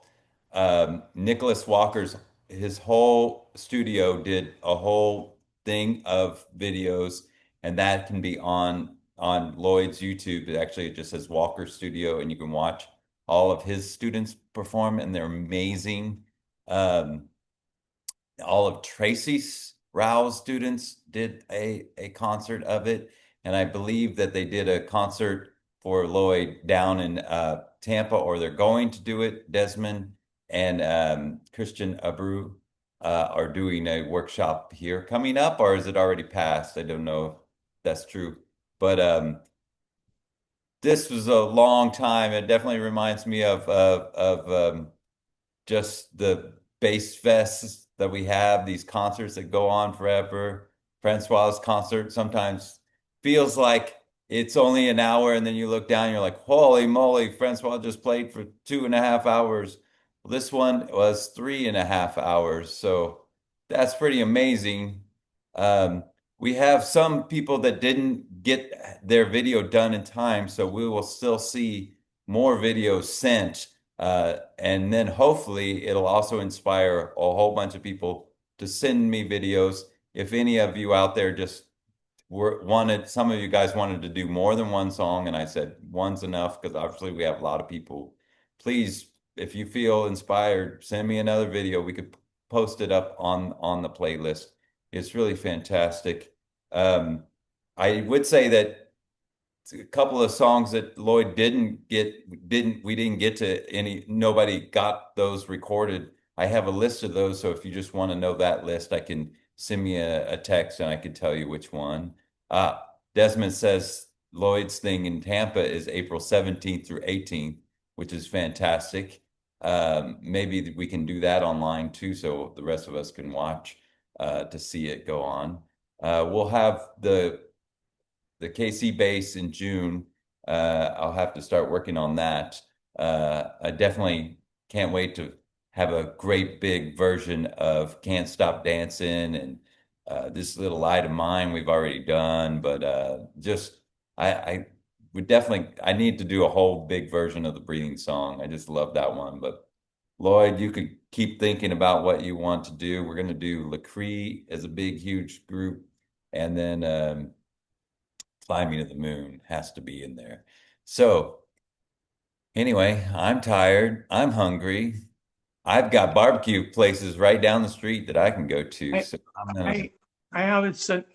Nicholas Walker's, his whole studio did a whole thing of videos, and that can be on Lloyd's YouTube. It actually just says Walker Studio, and you can watch all of his students perform, and they're amazing. All of Tracy's Rao's students did a concert of it, and I believe that they did a concert for Lloyd down in Tampa, or they're going to do it. Desmond and Christian Abreu are doing a workshop here coming up, or is it already passed? I don't know if that's true, but this was a long time. It definitely reminds me of just the bass fests that we have, these concerts that go on forever. Francois's concert sometimes feels like it's only an hour, and then you look down and you're like, holy moly, Francois just played for 2.5 hours. Well, this one was 3.5 hours. So that's pretty amazing. We have some people that didn't get their video done in time, so we will still see more videos sent. And then hopefully it'll also inspire a whole bunch of people to send me videos. If any of you out there just some of you guys wanted to do more than one song, and I said one's enough because obviously we have a lot of people. Please, if you feel inspired, send me another video. We could post it up on the playlist. It's really fantastic. I would say that a couple of songs that Lloyd didn't get to any, nobody got those recorded. I have a list of those, so if you just want to know that list, I can send me a text and I can tell you which one. Desmond says Lloyd's thing in Tampa is April 17th through 18th, which is fantastic. Maybe we can do that online too, so the rest of us can watch to see it go on. We'll have the KC bass in June. I'll have to start working on that. I definitely can't wait to have a great big version of Can't Stop Dancing, and This Little Light of Mine we've already done, but I would definitely, I need to do a whole big version of the Breathing Song. I just love that one. But Lloyd, you could keep thinking about what you want to do. We're going to do Lacree as a big, huge group, and then Climbing to the Moon has to be in there. So anyway, I'm tired. I'm hungry. I've got barbecue places right down the street that I can go to. So I haven't said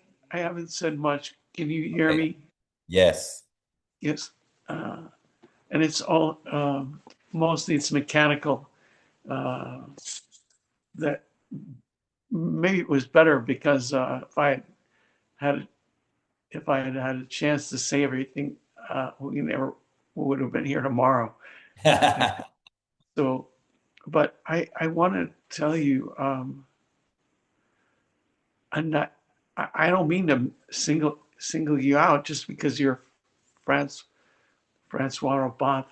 much. Can you hear me? Yes. Yes. And it's all mostly it's mechanical. That maybe it was better because if I had had a chance to say everything, we would have been here tomorrow. So, but I want to tell you, I don't mean to single you out just because you're Francois Roboth.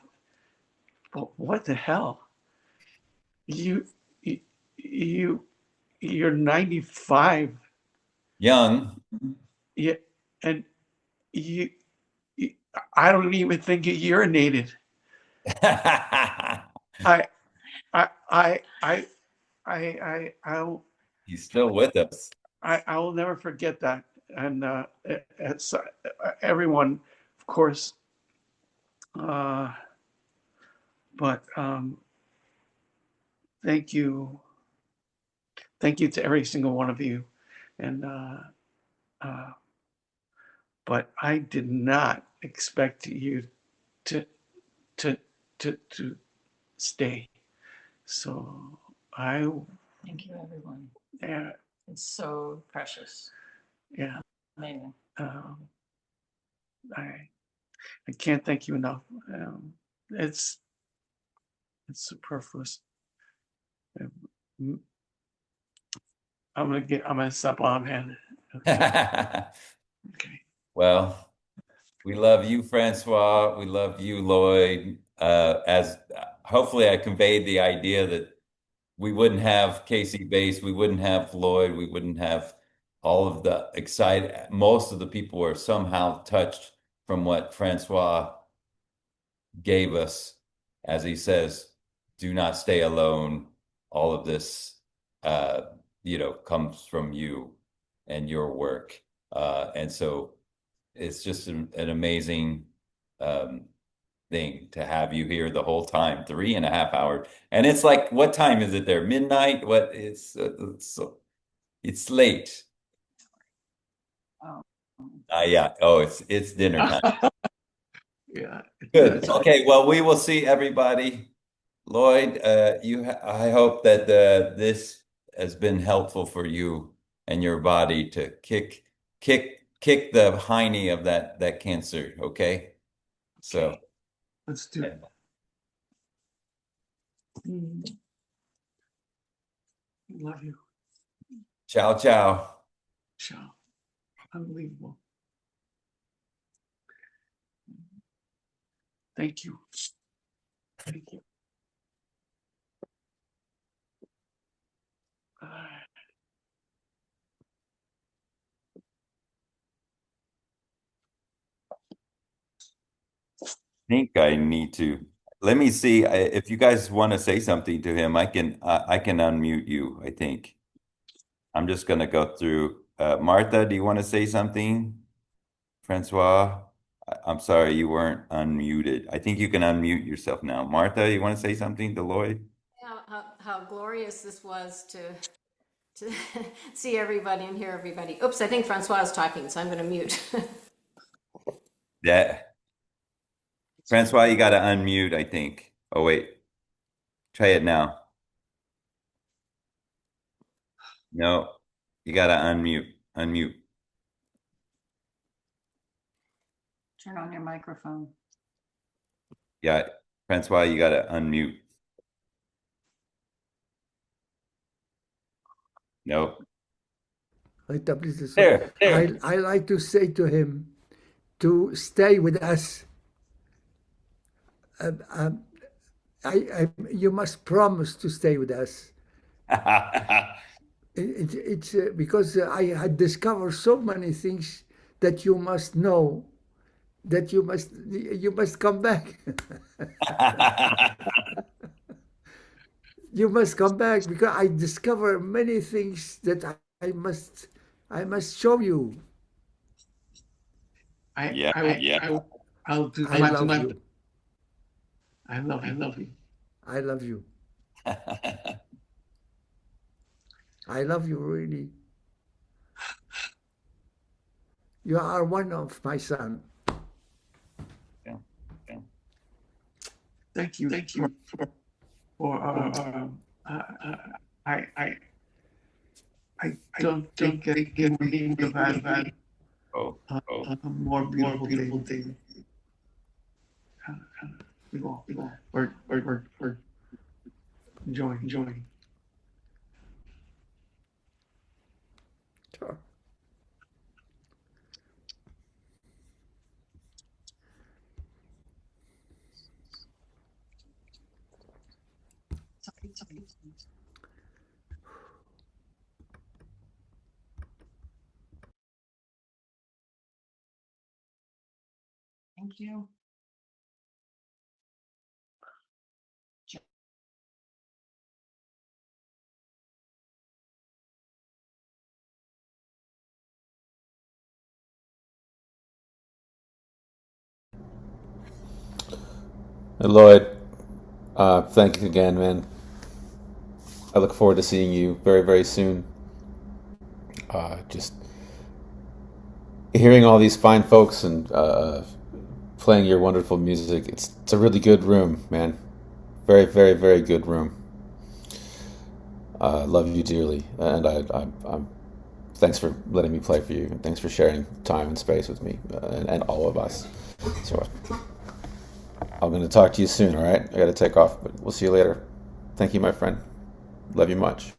But what the hell? You're 95. Young. Yeah, and you, you I don't even think you urinated. I I'll He's still with us. I will never forget that. And it's everyone, of course. But thank you to every single one of you. And but I did not expect you to to to stay. So I Thank you, everyone. yeah It's so precious. yeah Amazing. I I can't thank you enough. It's superfluous. Um, I'm gonna stop while I'm handed. Okay. Well, we love you, Francois. We love you, Lloyd. As hopefully I conveyed the idea that we wouldn't have Casey bass, we wouldn't have Lloyd, we wouldn't have all of the excited. Most of the people were somehow touched from what Francois gave us, as he says, do not stay alone. All of this, comes from you and your work. And so it's just an amazing thing to have you here the whole time, 3.5 hours. And it's like, what time is it there? Midnight? What? It's late. Oh. Yeah. Oh, it's dinner time. Yeah. Good. Okay. Well, we will see everybody. Lloyd, I hope that this has been helpful for you and your body to kick the hiney of that cancer. Okay. So let's do it. Love you. Ciao, ciao. Ciao. Unbelievable. Thank you. Thank you. Think I need to. Let me see if you guys want to say something to him. I can unmute you. I think I'm just gonna go through. Martha, do you want to say something? Francois, I'm sorry you weren't unmuted. I think you can unmute yourself now. Martha, you want to say something to Lloyd? How glorious this was to see everybody and hear everybody. Oops, I think Francois is talking, so I'm going to mute. Yeah. Francois, you got to unmute, I think. Oh, wait. Try it now. No, you got to unmute. Unmute. Turn on your microphone. Yeah. Francois, you got to unmute. No. There. I like to say to him to stay with us. You must promise to stay with us. It's because I had discovered so many things that you must know, that you must come back. You must come back because I discovered many things that I must show you. I'll do I love you. I love you. I love you. I love you, really. You are one of my son. Thank you for I don't think it can be had a more beautiful thing. We're enjoying. Thank you. Lloyd, thank you again, man. I look forward to seeing you very, very soon. Just hearing all these fine folks and playing your wonderful music. It's a really good room, man. Very, very, very good room. Love you dearly, and I'm thanks for letting me play for you, and thanks for sharing time and space with me and all of us. So I'm going to talk to you soon. All right, I got to take off, but we'll see you later. Thank you, my friend. Love you much.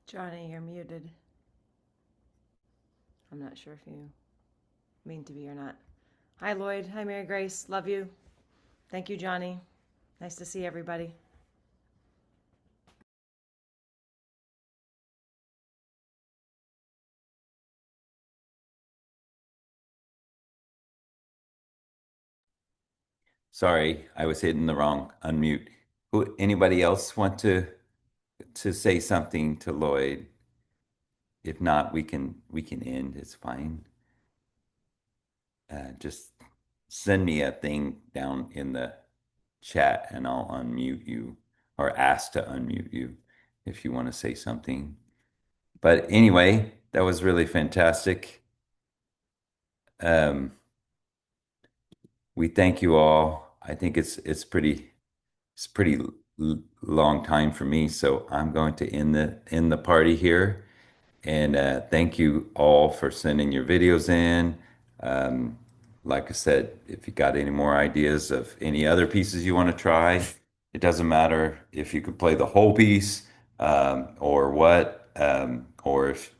Johnny, you're muted. I'm not sure if you mean to be or not. Hi, Lloyd. Hi, Mary Grace. Love you. Thank you, Johnny. Nice to see everybody. Sorry, I was hitting the wrong unmute. Anybody else want to say something to Lloyd? If not, we can end. It's fine. Just send me a thing down in the chat and I'll unmute you or ask to unmute you if you want to say something. But anyway, that was really fantastic. We thank you all. I think it's pretty long time for me, so I'm going to end the party here. And thank you all for sending your videos in. Like I said, if you got any more ideas of any other pieces you want to try, it doesn't matter if you could play the whole piece or what, or if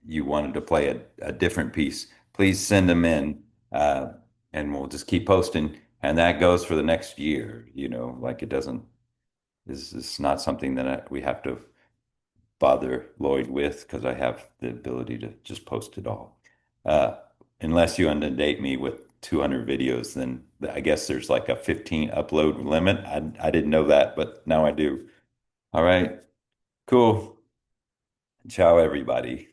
you wanted to play a different piece, please send them in and we'll just keep posting. And that goes for the next year, like it doesn't, this is not something that we have to bother Lloyd with because I have the ability to just post it all. Unless you inundate me with 200 videos, then I guess there's like a 15 upload limit. I didn't know that, but now I do. All right, cool. Ciao, everybody.